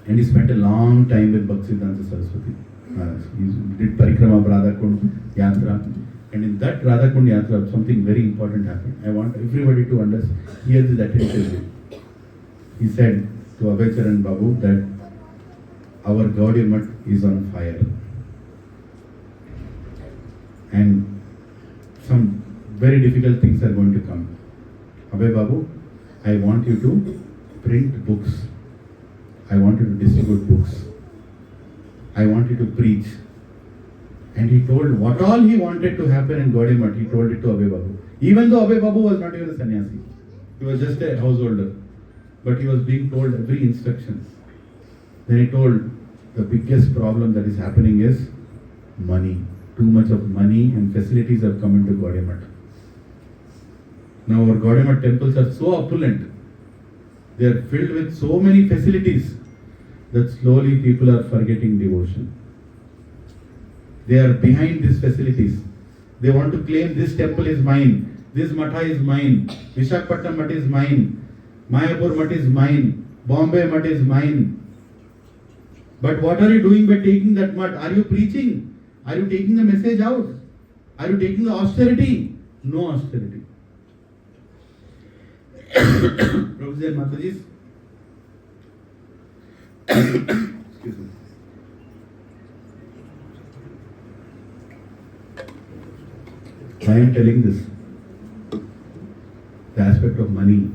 Speaker 1: And he spent a long time with Bhaktisiddhanta Saraswati Maharaj. He did Parikrama of Radhakund Yatra. And in that Radhakund Yatra, something very important happened. I want everybody to hear this attentively. He said to Abhay Charan Babu that our Gaudiya Math is on fire. And some very difficult things are going to come. Abhay Babu, I want you to print books. I want you to distribute books. I want you to preach. And he told what all he wanted to happen in Gaudiya Math, he told it to Abhay Babu. Even though Abhay Babu was not even a sannyasi. He was just a householder. But he was being told every instruction. Then he told the biggest problem that is happening is money. Too much of money and facilities have come into Gaudiya Math. Now our Gaudiya Math temples are so opulent. They are filled with so many facilities that slowly people are forgetting devotion. They are behind these facilities. They want to claim this temple is mine, this matha is mine, Visakhapatnam Math is mine, Mayapur Math is mine, Bombay Math is mine. But what are you doing by taking that math? Are you preaching? Are you taking the message out? Are you taking the austerity? No austerity. Prabhuji and Matajis. Excuse me. I am telling this. The aspect of money,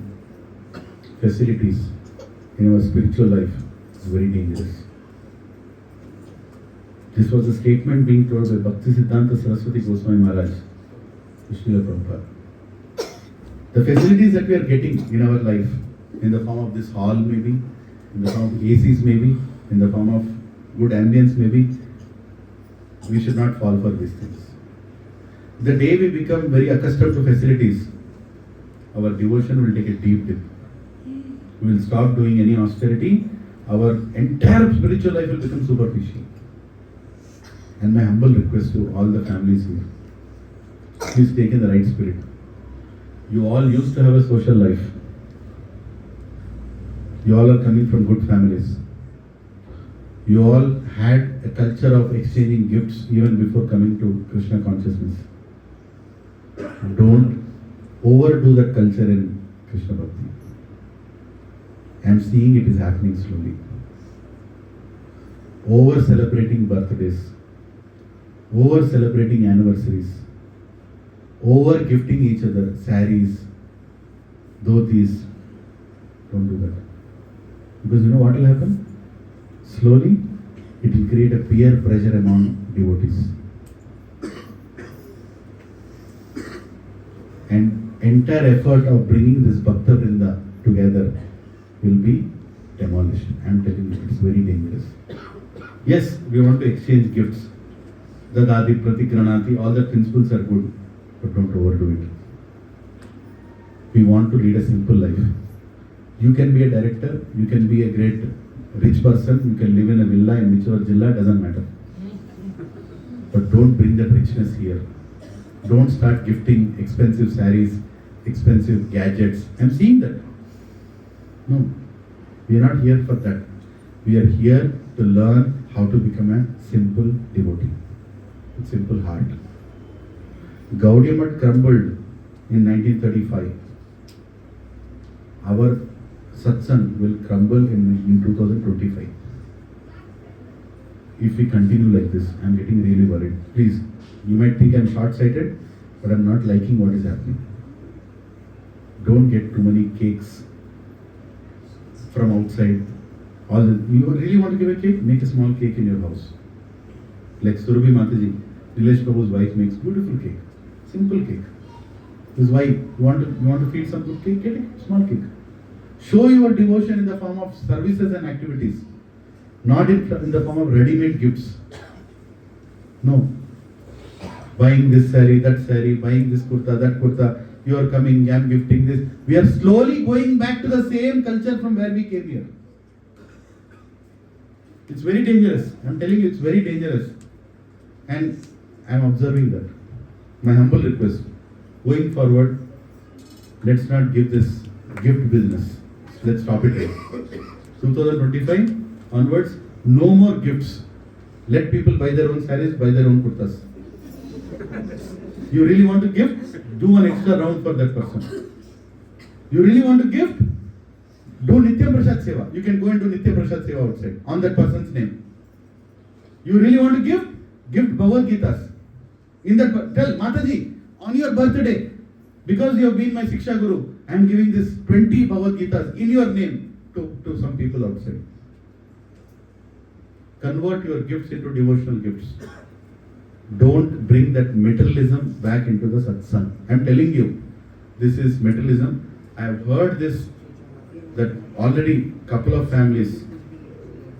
Speaker 1: facilities in our spiritual life is very dangerous. This was a statement being told by Bhaktisiddhanta Saraswati Goswami Maharaj, Srila Prabhupāda. The facilities that we are getting in our life, in the form of this hall maybe, in the form of ACs maybe, in the form of good ambience maybe, we should not fall for these things. The day we become very accustomed to facilities, our devotion will take a deep dip. We will stop doing any austerity. Our entire spiritual life will become superficial. And my humble request to all the families here, please take in the right spirit. You all used to have a social life. You all are coming from good families. You all had a culture of exchanging gifts even before coming to Krishna Consciousness. Don't overdo that culture in Krishna Bhakti. I am seeing it is happening slowly. Over celebrating birthdays, over celebrating anniversaries, over gifting each other saris, dhotis. Don't do that. Because you know what will happen? Slowly, it will create a peer pressure among devotees. And entire effort of bringing this Bhakta Vrinda together will be demolished. I am telling you, it's very dangerous. Yes, we want to exchange gifts. Dadadi, Pratikranati, all the principles are good, but don't overdo it. We want to lead a simple life. You can be a director, you can be a great rich person, you can live in a villa in whichever jilla, doesn't matter. But don't bring that richness here. Don't start gifting expensive saris, expensive gadgets. I'm seeing that. No, we are not here for that. We are here to learn how to become a simple devotee. With simple heart. Gaudiya Math crumbled in 1935. Our satsang will crumble in 2025. If we continue like this, I'm getting really worried. Please, you might think I'm short-sighted, but I'm not liking what is happening. Don't get too many cakes from outside. You really want to give a cake? Make a small cake in your house. Like Surabhi Mataji, Nilesh Prabhu's wife makes beautiful cake. Simple cake. His wife, you want to feed some good cake? Get a small cake. Show your devotion in the form of services and activities. Not in the form of ready-made gifts. No. Buying this sari, that sari, buying this kurta, that kurta. You are coming, I am gifting this. We are slowly going back to the same culture from where we came here. It's very dangerous. I am telling you, it's very dangerous. And I am observing that. My humble request, going forward, let's not give this gift business. Let's stop it here. 2025 onwards, no more gifts. Let people buy their own saris, buy their own kurtas. You really want to gift? Do one extra round for that person. You really want to gift? Do Nitya Prasad Seva. You can go and do Nitya Prasad Seva outside on that person's name. You really want to give? Gift Bhagavad Gitas. In that, tell Mataji, on your birthday, because you have been my Siksha Guru, I am giving this 20 Bhagavad Gitas in your name to some people outside. Convert your gifts into devotional gifts. Don't bring that materialism back into the satsang. I am telling you, this is materialism. I have heard this, that already couple of families,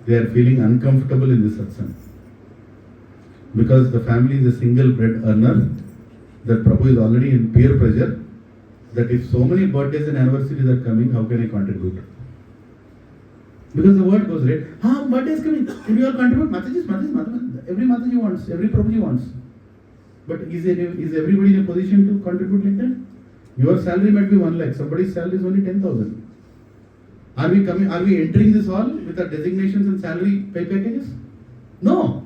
Speaker 1: they are feeling uncomfortable in this satsang. Because the family is a single bread earner, that Prabhu is already in peer pressure, that if so many birthdays and anniversaries are coming, how can I contribute? Because the word goes, right? Birthday is coming. Can you all contribute? Mataji, every Mataji wants, every Prabhuji wants. But is everybody in a position to contribute like that? Your salary might be 1 lakh, somebody's salary is only 10,000. Are we entering this hall with our designations and salary pay packages? No.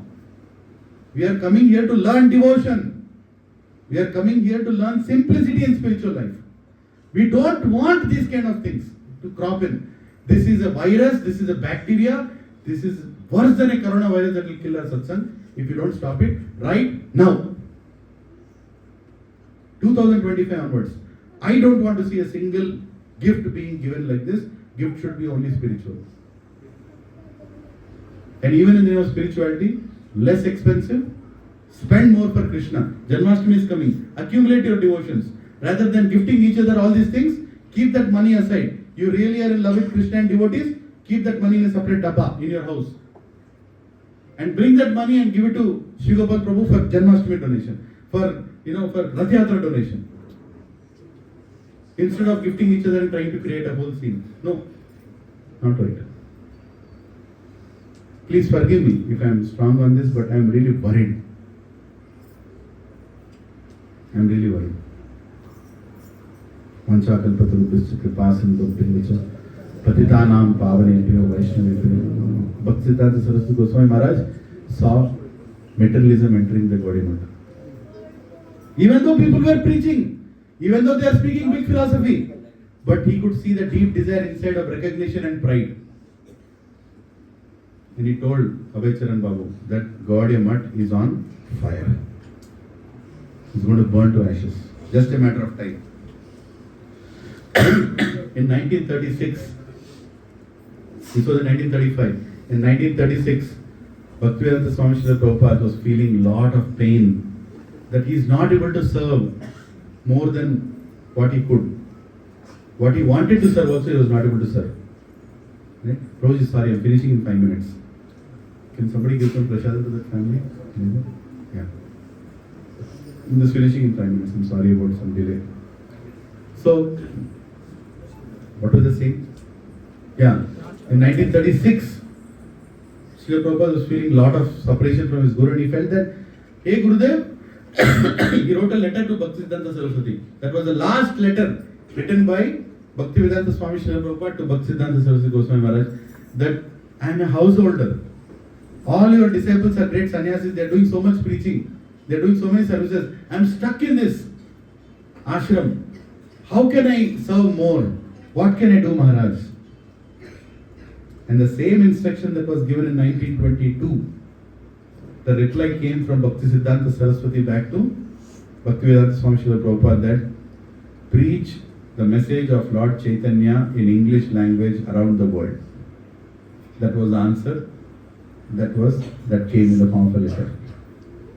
Speaker 1: We are coming here to learn devotion. We are coming here to learn simplicity in spiritual life. We don't want these kind of things to crop in. This is a virus, this is a bacteria, this is worse than a coronavirus that will kill our satsang if you don't stop it right now. 2025 onwards. I don't want to see a single gift being given like this. Gift should be only spiritual. And even in the name of spirituality, less expensive, spend more for Krishna. Janmashtami is coming. Accumulate your devotions. Rather than gifting each other all these things, keep that money aside. You really are in love with Krishna and devotees, keep that money in a separate dabba in your house. And bring that money and give it to Sri Gopal Prabhu for Janmashtami donation. For Rath Yatra donation. Instead of gifting each other and trying to create a whole scene. No, not right. Please forgive me if I am strong on this, but I am really worried. I am really worried. Vanchakalpatarubhischa kripasindobhya patitanam pavanebhyo vaishnavebhyo. Bhaktisiddhanta Saraswati Goswami Maharaj saw materialism entering the Gaudiya Vaishnavism. Even though people were preaching, even though they are speaking big philosophy, but he could see the deep desire inside of recognition and pride. And he told Abhay Babu that Gaudiya Math is on fire. It's going to burn to ashes. Just a matter of time. In 1936, this was in 1935. In 1936, Bhaktivedanta Swami Srila Prabhupada was feeling lot of pain that he is not able to serve more than what he could. What he wanted to serve also he was not able to serve. Right? Prabhuji, sorry, I'm finishing in 5 minutes. Can somebody give some prasad to that family? Yeah. I'm just finishing in 5 minutes. I'm sorry about some delay. So, what was the saying? Yeah. In 1936, Srila Prabhupada was feeling a lot of separation from his Guru and he felt that, hey Gurudev, he wrote a letter to Bhaktisiddhanta Saraswati. That was the last letter written by Bhaktivedanta Swami Srila Prabhupada to Bhaktisiddhanta Saraswati Goswami Maharaj, that I am a householder. All your disciples are great sannyasis. They are doing so much preaching. They are doing so many services. I am stuck in this ashram. How can I serve more? What can I do, Maharaj? And the same instruction that was given in 1922, the reply came from Bhaktisiddhanta Saraswati back to Bhaktivedanta Swami Srila Prabhupada that preach the message of Lord Chaitanya in English language around the world. That was the answer that came in the form of a letter.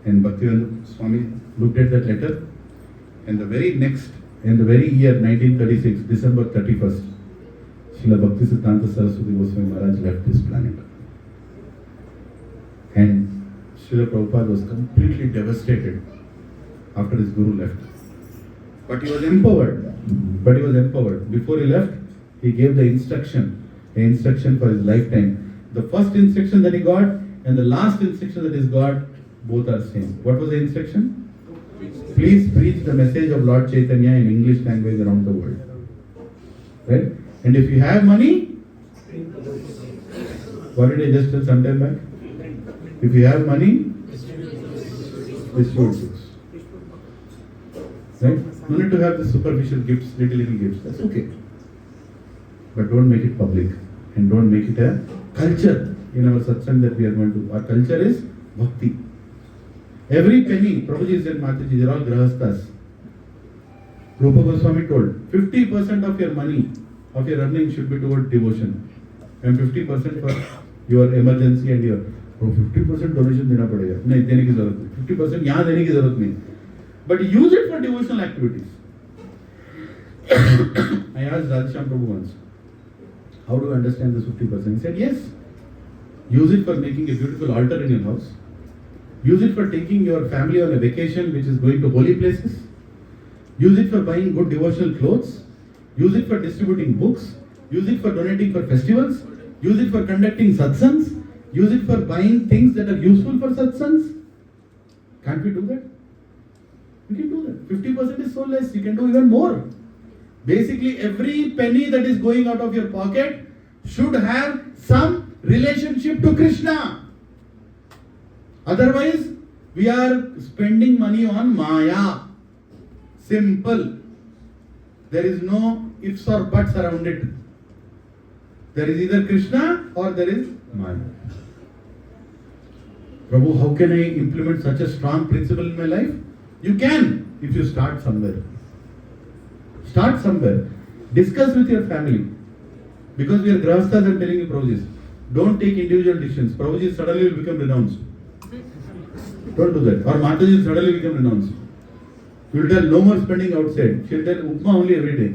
Speaker 1: And Bhaktivedanta Swami looked at that letter, and in the very year 1936, December 31st, Srila Bhaktisiddhanta Saraswati Goswami Maharaj left this planet. And Srila Prabhupada was completely devastated after his Guru left. But he was empowered. Before he left, he gave the instruction for his lifetime. The first instruction that he got and the last instruction that he got, both are same. What was the instruction? Please preach the message of Lord Chaitanya in English language around the world. Right? And if you have money, what did I just tell some time back? If you have money, distribute books. Right? No need to have the superficial gifts, little gifts. That's okay. but don't make it public and don't make it a culture in our satsang that we are going to. Our culture is bhakti. Every penny, Prabhuji said, Mataji, they're all grahasthas. Rupa Goswami told, 50% of your money, of your earnings should be toward devotion. And 50% for your emergency and your 50% donation देना पड़ेगा नहीं देने की जरूरत नहीं 50% यहाँ देने की जरूरत नहीं but use it for devotional activities. I asked Radhisham Prabhu once, how do you understand this 50%? He said, yes, use it for making a beautiful altar in your house, use it for taking your family on a vacation which is going to holy places, use it for buying good devotional clothes, use it for distributing books, use it for donating for festivals, use it for conducting satsangs, use it for buying things that are useful for satsangs. Can't we do that? We can do that. 50% is so less, you can do even more. Basically, every penny that is going out of your pocket should have some relationship to Krishna. Otherwise, we are spending money on Maya. Simple. There is no ifs or buts around it. There is either Krishna or there is Maya. Prabhu, how can I implement such a strong principle in my life? You can, if you start somewhere. Start somewhere. Discuss with your family. Because we are grahasthas, I am telling you, Prabhuji, don't take individual decisions. Prabhuji suddenly will become renounced. Don't do that. Or Mataji will suddenly become renounced. You will tell no more spending outside. She will tell upma only every day.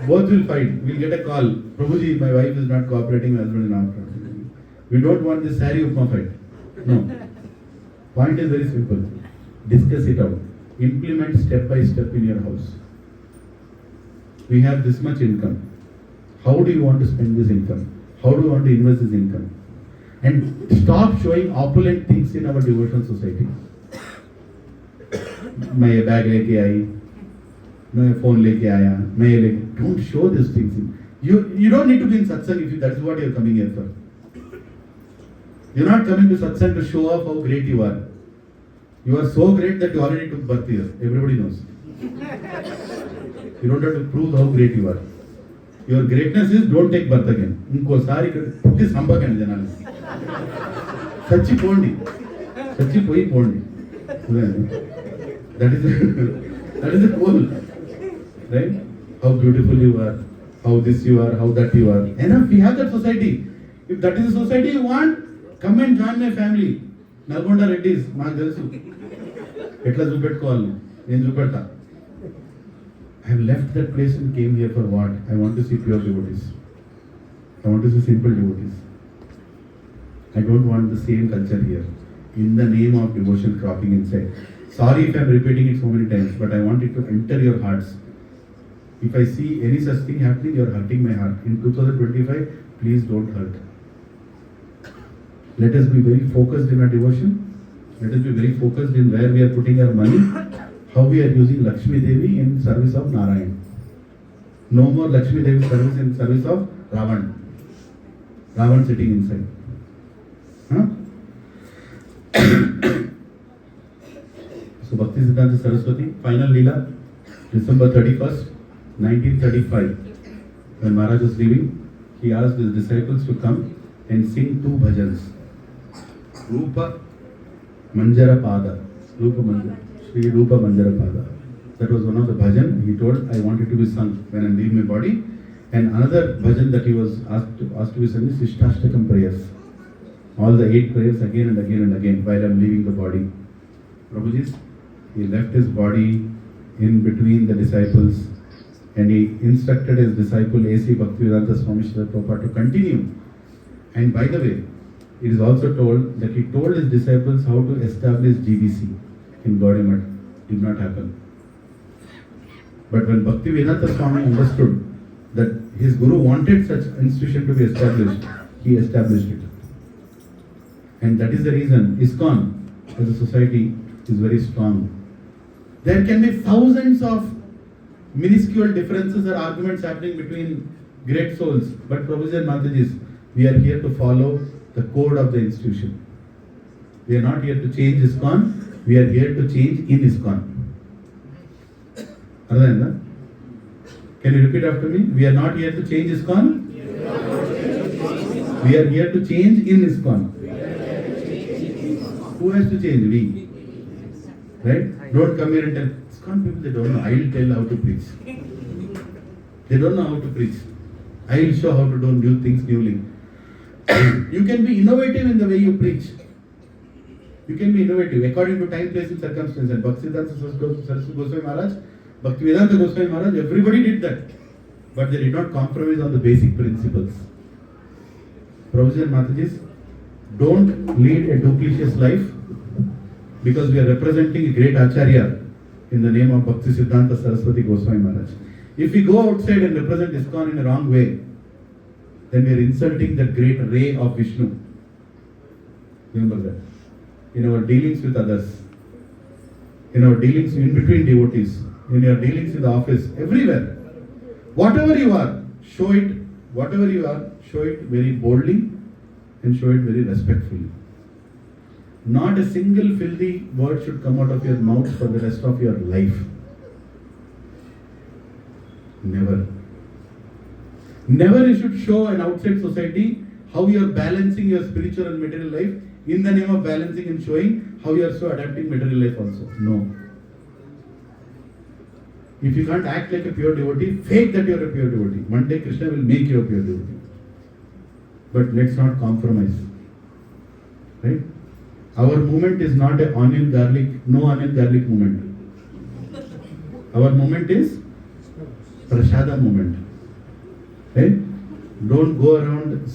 Speaker 1: Both will fight. We will get a call. Prabhuji, my wife is not cooperating, my husband is not cooperating. We don't want this sari upma fight. No. Point is very simple. Discuss it out. Implement step by step in your house. We have this much income. How do you want to spend this income? How do you want to invest this income? And stop showing opulent things in our devotional society. मैं ये bag लेके आई, मैं ये phone लेके आया, मैं ये लेके. Don't show these things. You don't need to be in satsang if that's what you're coming here for. You're not coming to satsang to show off how great you are. You are so great that you already took birth here. Everybody knows. You don't have to prove how great you are. Your greatness is don't take birth again. उनको सारी putty संभा कहने देना नहीं. सच्ची पोंडी, सच्ची कोई पोंडी. That is the goal, right? How beautiful you are, how this you are, how that you are. Enough. We have that society. If that is the society you want, come and join my family. Nalgonda Reddy's, maak telusu. Etla చూపెట్టుకోవాలి నేను చూపెడతా. I have left that place and came here for what? I want to see pure devotees. I want to see simple devotees. I don't want the same culture here. In the name of devotion cropping inside. Sorry if I am repeating it so many times, but I want it to enter your hearts. If I see any such thing happening, you are hurting my heart. In 2025, please don't hurt. Let us be very focused in our devotion. Let us be very focused in where we are putting our money. How we are using Lakshmi Devi in service of Narayan. No more Lakshmi Devi service in service of Ravan. Ravan sitting inside. Huh? So Bhaktisiddhanta Saraswati, final Leela, December 31st, 1935. When Maharaj was leaving, he asked his disciples to come and sing two bhajans. Rupa Manjara Pada. Sri Rupa Manjara Pada. That was one of the bhajan. He told, I want it to be sung when I leave my body. And another bhajan that he was asked to be sung is Ishtashtakam prayers. All the 8 prayers again and again and again while I am leaving the body. Prabhuji, he left his body in between the disciples and he instructed his disciple A.C. Bhaktivedanta Swami Srila Prabhupada to continue. And by the way, it is also told that he told his disciples how to establish GBC in Gaudiya Vaishnavism. Did not happen. But when Bhaktivedanta Swami understood that his Guru wanted such institution to be established, he established it. And that is the reason ISKCON as a society is very strong. There can be thousands of minuscule differences or arguments happening between great souls, but Prabhuji and Matajis, we are here to follow the code of the institution. We are not here to change ISKCON, we are here to change in ISKCON. Understand that? Can you repeat after me? We are not here to change ISKCON. We are here to change in ISKCON. Who has to change? We. Right? Don't come here and tell. ISKCON people, they don't know. I will tell how to preach. They don't know how to preach. I will show how to do new things newly. You can be innovative in the way you preach. You can be innovative according to time, place and circumstance. And Bhaktisiddhanta Saraswati Goswami Maharaj, Bhaktivedanta Goswami Maharaj, everybody did that. But they did not compromise on the basic principles. Prabhuji and Matajis, don't lead a duplicitous life, because we are representing a great Acharya in the name of Bhaktisiddhanta Saraswati Goswami Maharaj. If we go outside and represent ISKCON in a wrong way, then we are insulting that great Ray of Vishnu. Remember that. In our dealings with others, in our dealings in between devotees, in your dealings in the office, everywhere. Whatever you are, show it. Whatever you are, show it very boldly and show it very respectfully. Not a single filthy word should come out of your mouth for the rest of your life. Never. Never you should show an outside society how you are balancing your spiritual and material life in the name of balancing and showing how you are so adapting material life also. No. If you can't act like a pure devotee, fake that you are a pure devotee. One day Krishna will make you a pure devotee. But let's not compromise. Right? Our movement is not a onion garlic, no onion garlic movement. Our movement is prasada movement. Right? Don't go around,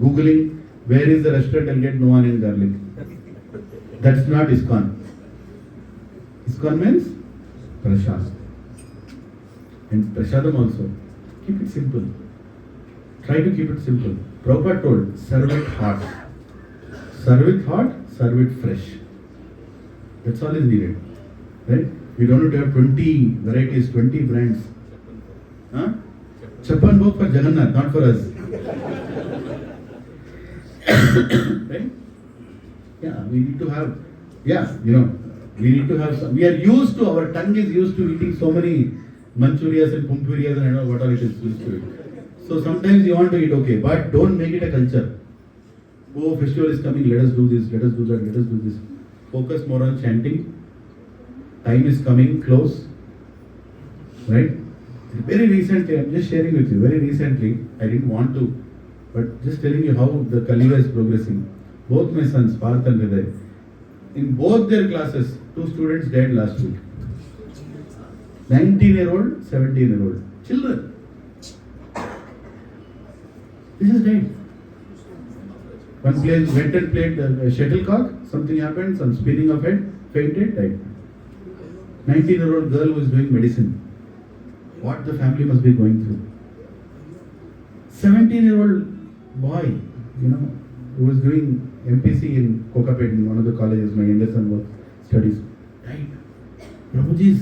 Speaker 1: Googling where is the restaurant and get no onion garlic. That's not ISKCON. ISKCON means prasad. And prasadam also. Keep it simple. Try to keep it simple. Prabhupada told, serve it hot. Serve it hot, serve it fresh. That's all is needed. Right? We don't need to have 20 varieties, 20 brands. Huh? Chappan bhog for Jagannath, not for us. Right? Yeah, we need to have, we need to have some. We are used to, our tongue is used to eating so many Manchurias and Pumpurias and I don't know what all it is used to it. So sometimes you want to eat, okay, but don't make it a culture. Oh, festival is coming, let us do this, let us do that, let us do this. Focus more on chanting. Time is coming close. Right? Very recently, I'm just sharing with you, very recently, I didn't want to, but just telling you how the Kaliga is progressing. Both my sons, Parth and Viday, in both their classes, 2 students died last week. 19-year-old, 17-year-old. Children. They just died. One player went and played shuttlecock, something happened, some spinning of head, fainted, died. 19-year-old girl who is doing medicine. What the family must be going through. 17-year-old boy, who was doing MPC in Kokapet in one of the colleges, my younger son was studies, died. Prabhuji's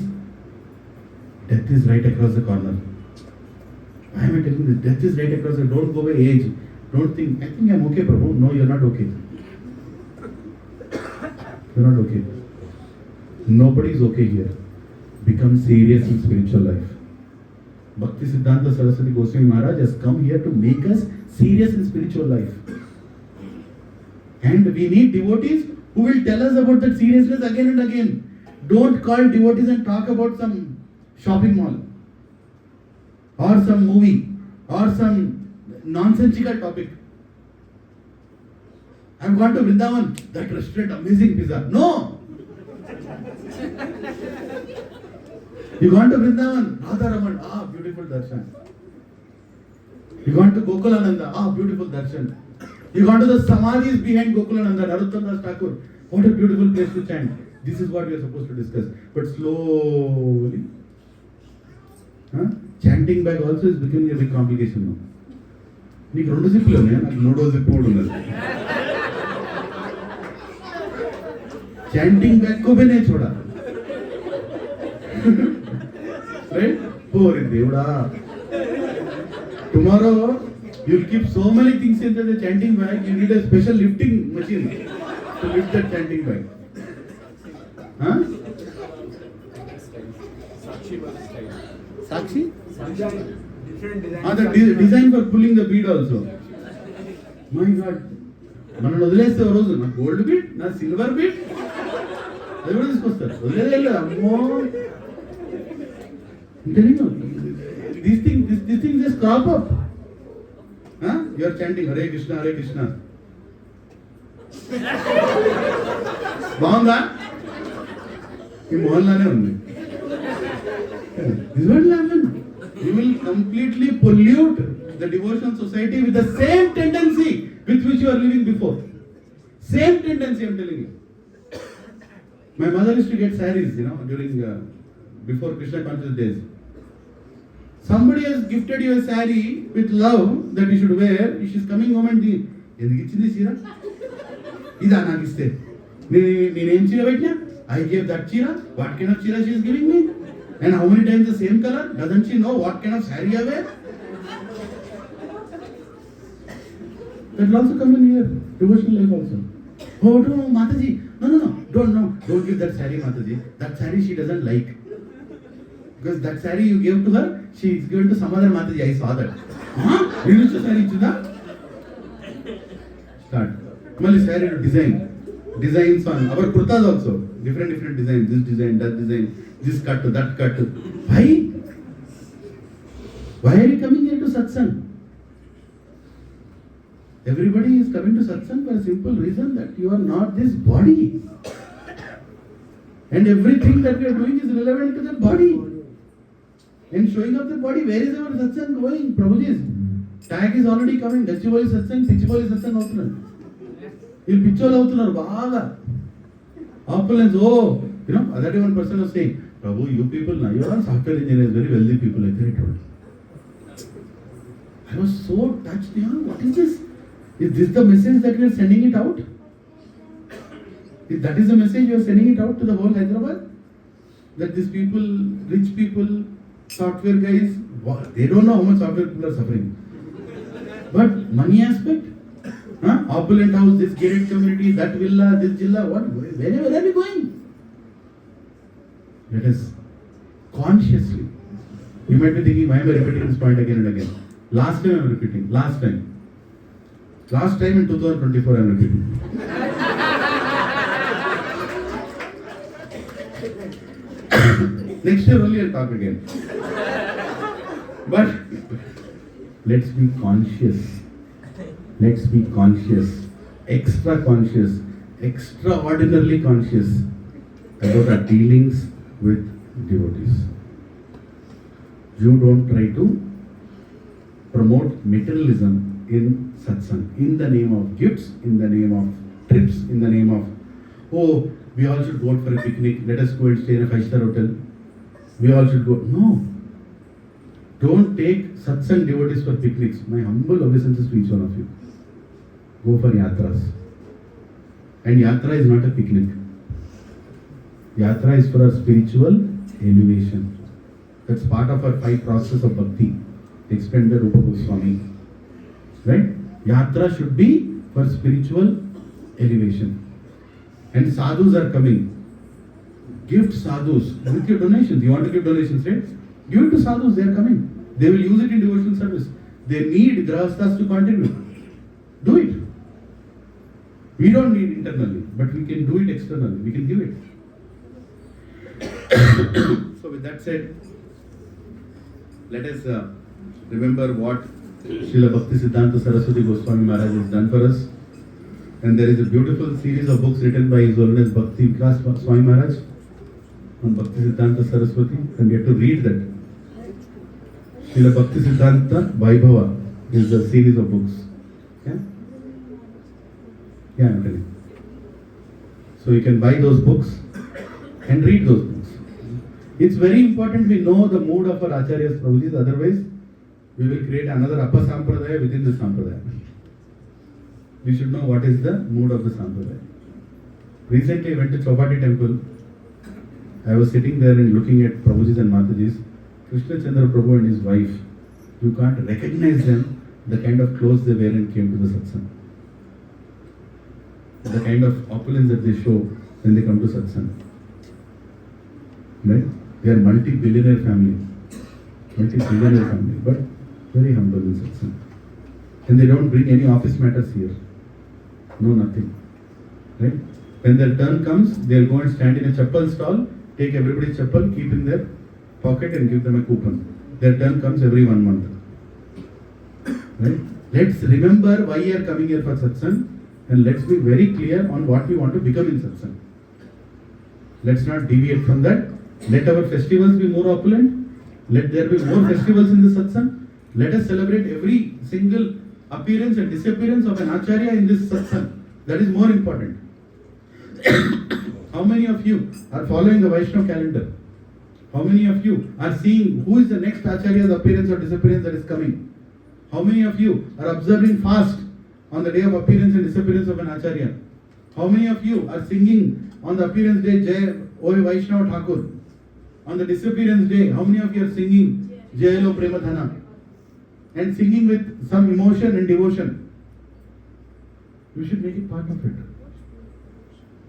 Speaker 1: death is right across the corner. Why am I telling this? Death is right across the corner. Don't go by age. Don't think, I think I'm okay, Prabhu. No, you're not okay. You're not okay. Nobody's okay here. Become serious in spiritual life. Bhaktisiddhanta Saraswati Goswami Maharaj has come here to make us serious in spiritual life. And we need devotees who will tell us about that seriousness again and again. Don't call devotees and talk about some shopping mall or some movie or some nonsensical topic. I've gone to Vrindavan, that restaurant, amazing pizza. No! You gone to Vrindavan, Radharaman, beautiful darshan. You gone to Gokulananda, beautiful darshan. You gone to the samadhis behind Gokulananda, Narottam Das Thakur. What a beautiful place to chant. This is what we are supposed to discuss. But slowly, chanting bag also is becoming a big complication now. నీకు 2 జిప్పులు ఉన్నాయి, నాకు 3వ zip కూడా ఉన్నది. Chanting bag को भी नहीं छोड़ा. Right? Poor Devda. Tomorrow you'll keep so many things into the chanting bag. You need a special lifting machine to lift that chanting bag. Sakshi?
Speaker 2: Different design.
Speaker 1: The design for pulling the bead also. My God. మనం వదిలేస్తే ఒక రోజు నా gold beat, నా silver beat అది కూడా తీసుకొస్తారు. వదిలేదే లేదు అమ్మో. These things just crop up. You are chanting Hare Krishna, Hare Krishna. బాగుందా? ఈ మోహన్లానే ఉంది. This will happen. You will completely pollute the devotional society with the same tendency with which you are living before. Same tendency, I am telling you. My mother used to get saris, during before Krishna Consciousness days. Somebody has gifted you a sari with love that you should wear. She is coming home and ఎందుకు ఇచ్చింది చీర? ఇదా నాకు ఇస్తే నేనేం చీర పెట్టినా? I gave that చీర. What kind of చీర she is giving me? And how many times the same color? Doesn't she know what kind of saree I wear? That will also come in here. Devotional life also. Oh no, Mataji. No. Don't give that saree, Mataji. That saree she doesn't like. Because that saree you gave to her, she is given to some other Mataji. I saw that. You used to saree chuda? Start. Mali saree to design. Designs on our kurtas also. Different designs. This design, that design. This cut, that cut. Why? Why are you coming here to satsang? Everybody is coming to satsang for a simple reason that you are not this body. And everything that we are doing is relevant to the body. And showing up the body, where is our satsang going? Prabhuji's tag is already coming. Gachiboli satsang, Pichiboli satsang outunnaru. Ee picholu outunnaru baga. Opulence, other day one person was saying, Prabhu, you people now, you are all software engineers, very wealthy people, like that I told. I was so touched, what is this? Is this the message that we are sending it out? If that is the message you are sending it out to the whole Hyderabad? That these people, rich people, software guys, they don't know how much software people are suffering. But money aspect, opulent house, this gated community, that villa, this villa, where are we going? Let us consciously. You might be thinking, why am I repeating this point again and again? Last time I am repeating. Last time in 2024 I am repeating. Next year only I will talk again. But let's be conscious. Let's be conscious. Extraordinarily conscious about our dealings with devotees. You don't try to promote materialism in satsang, in the name of gifts, in the name of trips, in the name of, we all should go out for a picnic, let us go and stay in a 5-star hotel. We all should go. No. Don't take satsang devotees for picnics. My humble obeisances to each one of you. Go for yatras. And yatra is not a picnic. Yatra is for our spiritual elevation. That's part of our 5 process of Bhakti, explained by Rupa Goswami. Right? Yatra should be for spiritual elevation. And sadhus are coming. Gift sadhus with your donations. You want to give donations, right? Give it to sadhus, they are coming. They will use it in devotional service. They need grahasthas to contribute. Do it. We don't need internally, but we can do it externally. We can give it. So with that said, let us remember what Srila Bhaktisiddhanta Saraswati Goswami Maharaj has done for us. And there is a beautiful series of books written by His Holiness Bhakti Swami Maharaj on Bhaktisiddhanta Saraswati, and we have to read that. Srila Bhaktisiddhanta Vaibhava is a series of books. Yeah, I'm telling you. So you can buy those books and read those books. It's very important we know the mood of our Acharyas, Prabhujis, otherwise we will create another Appa Sampradaya within the Sampradaya. We should know what is the mood of the Sampradaya. Recently I went to Chowpatty temple. I was sitting there and looking at Prabhujis and Matajis. Krishna Chandra Prabhu and his wife, you can't recognize them, the kind of clothes they wear and came to the satsang. The kind of opulence that they show when they come to satsang. Right? They are multi-billionaire family. multi-billionaire family, but very humble in satsang. And they don't bring any office matters here. No, nothing. Right? When their turn comes, they'll go and stand in a chappal stall, take everybody's chappal, keep in their pocket and give them a coupon. Their turn comes every 1 month. Right? Let's remember why we are coming here for satsang, and let's be very clear on what we want to become in satsang. Let's not deviate from that. Let our festivals be more opulent. Let there be more festivals in the satsang. Let us celebrate every single appearance and disappearance of an acharya in this satsang. That is more important. How many of you are following the Vaishnava calendar? How many of you are seeing who is the next acharya's appearance or disappearance that is coming? How many of you are observing fast on the day of appearance and disappearance of an acharya? How many of you are singing on the appearance day Jai Oy Vaishnava Thakur? On the disappearance day, how many of you are singing Jai Lo Premadhana? And singing with some emotion and devotion. We should make it part of it.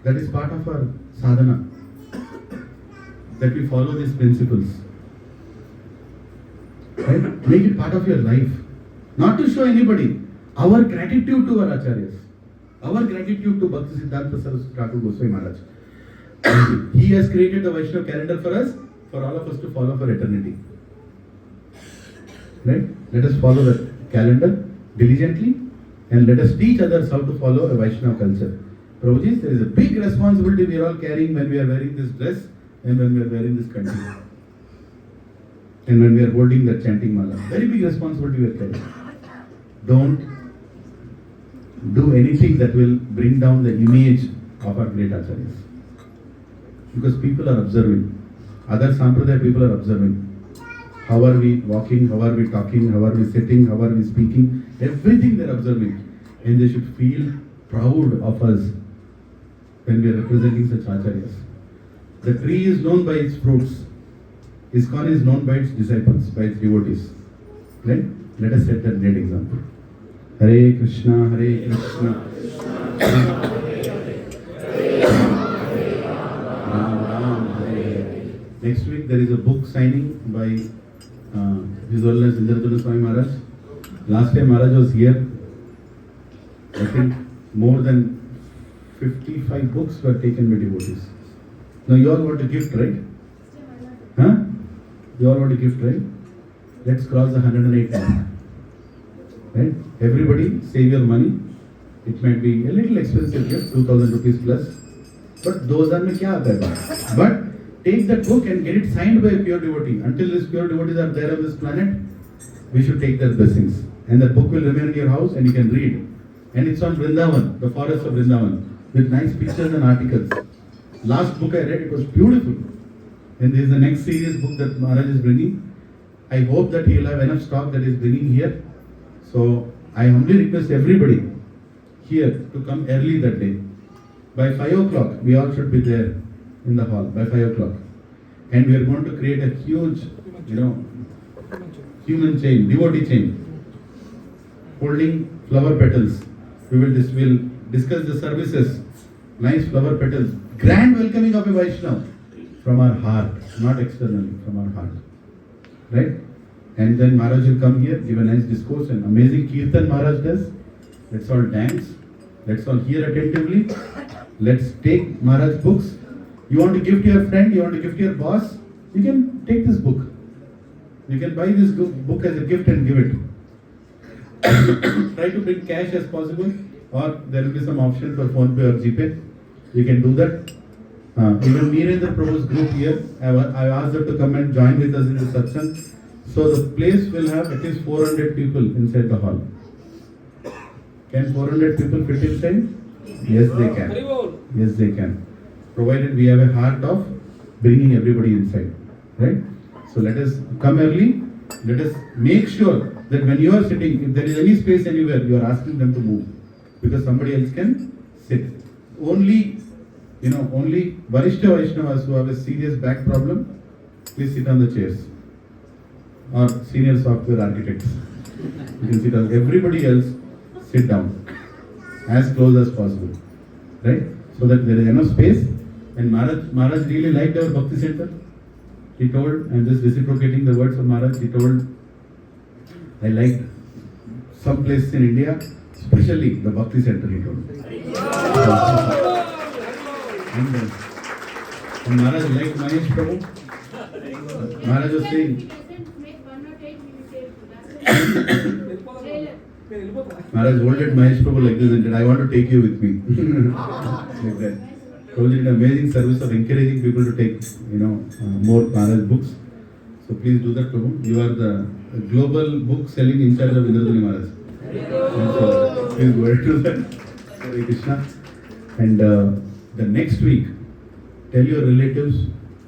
Speaker 1: That is part of our sadhana. That we follow these principles. Right? Make it part of your life. Not to show anybody. Our gratitude to our acharyas. Our gratitude to Bhaktisiddhanta Saraswati Goswami Maharaj. He has created the Vaishnava calendar for us, for all of us to follow for eternity. Right? Let us follow the calendar diligently and let us teach others how to follow a Vaishnava culture. Prabhuji, there is a big responsibility we are all carrying when we are wearing this dress and when we are wearing this kanji. And when we are holding that chanting mala. Very big responsibility we are carrying. Don't do anything that will bring down the image of our great acharyas. Because people are observing. Other sampradaya people are observing. How are we walking? How are we talking? How are we sitting? How are we speaking? Everything they are observing. And they should feel proud of us when we are representing such acharyas. The tree is known by its fruits. ISKCON is known by its disciples, by its devotees. Right? Let us set that great example. Hare Krishna, Hare Krishna. Next week there is a book signing by His Holiness Indratula Swami Maharaj. Last time Maharaj was here, I think more than 55 books were taken by devotees. Now you all want a gift, right? Huh? You all want a gift, right? Let's cross the 108 mark. Right? Everybody save your money. It might be a little expensive gift, 2000 rupees plus. But those are mein kya aata hai? But take that book and get it signed by a pure devotee. Until these pure devotees are there on this planet, we should take their blessings. And that book will remain in your house and you can read. And it's on Vrindavan, the forest of Vrindavan, with nice pictures and articles. Last book I read, it was beautiful. And this is the next serious book that Maharaj is bringing. I hope that he will have enough stock that he is bringing here. So I humbly request everybody here to come early that day. By 5 o'clock, we all should be there in the hall by 5 o'clock. And we are going to create a huge, human chain, devotee chain, holding flower petals. We will discuss the services, nice flower petals, grand welcoming of a Vaishnava from our heart, not externally, from our heart. Right? And then Maharaj will come here, give a nice discourse, and amazing kirtan Maharaj does. Let's all dance. Let's all hear attentively. Let's take Maharaj books. You want to give to your friend, you want to give to your boss, you can take this book. You can buy this book as a gift and give it. Try to bring cash as possible, or there will be some option for PhonePe or GPay. You can do that. Even Nirendra Prabhu's group here, I asked them to come and join with us in the satsang. So the place will have at least 400 people inside the hall. Can 400 people fit inside? Yes, they can. Yes, they can. Provided we have a heart of bringing everybody inside. Right? So let us come early. Let us make sure that when you are sitting, if there is any space anywhere, you are asking them to move. Because somebody else can sit. Only Varishta Vaishnavas who have a serious back problem, please sit on the chairs. Or senior software architects. You can sit on. Everybody else, sit down. As close as possible. Right? So that there is enough space. And Maharaj really liked our Bhakti Center. he told, I'm just reciprocating the words of Maharaj, he told, I liked some places in India, especially the Bhakti Center, he told. And Maharaj liked Mahesh Prabhu. Maharaj was saying, Maharaj holded Mahesh Prabhu like this and said, I want to take you with me. Like that. Prabhuji did an amazing service of encouraging people to take, more Maharaj books. So please do that, Prabhu. You are the global book selling in charge of Indradhani Maharaj. And so please go ahead to that. Hare Krishna. And the next week, tell your relatives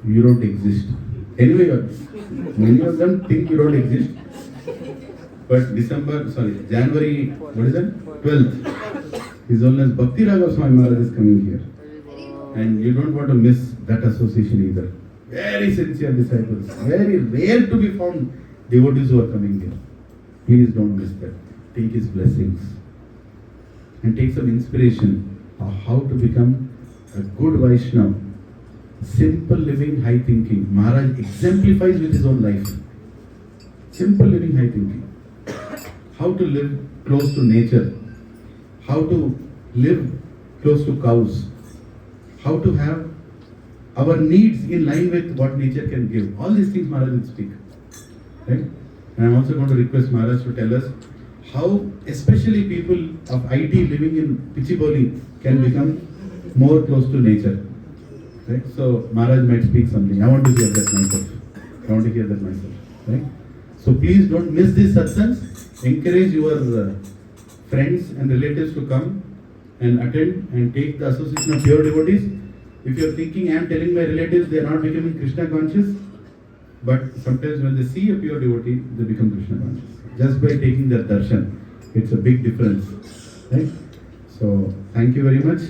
Speaker 1: you don't exist. Anyway, many of them think you don't exist. But January, 12th, His Holiness Bhakti Swami Maharaj is coming here. And you don't want to miss that association either. Very sincere disciples, very rare to be found devotees who are coming here. Please don't miss that. Take his blessings and take some inspiration of how to become a good Vaishnava. Simple living, high thinking. Maharaj exemplifies with his own life. Simple living, high thinking. How to live close to nature. How to live close to cows. How to have our needs in line with what nature can give. All these things Maharaj will speak. Right? And I'm also going to request Maharaj to tell us how especially people of IT living in Pichiboli can become more close to nature. Right? So Maharaj might speak something. I want to hear that myself. Right? So please don't miss these satsangs. Encourage your friends and relatives to come and attend and take the association of pure devotees. If you are thinking, I am telling my relatives they are not becoming Krishna conscious, but sometimes when they see a pure devotee, they become Krishna conscious. Just by taking that darshan, it's a big difference. Right? So, thank you very much.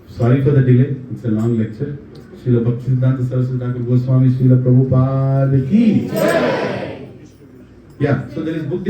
Speaker 1: Sorry for the delay, it's a long lecture. Srila Bhaktisiddhanta Saraswati Goswami, Srila Prabhupāda ki. Yeah, so there is book